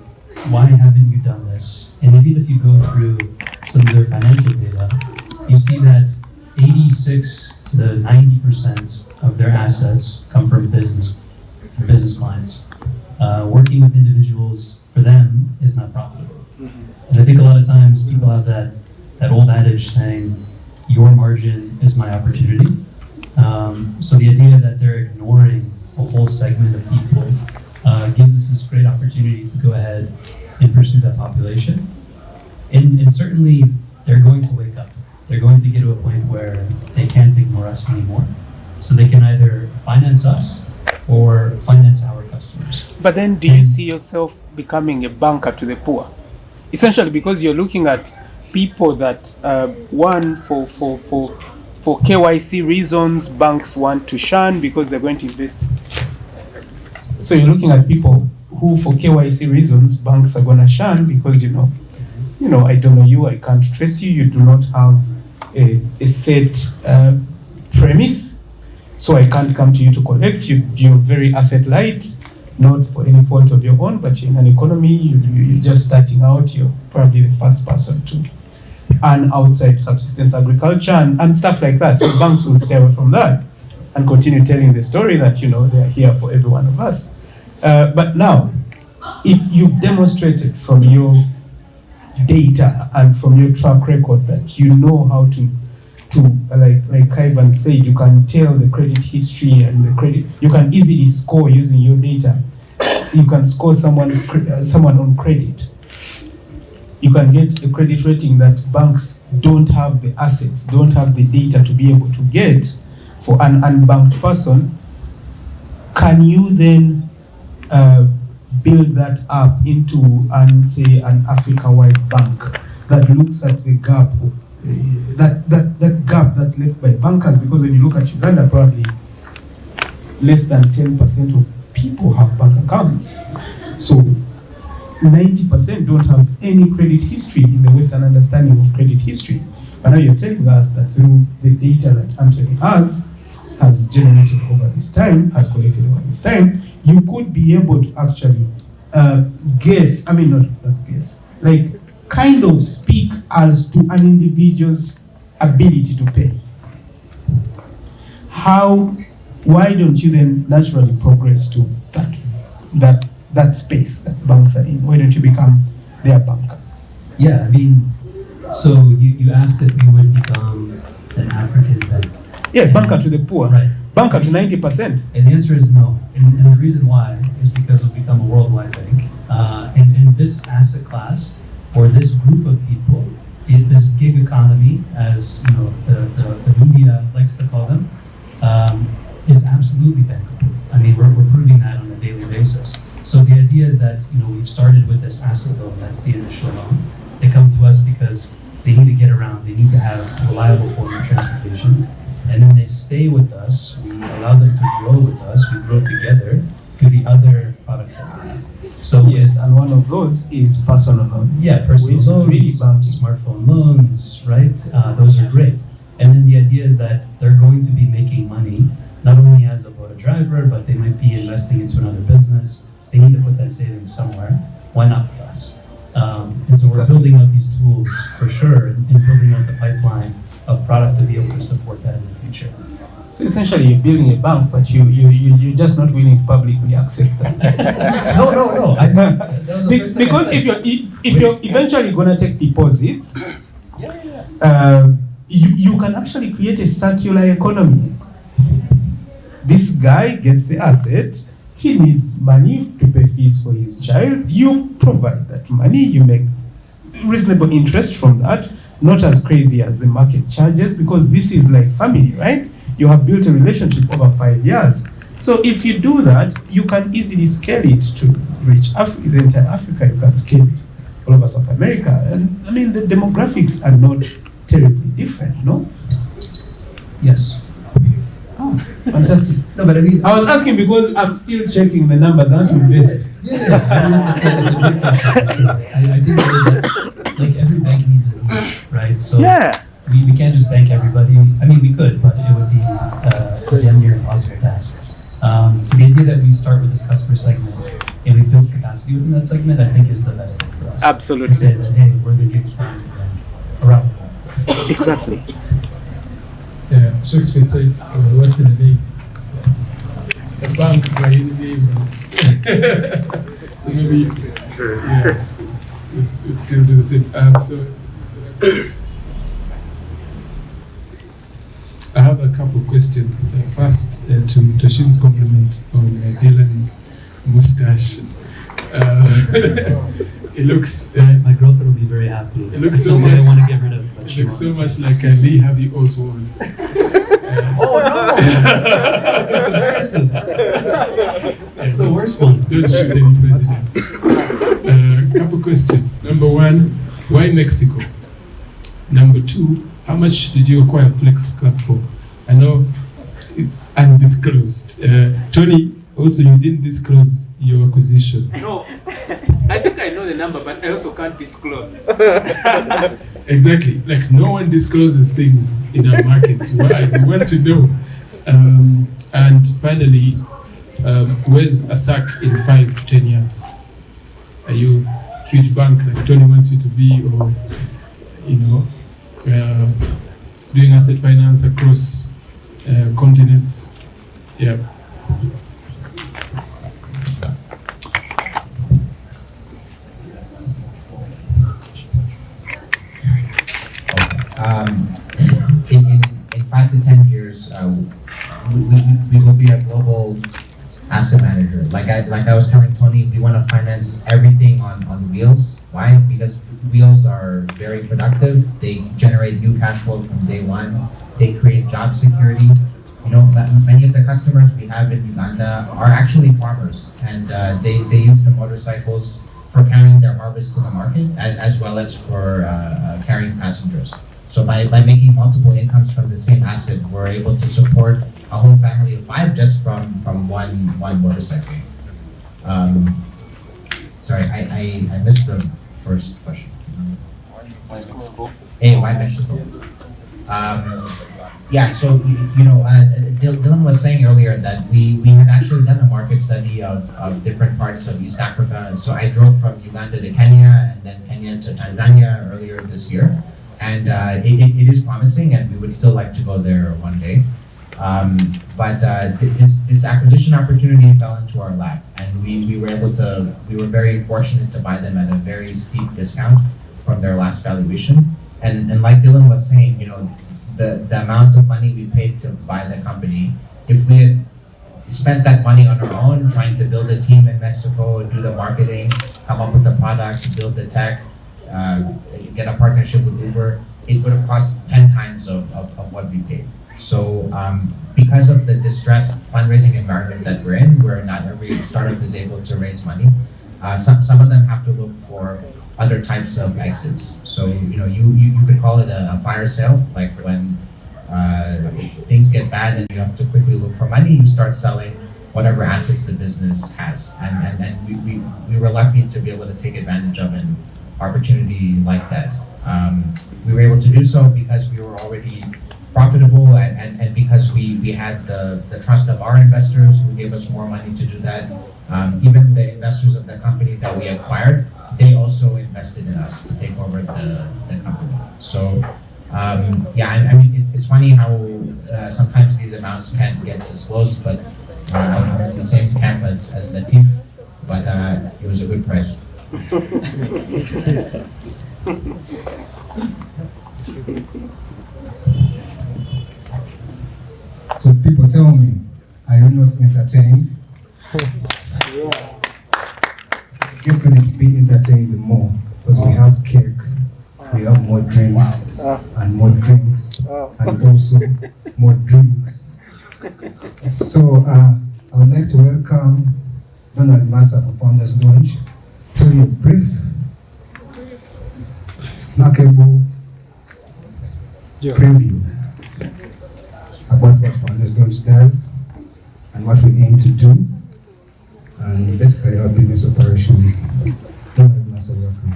why haven't you done this? And even if you go through some of their financial data, you see that 86 to 90% of their assets come from business clients. Working with individuals for them is not profitable. And I think a lot of times people have that old adage saying, your margin is my opportunity. So the idea that they're ignoring a whole segment of people gives us this great opportunity to go ahead and pursue that population. And certainly they're going to wake up. They're going to get to a point where they can't ignore us anymore. So they can either finance us or finance our customers. But then do you see yourself becoming a banker to the poor? Essentially because you're looking at people that, one, for KYC reasons, banks want to shun because they're going to invest. So you're looking at people who, for KYC reasons, banks are going to shun because, I don't know you, I can't trace you, you do not have a set premise, so I can't come to you to collect. You're very asset light, not for any fault of your own, but in an economy, you're just starting out, you're probably the first person to earn outside subsistence agriculture and stuff like that. So banks will stay away from that and continue telling the story that, they are here for every one of us. But now, if you've demonstrated from your data and from your track record that you know how to like Ivan said, you can tell the credit history and the credit, you can easily score using your data. You can score someone on credit. You can get a credit rating that banks don't have the assets, don't have the data to be able to get for an unbanked person. Can you then build that up into an Africa-wide bank that looks at the gap, that gap that's left by bankers? Because when you look at Uganda, probably less than 10% of people have bank accounts. So 90% don't have any credit history in the Western understanding of credit history. But now you're telling us that through the data that Anthony has generated over this time, has collected over this time, you could be able to actually guess, I mean, not guess, like kind of speak as to an individual's ability to pay. Why don't you then naturally progress to that space that banks are in? Why don't you become their banker? Yeah, I mean, so you asked if we would become an African bank. Yeah, banker to the poor. Right. Banker to 90%. And the answer is no. And the reason why is because we've become a worldwide bank. And this asset class, or this group of people, this gig economy, as you know, the media likes to call them, is absolutely bankable. I mean, we're proving that on a daily basis. So the idea is that, you know, we've started with this asset loan, that's the initial loan. They come to us because they need to get around, they need to have a reliable form of transportation. And then they stay with us, we allow them to grow with us, we grow together through the other products that we have. So yes, and one of those is personal loans. Yeah, personal loans, smartphone loans, right? Those are great. And then the idea is that they're going to be making money, not only as a boda driver, but they might be investing into another business. They need to put that savings somewhere. Why not with us? And so we're building out these tools for sure, and building out the pipeline of product to be able to support that in the future. So essentially, you're building a bank, but you're just not willing to publicly accept that. No. Because if you're eventually gonna take deposits, you can actually create a circular economy. This guy gets the asset. He needs money to pay fees for his child. You provide that money. You make reasonable interest from that. Not as crazy as the market charges, because this is like family, right? You have built a relationship over 5 years. So if you do that, you can easily scale it to reach the entire Africa. You can scale it all over South America. And I mean, the demographics are not terribly different, no? Yes. Oh, fantastic. No, but I mean, I was asking because I'm still checking the numbers and to invest. Yeah. I mean, it's a great question for sure. I think that's, like, every bank needs a niche, right? So Yeah. we can't just bank everybody. I mean, we could, but it would be a damn near impossible task. So the idea that we start with this customer segment and we build capacity within that segment, I think is the best thing for us. Absolutely. And say that, hey, we're the gig economy bank around the world. Exactly. Yeah, Shakespeare said, what's in the name? A bank by any name. So maybe, yeah, let's still do the same. So I have a couple of questions. First, to Toshin's compliment on Dylan's mustache. It looks. My girlfriend will be very happy. It looks so Something much. I want to get rid of. It looks so much like Lee Harvey Oswald. Oh no! That's not a good comparison. That's the worst one. Don't shoot any presidents. Couple questions. Number one, why Mexico? Number two, how much did you acquire Flex Club for? I know it's undisclosed. Tony, also you didn't disclose your acquisition. No, I think I know the number, but I also can't disclose. Exactly. Like no one discloses things in our markets. Why? We want to know. And finally, where's ASAC in 5 to 10 years? Are you a huge bank like Tony wants you to be, or doing asset finance across continents? Yeah. In 5 to 10 years, we will be a global asset manager. Like I was telling Tony, we want to finance everything on wheels. Why? Because wheels are very productive. They generate new cash flow from day one. They create job security. You know, many of the customers we have in Uganda are actually farmers, and they use the motorcycles for carrying their harvest to the market, as well as for carrying passengers. So by making multiple incomes from the same asset, we're able to support a whole family of 5 just from one motorcycle. Sorry, I missed the first question. Hey, why Mexico? Yeah, so Dylan was saying earlier that we had actually done a market study of different parts of East Africa. So I drove from Uganda to Kenya and then Kenya to Tanzania earlier this year. And it is promising, and we would still like to go there one day. But this acquisition opportunity fell into our lap, and we were very fortunate to buy them at a very steep discount from their last valuation. And like Dylan was saying, the amount of money we paid to buy the company, if we had spent that money on our own, trying to build a team in Mexico, do the marketing, come up with the product, build the tech, get a partnership with Uber, it would have cost 10 times of what we paid. So because of the distressed fundraising environment that we're in, where not every startup is able to raise money, some of them have to look for other types of exits. So you could call it a fire sale, like when things get bad and you have to quickly look for money, you start selling whatever assets the business has. And we were lucky to be able to take advantage of an opportunity like that. We were able to do so because we were already profitable and because we had the trust of our investors who gave us more money to do that. Even the investors of the company that we acquired, they also invested in us to take over the company. So I mean, it's funny how sometimes these amounts can't get disclosed, but I'm in the same camp as Latif, but it was a good price. So people tell me, are you not entertained? Get ready to be entertained more, because we have cake, we have more drinks, and more drinks, and also more drinks. So I would like to welcome Donald Massa for Founders Launch. Tell you a brief, snackable preview about what Founders Launch does and what we aim to do, and basically our business operations. Donald Massa, welcome.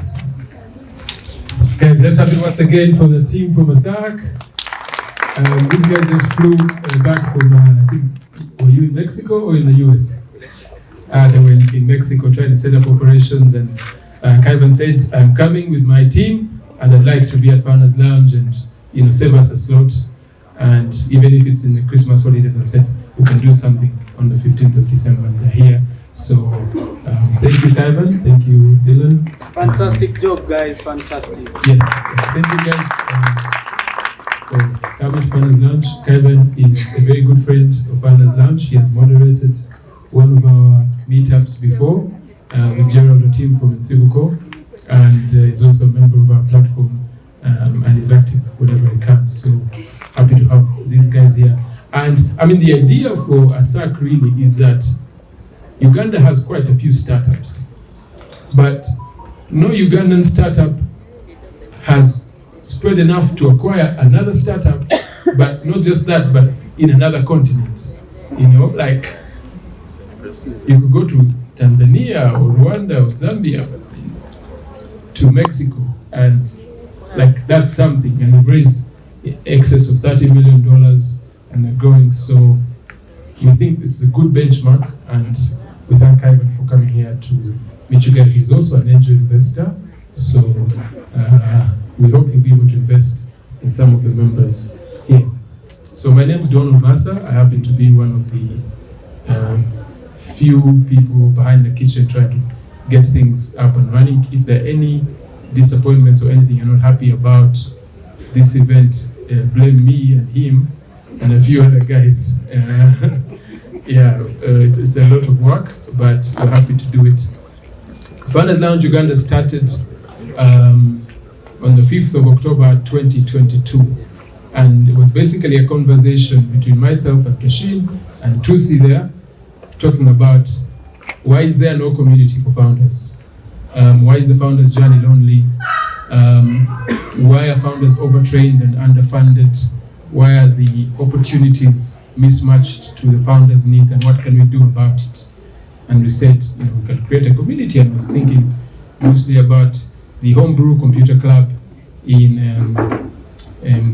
Guys, let's have it once again for the team from ASAC. These guys just flew back from, I think, were you in Mexico or in the US? They were in Mexico trying to set up operations, and Kaivan said, I'm coming with my team and I'd like to be at Founders Lounge and save us a slot. And even if it's in the Christmas holidays, I said, we can do something on the 15th of December, and they're here. So thank you, Kaivan. Thank you, Dylan. Fantastic job, guys. Fantastic. Yes, thank you, guys. For coming to Founders Lounge. Kaivan is a very good friend of Founders Lounge. He has moderated one of our meetups before with Gerald Otim from Nsibuko, and is also a member of our platform and is active whenever he can. So happy to have these guys here. And I mean, the idea for ASAC really is that Uganda has quite a few startups, but no Ugandan startup has spread enough to acquire another startup, but not just that, but in another continent. Like you could go to Tanzania or Rwanda or Zambia to Mexico, and like that's something, and they've raised in excess of $30 million and they're growing. So we think this is a good benchmark, and we thank Kaivan for coming here to meet you guys. He's also an angel investor, so we hope he'll be able to invest in some of the members here. So my name is Donald Massa. I happen to be one of the few people behind the kitchen trying to get things up and running. If there are any disappointments or anything you're not happy about this event, blame me and him and a few other guys. It's a lot of work, but we're happy to do it. Founders Lounge Uganda started on the 5th of October 2022, and it was basically a conversation between myself and Kashin and Tusi there, talking about why is there no community for founders? Why is the founders journey lonely? Why are founders overtrained and underfunded? Why are the opportunities mismatched to the founders' needs, and what can we do about it? and we said, we can create a community, and I was thinking mostly about the Homebrew Computer Club in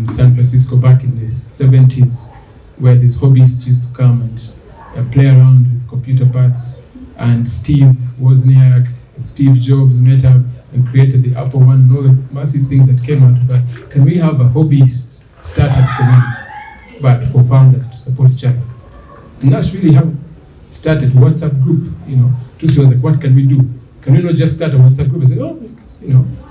San Francisco back in the 70s, where these hobbyists used to come and play around with computer parts, and Steve Wozniak and Steve Jobs met up and created the Apple One and all the massive things that came out of that. Can we have a hobbyist startup community, but for founders to support each other? And that's really how it started. WhatsApp group, Tusi was like, what can we do? Can we not just start a WhatsApp group? I said,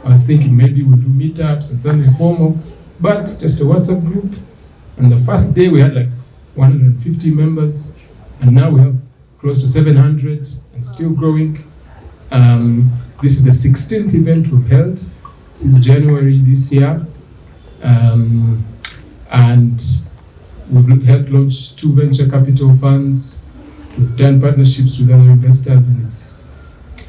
I was thinking maybe we'll do meetups and something formal, but just a WhatsApp group. And the first day we had like 150 members, and now we have close to 700 and still growing. This is the 16th event we've held since January this year. And we've helped launch 2 venture capital funds. We've done partnerships with other investors, and it's,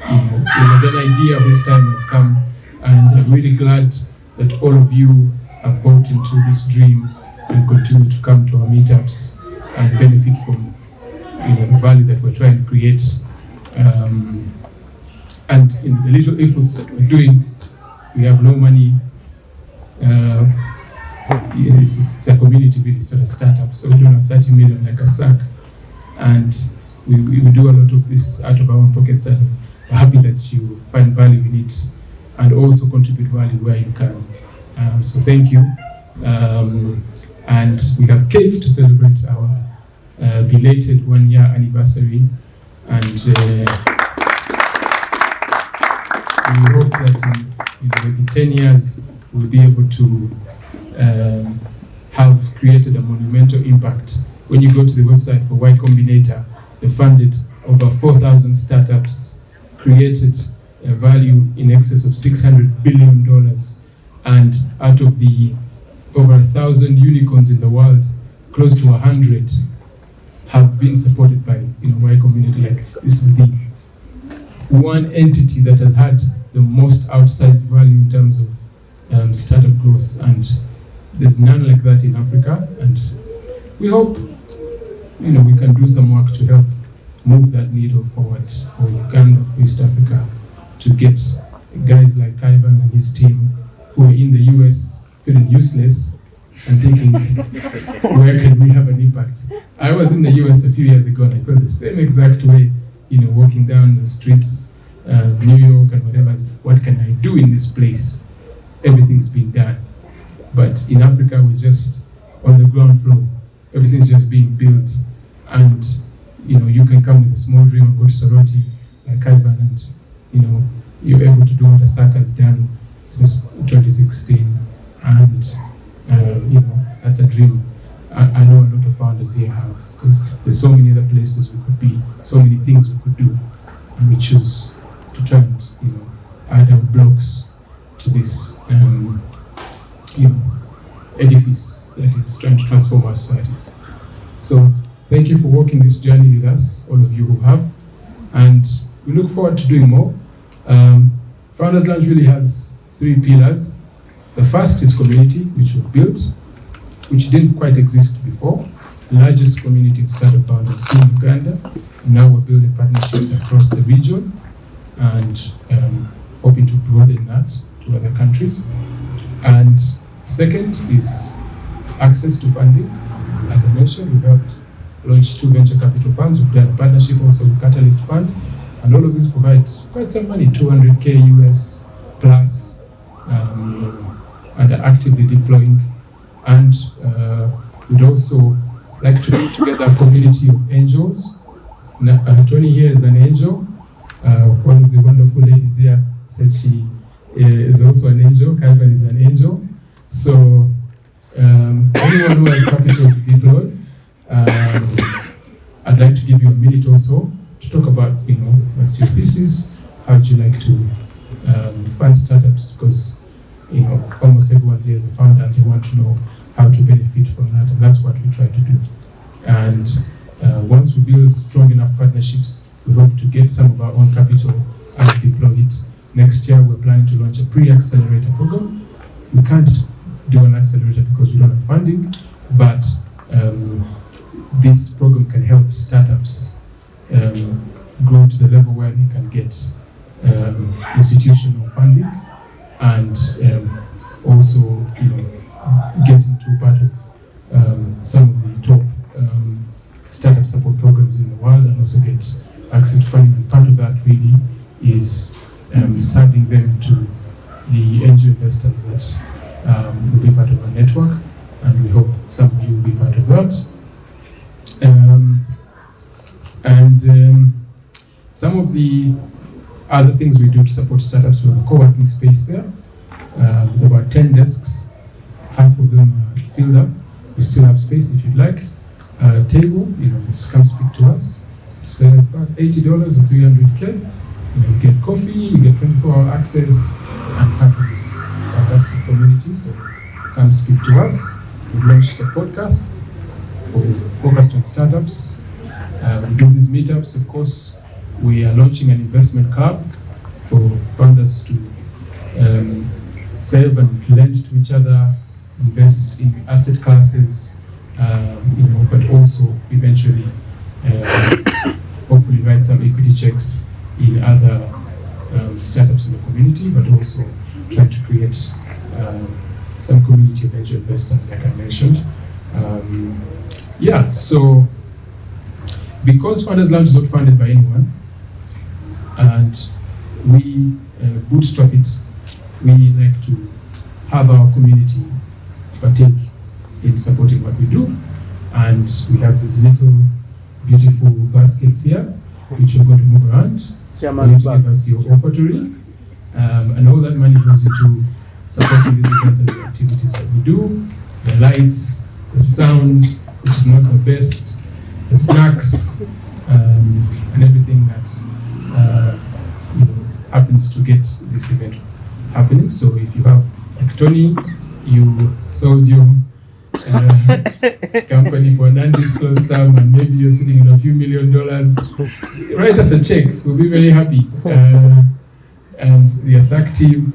it was an idea whose time has come. And I'm really glad that all of you have bought into this dream and continue to come to our meetups and benefit from the value that we're trying to create. And in the little efforts that we're doing, we have no money. It's a community really sort of startup, so we don't have 30 million like a SAC. And we do a lot of this out of our own pockets, and we're happy that you find value in it and also contribute value where you can. So thank you. And we have cake to celebrate our belated 1-year anniversary. And we hope that in maybe 10 years we'll be able to have created a monumental impact. When you go to the website for Y Combinator, they funded over 4,000 startups, created a value in excess of $600 billion, and out of the over 1,000 unicorns in the world, close to 100 have been supported by Y Combinator. Like, this is the one entity that has had the most outsized value in terms of startup growth, and there's none like that in Africa. And we hope we can do some work to help move that needle forward for Uganda, for East Africa, to get guys like Ivan and his team who are in the US feeling useless and thinking, where can we have an impact? I was in the US a few years ago and I felt the same exact way, walking down the streets, New York and whatever. What can I do in this place? Everything's being done. But in Africa, we're just on the ground floor. Everything's just being built. And, you can come with a small dream and go to Soroti, like Ivan, and, you're able to do what ASAC has done since 2016. And, that's a dream I know a lot of founders here have, because there's so many other places we could be, so many things we could do, and we choose to try and, add our blocks to this, edifice that is trying to transform our societies. So thank you for walking this journey with us, all of you who have, and we look forward to doing more. Founders Lounge really has 3 pillars. The first is community, which we've built, which didn't quite exist before. The largest community of startup founders in Uganda. Now we're building partnerships across the region and hoping to broaden that to other countries. And second is access to funding. Like I mentioned, we've helped launch 2 venture capital funds. We've done a partnership also with Catalyst Fund, and all of this provides quite some money, $200K US plus, and are actively deploying. And we'd also like to bring together a community of angels. Tony here is an angel. One of the wonderful ladies here said she is also an angel. Kaivan is an angel. So anyone who has capital to deploy, I'd like to give you a minute also to talk about, what's your thesis, how would you like to fund startups, because almost everyone's here as a founder and they want to know how to benefit from that, and that's what we try to do. And once we build strong enough partnerships, we hope to get some of our own capital and deploy it. Next year, we're planning to launch a pre-accelerator program. We can't do an accelerator because we don't have funding, but this program can help startups grow to the level where they can get institutional funding and also, get into part of some of the top startup support programs in the world and also get access to funding. And part of that really is serving them to the angel investors that will be part of our network, and we hope some of you will be part of that. Some of the other things we do to support startups, we have a co-working space there. There were 10 desks, half of them are filled up. We still have space if you'd like. Table, just come speak to us. It's about $80 or $300K. You get coffee, you get 24-hour access, and part of this fantastic community. So come speak to us. We've launched a podcast focused on startups. We do these meetups, of course. We are launching an investment club for founders to save and lend to each other, invest in asset classes, but also eventually, hopefully, write some equity checks in other startups in the community, but also try to create some community of angel investors, like I mentioned. So because Founders Lounge is not funded by anyone, and we bootstrap it, we like to have our community partake in supporting what we do. And we have these little beautiful baskets here, which we're going to move around. You need to give us your offertory, and all that money goes into supporting these events and the activities that we do. The lights, the sound, which is not the best, the snacks, and everything that happens to get this event happening. So if you have, like Tony, you sold your company for a non-disclosed sum, and maybe you're sitting on a few $1 million, write us a check. We'll be very happy. And the ASAC team,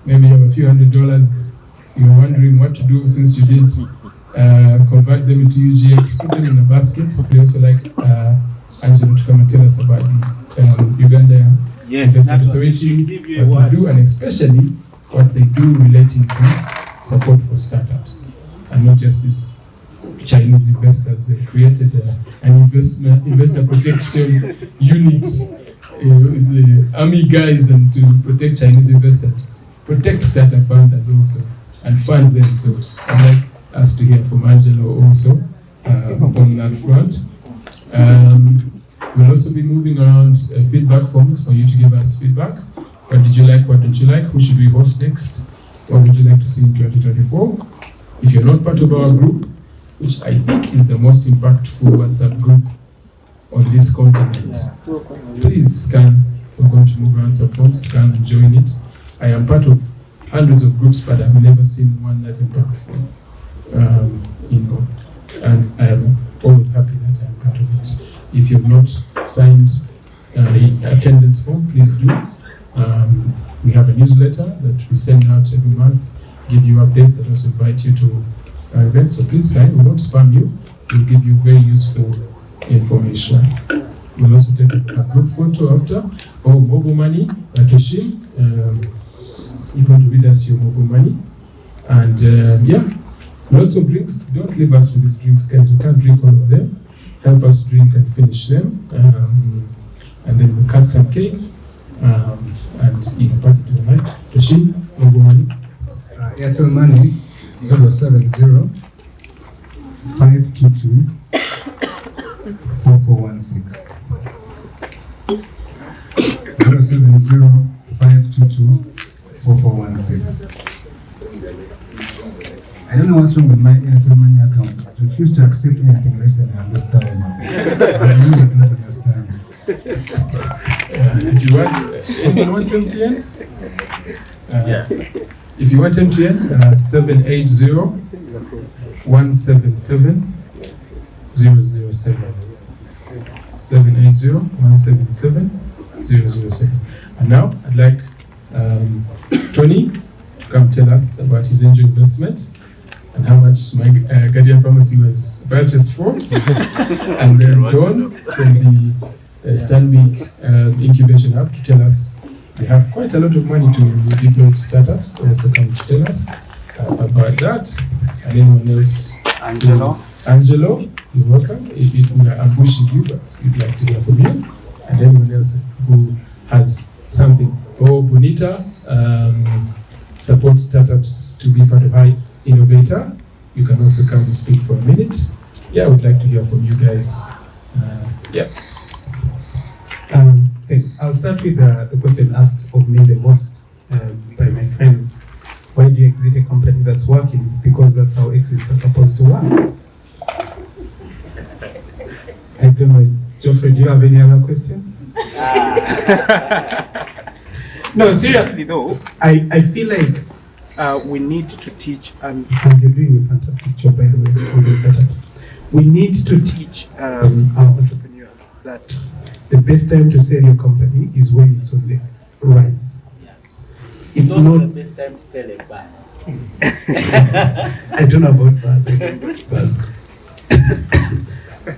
maybe you have a few $100. You're wondering what to do since you didn't convert them into UGX, put them in a basket. We also like Angelo to come and tell us about the Uganda Investment Authority, what they do, and especially what they do relating to support for startups, and not just these Chinese investors. They created an investor protection unit with the army guys, and to protect Chinese investors, protect startup founders also, and fund them. So I'd like us to hear from Angelo also on that front. We'll also be moving around feedback forms for you to give us feedback. What did you like? What don't you like? Who should we host next? What would you like to see in 2024? If you're not part of our group, which I think is the most impactful WhatsApp group on this continent, please scan. We're going to move around some forms, scan and join it. I am part of hundreds of groups, but I've never seen one that impactful. And I am always happy that I'm part of it. If you've not signed the attendance form, please do. We have a newsletter that we send out every month, give you updates, and also invite you to our events. So please sign. We won't spam you. We'll give you very useful information. We'll also take a group photo after. Mobile money, Toshin. You're going to read us your mobile money. And lots of drinks. Don't leave us with these drinks, guys. We can't drink all of them. Help us drink and finish them. And then we'll cut some cake. And party to the night. Toshin, mobile money. Airtel money 070 522 4416. 070 522 4416. I don't know what's wrong with my Airtel money account. I refuse to accept anything less than 100,000. I really don't understand. If you want, anyone wants MTN? If you want MTN, 780-177-007. 780-177-007. And now I'd like Tony to come tell us about his angel investment and how much my Guardian Pharmacy was purchased for. And then Don from the Stanbic Incubation Hub to tell us they have quite a lot of money to deploy to startups. They also come to tell us about that. And anyone else? Angelo, you're welcome. If we are ambushing you, but we'd like to hear from you. And anyone else who has something. Oh, Bonita, support startups to be part of High Innovator. You can also come and speak for a minute. Yeah, we'd like to hear from you guys. Yeah. Thanks. I'll start with the question asked of me the most by my friends. Why do you exit a company that's working? Because that's how exits are supposed to work. I don't know. Geoffrey, do you have any other question? No, seriously though, I feel like we need to teach, and you're doing a fantastic job, by the way, with all the startups. We need to teach our entrepreneurs that the best time to sell your company is when it's on the rise. It's not the best time to sell a bar. I don't know about bars.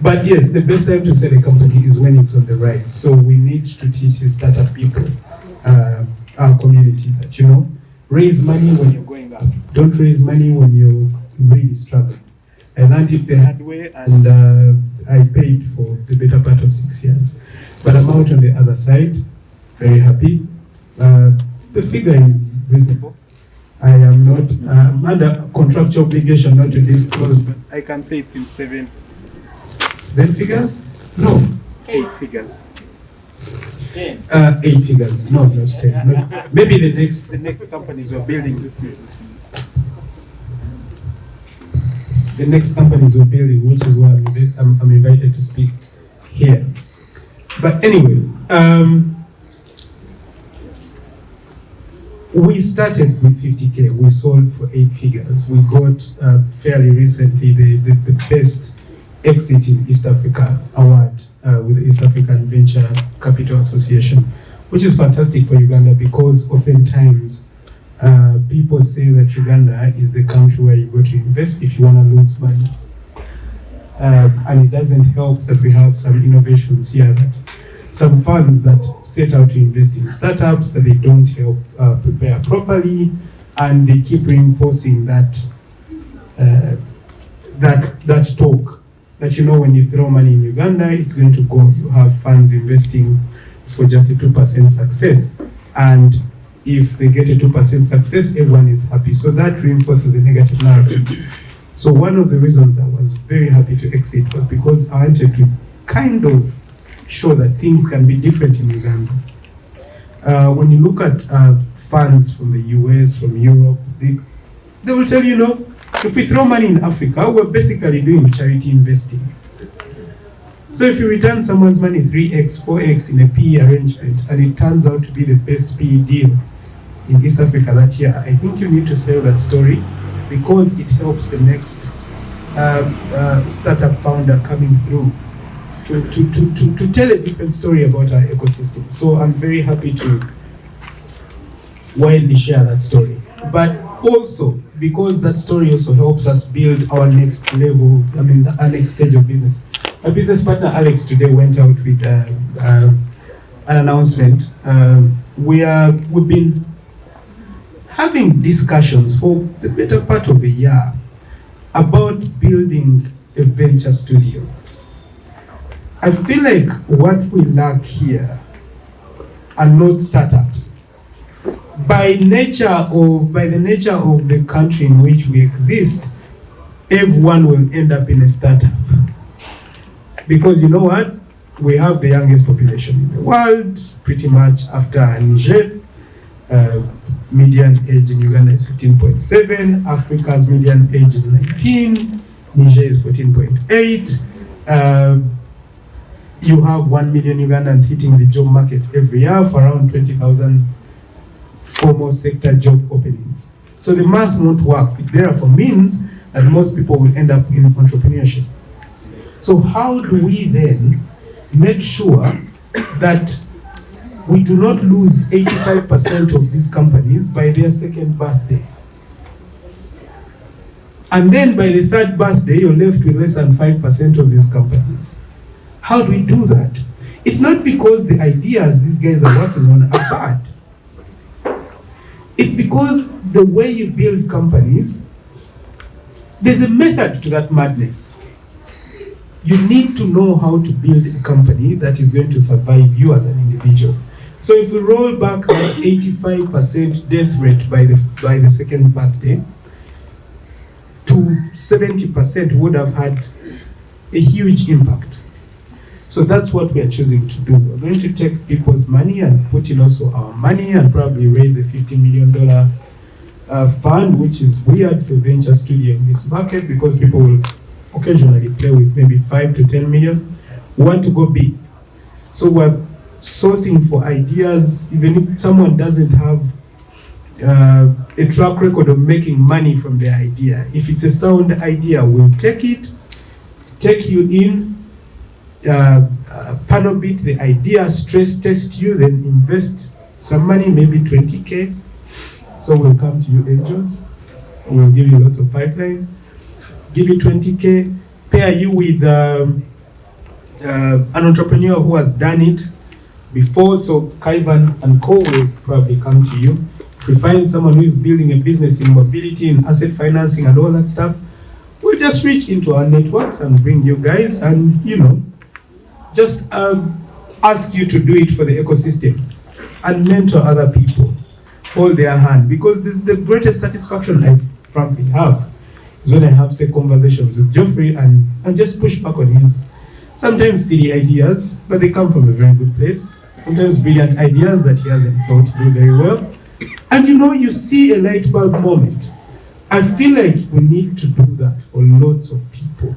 But yes, the best time to sell a company is when it's on the rise. So we need to teach the startup people, our community, that, raise money when you're going up. Don't raise money when you're really struggling. I learned it the hard way, and I paid for the better part of 6 years. But I'm out on the other side, very happy. The figure is reasonable. I am not under contractual obligation not to disclose, but I can say it's in 7 figures? No. 8 figures. 10. 8 figures. No, not 10. No. Maybe the next companies we're building this is. The next companies we're building, which is why I'm invited to speak here. But anyway, we started with 50K. We sold for 8 figures. We got fairly recently the best exit in East Africa award with the East African Venture Capital Association, which is fantastic for Uganda, because oftentimes people say that Uganda is the country where you go to invest if you want to lose money. And it doesn't help that we have some innovations here, that some funds that set out to invest in startups that they don't help prepare properly, and they keep reinforcing that talk that, when you throw money in Uganda, it's going to go. You have funds investing for just a 2% success, and if they get a 2% success, everyone is happy. So that reinforces a negative narrative. So one of the reasons I was very happy to exit was because I wanted to kind of show that things can be different in Uganda. When you look at funds from the US, from Europe, they will tell you, if we throw money in Africa, we're basically doing charity investing. So if you return someone's money 3x, 4x in a PE arrangement, and it turns out to be the best PE deal in East Africa that year, I think you need to sell that story, because it helps the next startup founder coming through to tell a different story about our ecosystem. So I'm very happy to widely share that story. But also, because that story also helps us build our next level, our next stage of business. My business partner Alex today went out with an announcement. We've been having discussions for the better part of a year about building a venture studio. I feel like what we lack here are not startups. By the nature of the country in which we exist, everyone will end up in a startup. Because you know what? We have the youngest population in the world, pretty much after Niger. Median age in Uganda is 15.7. Africa's median age is 19. Niger is 14.8. You have 1 million Ugandans hitting the job market every year for around 20,000 formal sector job openings. So the math won't work. It therefore means that most people will end up in entrepreneurship. So how do we then make sure that we do not lose 85% of these companies by their second birthday? And then by the third birthday, you're left with less than 5% of these companies. How do we do that? It's not because the ideas these guys are working on are bad. It's because the way you build companies, there's a method to that madness. You need to know how to build a company that is going to survive you as an individual. So if we roll back that 85% death rate by the second birthday to 70%, would have had a huge impact. So that's what we are choosing to do. We're going to take people's money and put in also our money and probably raise a $50 million fund, which is weird for venture studio in this market because people will occasionally play with maybe 5 to 10 million. We want to go big. So we're sourcing for ideas, even if someone doesn't have a track record of making money from their idea. If it's a sound idea, we'll take it, take you in, panel beat the idea, stress test you, then invest some money, maybe 20K. So we'll come to you angels, we'll give you lots of pipeline, give you 20K, pair you with an entrepreneur who has done it before, so Kaivan and Co will probably come to you. If we find someone who is building a business in mobility and asset financing and all that stuff, we'll just reach into our networks and bring you guys and, just ask you to do it for the ecosystem and mentor other people, hold their hand, because this is the greatest satisfaction I frankly have, is when I have say conversations with Geoffrey and just push back on his sometimes silly ideas, but they come from a very good place, sometimes brilliant ideas that he hasn't thought through very well. And you see a light bulb moment. I feel like we need to do that for lots of people.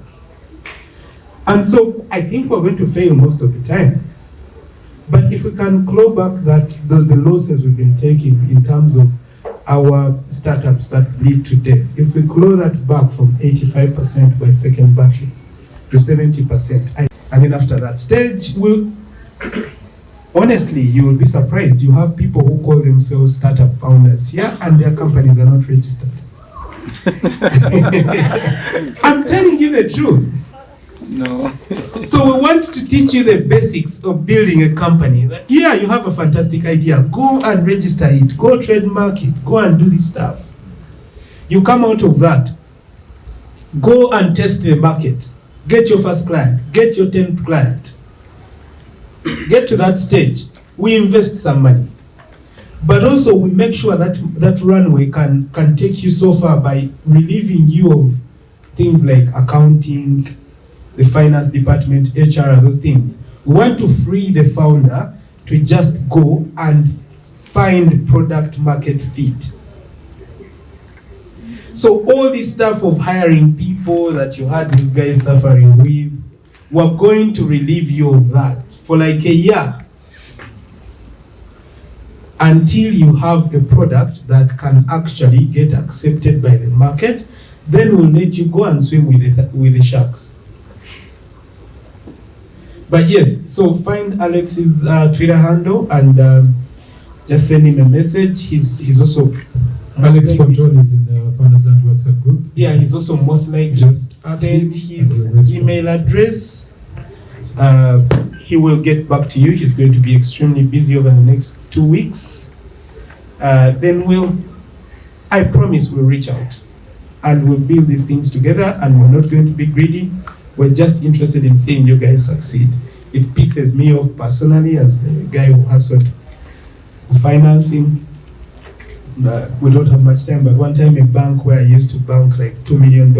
And so I think we're going to fail most of the time. But if we can claw back the losses we've been taking in terms of our startups that lead to death, if we claw that back from 85% by second birthday to 70%, and then after that stage, honestly, you will be surprised. You have people who call themselves startup founders here, and their companies are not registered. I'm telling you the truth. No. So we want to teach you the basics of building a company. You have a fantastic idea. Go and register it. Go trademark it. Go and do this stuff. You come out of that. Go and test the market. Get your first client. Get your 10th client. Get to that stage. We invest some money. But also we make sure that runway can take you so far by relieving you of things like accounting, the finance department, HR, those things. We want to free the founder to just go and find product market fit. So all this stuff of hiring people that you had these guys suffering with, we're going to relieve you of that for like a year until you have a product that can actually get accepted by the market. Then we'll let you go and swim with the sharks. But yes, so find Alex's Twitter handle and just send him a message. He's also Alex Pontoni is in the Founders Land WhatsApp group. Yeah, he's also most likely just send his email address. He will get back to you. He's going to be extremely busy over the next 2 weeks. Then I promise we'll reach out and we'll build these things together, and we're not going to be greedy. We're just interested in seeing you guys succeed. It pisses me off personally as a guy who hustled financing. We don't have much time, but one time a bank where I used to bank like $2 million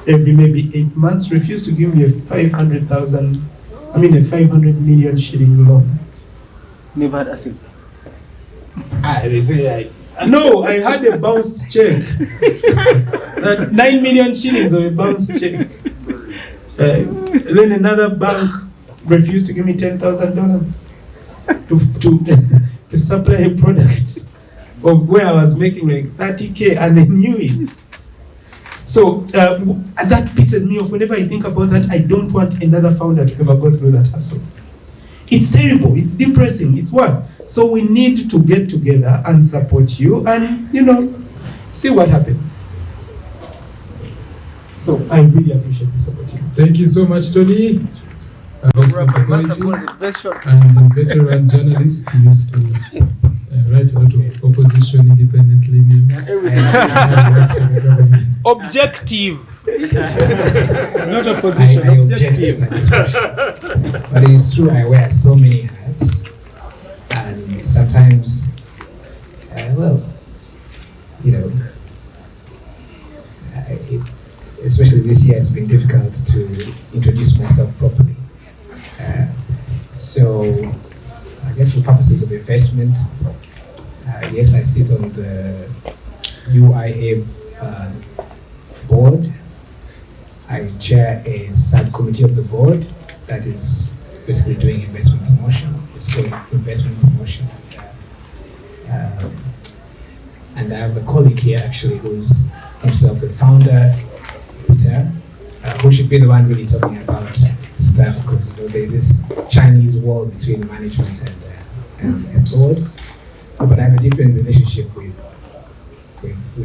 every maybe 8 months refused to give me a 500 million shilling loan. Never had asset. They say no, I had a bounced check. 9 million shillings of a bounced check. Then another bank refused to give me $10,000 to supply a product of where I was making like 30K, and they knew it. So that pisses me off. Whenever I think about that, I don't want another founder to ever go through that hassle. It's terrible. It's depressing. It's what? So we need to get together and support you and, see what happens. So I really appreciate this opportunity. Thank you so much, Tony. Investment Authority, and a veteran journalist. He used to write a lot of opposition independently. Objective. Not I opposition. object to that expression. But it is true, I wear so many hats, and sometimes, well, you know, especially this year, it's been difficult to introduce myself properly. So, I guess for purposes of investment, yes, I sit on the UIA board. I chair a subcommittee of the board that is basically doing investment promotion. It's called investment promotion. And I have a colleague here actually who's himself the founder, Peter, who should be the one really talking about stuff, because you know, there's this Chinese wall between management and board. But I have a different relationship with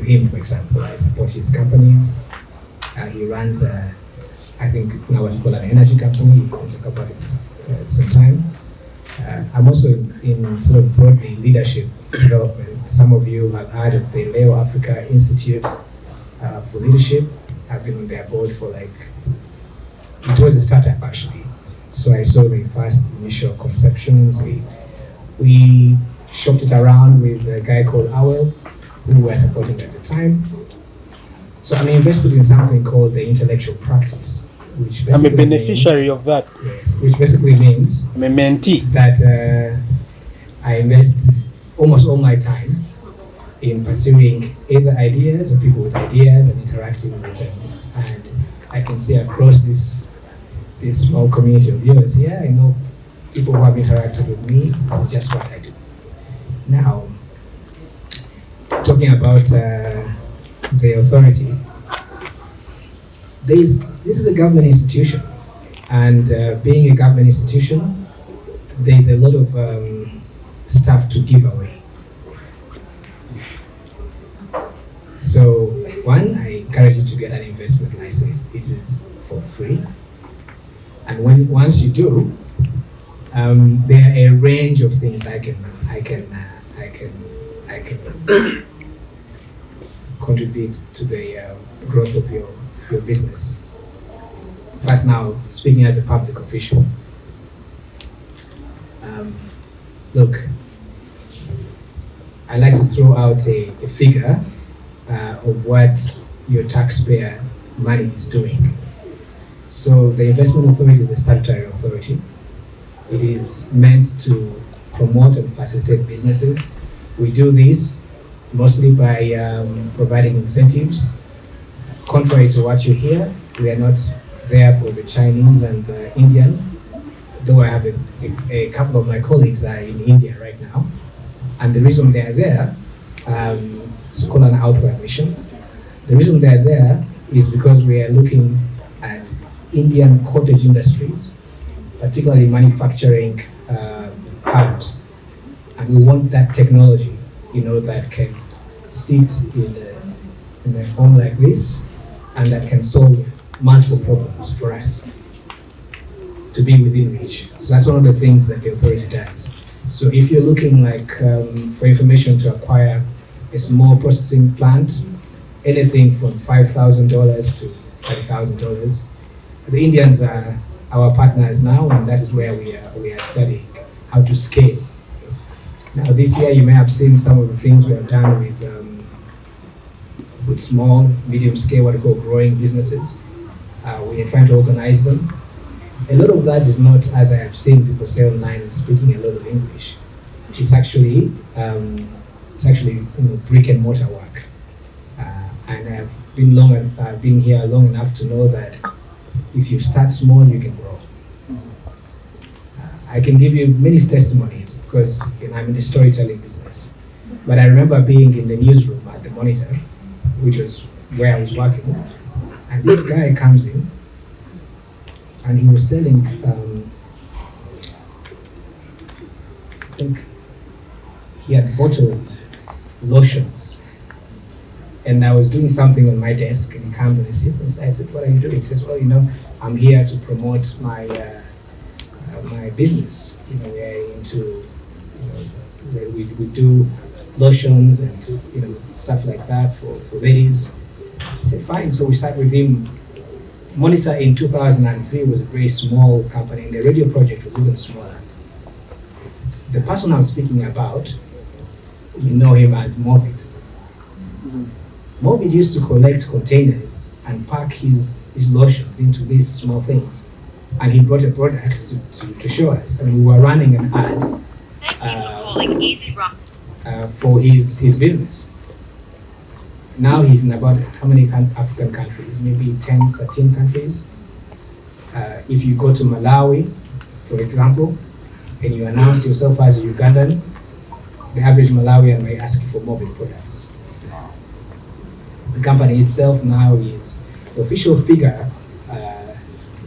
him, for example. I support his companies. He runs, I think now what you call an energy company. We can talk about it sometime. I'm also in sort of broadly leadership development. Some of you have heard of the Leo Africa Institute for Leadership. I've been on their board for it was a startup actually. So I saw the first initial conceptions. We shopped it around with a guy called Awel, who we were supporting at the time. So I'm invested in something called the intellectual practice, which I'm a beneficiary of that. Yes, which basically means I'm a mentee. That I invest almost all my time in pursuing either ideas or people with ideas and interacting with them. And I can see across this small community of yours, yeah, I know people who have interacted with me. This is just what I do. Now, talking about the authority, this is a government institution, and being a government institution, there's a lot of stuff to give away. So, one, I encourage you to get an investment license. It is for free, and once you do, there are a range of things I can contribute to the growth of your business. First, now speaking as a public official, look, I like to throw out a figure of what your taxpayer money is doing. So the Investment Authority is a statutory authority. It is meant to promote and facilitate businesses. We do this mostly by providing incentives. Contrary to what you hear, we are not there for the Chinese and the Indian, though I have a couple of my colleagues are in India right now. And the reason they are there, it's called an outward mission. The reason they are there is because we are looking at Indian cottage industries, particularly manufacturing hubs. And we want that technology, that can sit in a home like this, and that can solve multiple problems for us to be within reach. So that's one of the things that the authority does. So if you're looking for information to acquire a small processing plant, anything from $5,000 to $30,000, the Indians are our partners now, and that is where we are studying how to scale. Now this year you may have seen some of the things we have done with small, medium scale, what we call growing businesses. We are trying to organize them. A lot of that is not, as I have seen people say online, and speaking a lot of English. It's actually brick and mortar work. And I've been here long enough to know that if you start small, you can grow. I can give you many testimonies because I'm in the storytelling business. But I remember being in the newsroom at the Monitor, which was where I was working, and this guy comes in, and he was selling, I think he had bottled lotions. And I was doing something on my desk, and he comes and he says, I said, what are you doing? He says, well, I'm here to promote my business. You know, we are into, you know, we do lotions and, you know, stuff like that for ladies. I said, fine. So we started with him. Monitor in 2003 was a very small company, and the radio project was even smaller. The person I'm speaking about, you know him as Morbid. Morbid used to collect containers and pack his lotions into these small things. And he brought a product to show us. And we were running an ad for his business. Now he's in about how many African countries? Maybe 10, 13 countries. If you go to Malawi, for example, and you announce yourself as a Ugandan, the average Malawian may ask you for mobile products. The company itself now is, the official figure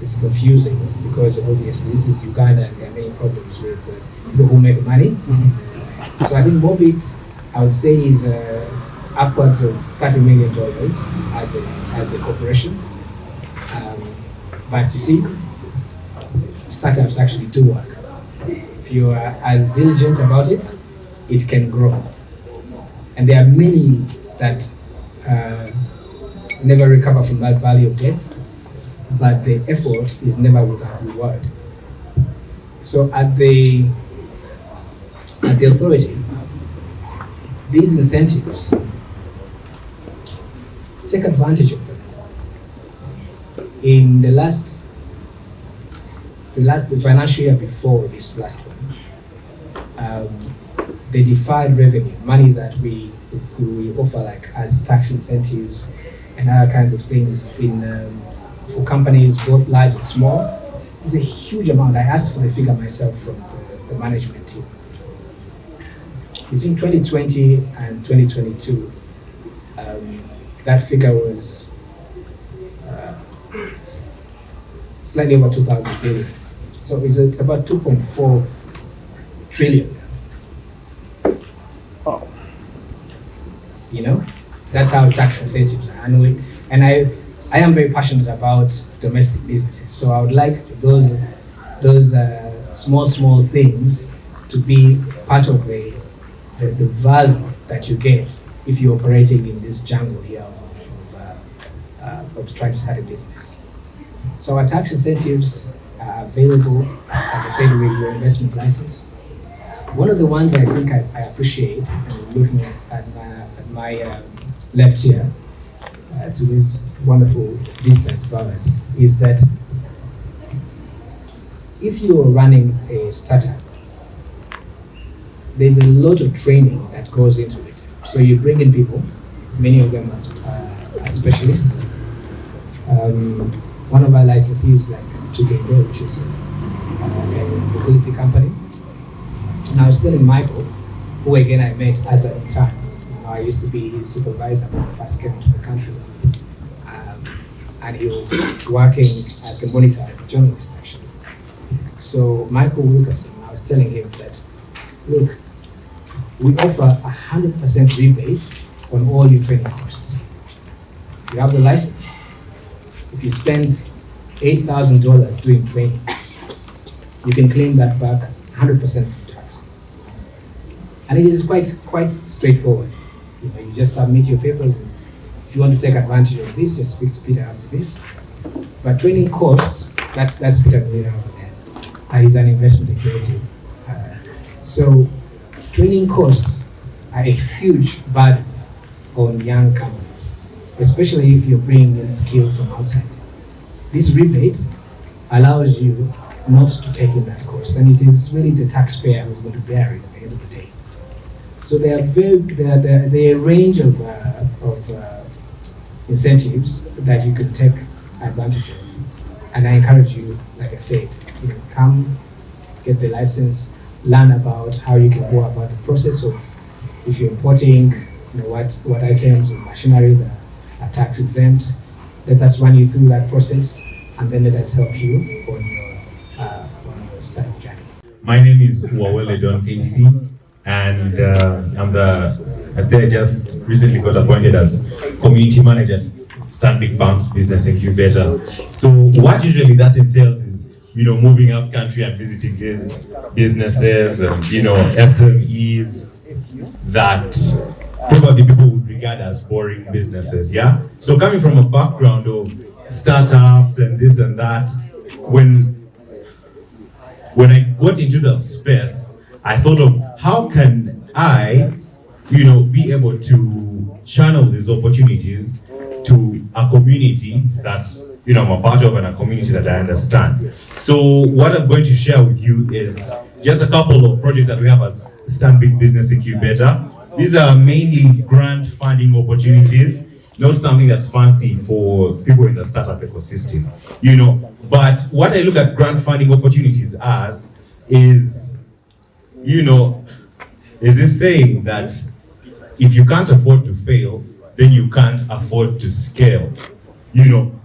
is confusing because obviously this is Uganda and there are many problems with people who make money. So I think Mobit, I would say, is upwards of $30 million as a corporation. But you see, startups actually do work. If you are as diligent about it, it can grow. And there are many that never recover from that valley of death, but the effort is never without reward. So at the authority, these incentives, take advantage of them. In the financial year before this last one, the deferred revenue, money that we offer like as tax incentives and other kinds of things for companies both large and small, is a huge amount. I asked for the figure myself from the management team. Between 2020 and 2022, that figure was slightly over 2,000 billion. So it's about 2.4 trillion. Oh. You know, that's how tax incentives are annually. And I am very passionate about domestic businesses. So I would like those small things to be part of the value that you get if you're operating in this jungle here of trying to start a business. So our tax incentives are available, like I said, with your investment license. One of the ones I think I appreciate, and looking at my left here to these wonderful visitors of ours, is that if you're running a startup, there's a lot of training that goes into it. So you bring in people, many of them are specialists. One of our licensees, like Uganda, which is a mobility company. And I was telling Michael, who again I met as an intern. I used to be his supervisor when I first came into the country. And he was working at the Monitor as a journalist, actually. So Michael Wilkerson, I was telling him that, look, we offer 100% rebate on all your training costs. You have the license. If you spend $8,000 doing training, you can claim that back 100% from tax. And it is quite straightforward. You know, you just submit your papers, and if you want to take advantage of this, just speak to Peter after this. But training costs, that's Peter Molina over there. He's an investment executive. So training costs are a huge burden on young companies, especially if you're bringing in skill from outside. This rebate allows you not to take in that cost, and it is really the taxpayer who's going to bear it at the end of the day. So there are a range of incentives that you can take advantage of, and I encourage you, like I said, you know, come get the license, learn about how you can go about the process of, if you're importing, you know, what items of machinery that are tax exempt. Let us run you through that process, and then let us help you on your startup journey. My name is Wawele Don KC, and I just recently got appointed as community manager at Stanbic Bank's Business Incubator. So what usually that entails is moving up country and visiting these businesses and, SMEs that probably people would regard as boring businesses, yeah? So coming from a background of startups and this and that, when I got into the space, I thought of how can I, be able to channel these opportunities to a community that, I'm a part of and a community that I understand. So what I'm going to share with you is just a couple of projects that we have at Stanbic Business Incubator. These are mainly grant funding opportunities, not something that's fancy for people in the startup ecosystem, But what I look at grant funding opportunities as is, is this saying that if you can't afford to fail, then you can't afford to scale,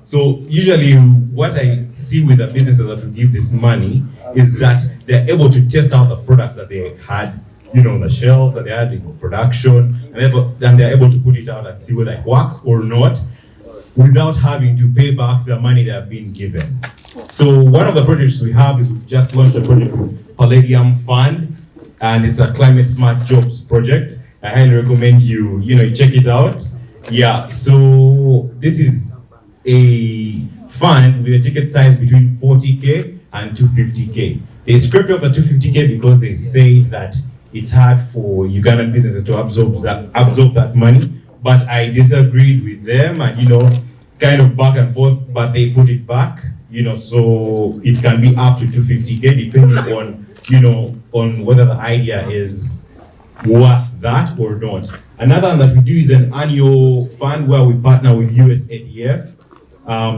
So usually what I see with the businesses that will give this money is that they're able to test out the products that they had, on the shelf, that they had in production, and then they're able to put it out and see whether it works or not without having to pay back the money they have been given. So one of the projects we have is we've just launched a project with Palladium Fund, and it's a climate smart jobs project. I highly recommend you check it out. Yeah, so this is a fund with a ticket size between 40K and 250K. They scraped up the 250K because they say that it's hard for Ugandan businesses to absorb that money. But I disagreed with them and, kind of back and forth, but they put it back, so it can be up to 250K depending on, on whether the idea is worth that or not. Another one that we do is an annual fund where we partner with USADF.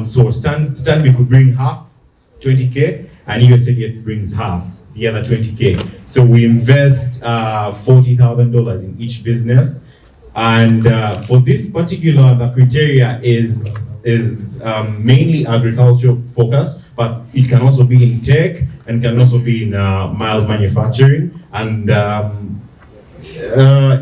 So Stanbic could bring half, 20K, and USADF brings half, the other 20K. So we invest $40,000 in each business. And for this particular, the criteria is mainly agriculture focused, but it can also be in tech and can also be in mild manufacturing and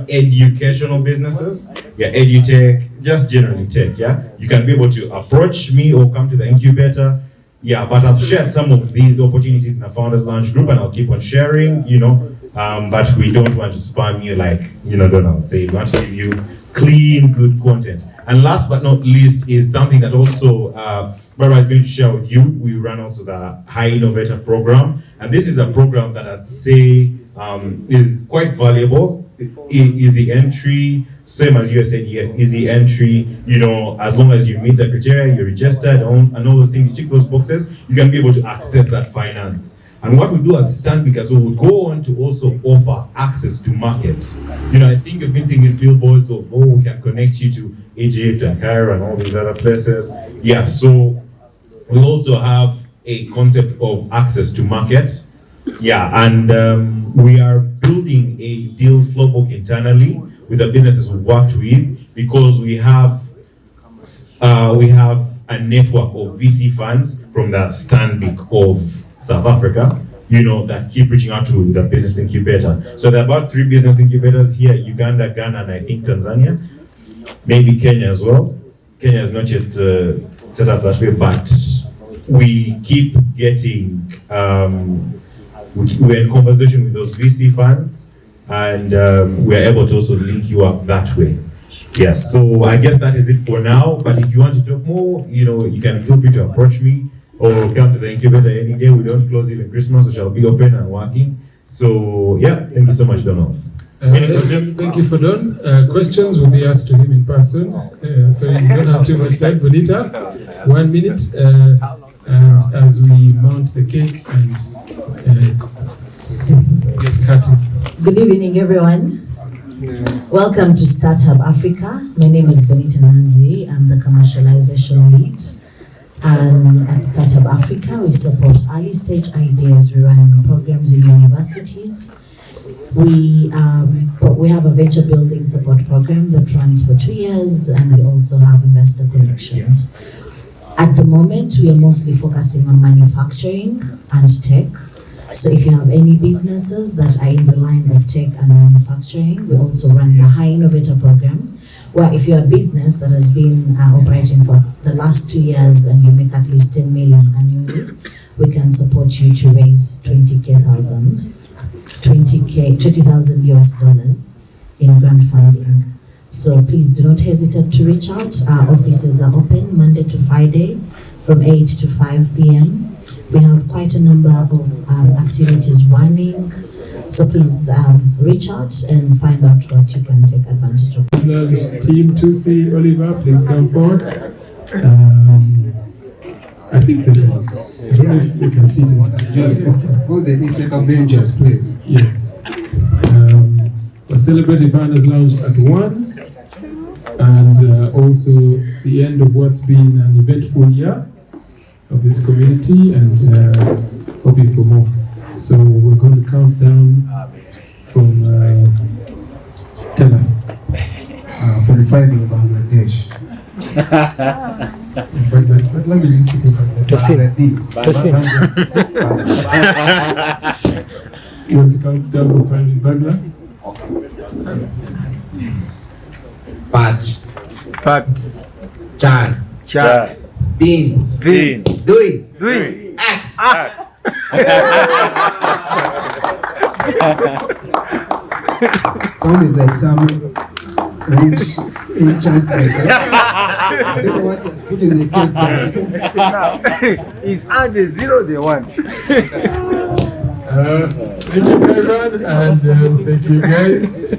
educational businesses. Yeah, edutech, just generally tech, yeah? You can be able to approach me or come to the incubator. Yeah, but I've shared some of these opportunities in the Founders Launch group and I'll keep on sharing, but we don't want to spam you like, Donald say. We want to give you clean, good content. And last but not least is something that also Barbara is going to share with you. We run also the High Innovator program. And this is a program that I'd say is quite valuable. Easy entry, same as USADF, easy entry, as long as you meet the criteria, you're registered and all those things, you tick those boxes, you can be able to access that finance. And what we do as Stanbic as well, we go on to also offer access to market. I think you've been seeing these billboards of, we can connect you to Egypt and Cairo and all these other places. Yeah, so we also have a concept of access to market. Yeah, and we are building a deal flow book internally with the businesses we worked with because we have a network of VC funds from the Stanbic of South Africa, that keep reaching out to the business incubator. So there are about 3 business incubators here, Uganda, Ghana, and I think Tanzania, maybe Kenya as well. Kenya is not yet set up that way, but we keep getting, we're in conversation with those VC funds, and we're able to also link you up that way. Yes, so I guess that is it for now, but if you want to talk more, you can feel free to approach me or come to the incubator any day. We don't close even Christmas, which shall be open and working. So yeah, thank you so much, Donald. Thank you for Don. Questions will be asked to him in person, so you don't have too much time. Bonita, 1 minute, and as we mount the cake and get cutting. Good evening, everyone. Welcome to Startup Africa. My name is Bonita Nanzi. I'm the commercialization lead. At Startup Africa, we support early stage ideas. We run programs in universities. We have a venture building support program that runs for 2 years, and we also have investor connections. At the moment, we are mostly focusing on manufacturing and tech. So if you have any businesses that are in the line of tech and manufacturing, we also run the High Innovator program, Well, if you're a business that has been operating for the last 2 years and you make at least 10 million annually, we can support you to raise 20,000 US dollars in grant funding. So please do not hesitate to reach out. Our offices are open Monday to Friday from 8 to 5 p.m. We have quite a number of activities running. So please reach out and find out what you can take advantage of. Team 2C, Oliver, please come forward. I think they can. I don't know if they can fit in. Hold the second benches, please. Yes. We're celebrating Founders Lounge at 1. And also the end of what's been an eventful year of this community, and hoping for more. So we're going to count down from, tell us. 45 in Bangladesh. But let me just look at You want to count down from 5 in Bangladesh? Pat. Chan. Din. Doing. Act. Sounded like some ancient I don't know what he has put in the cake, but It's add the 0 they want. Thank you, Kaivan, and thank you guys.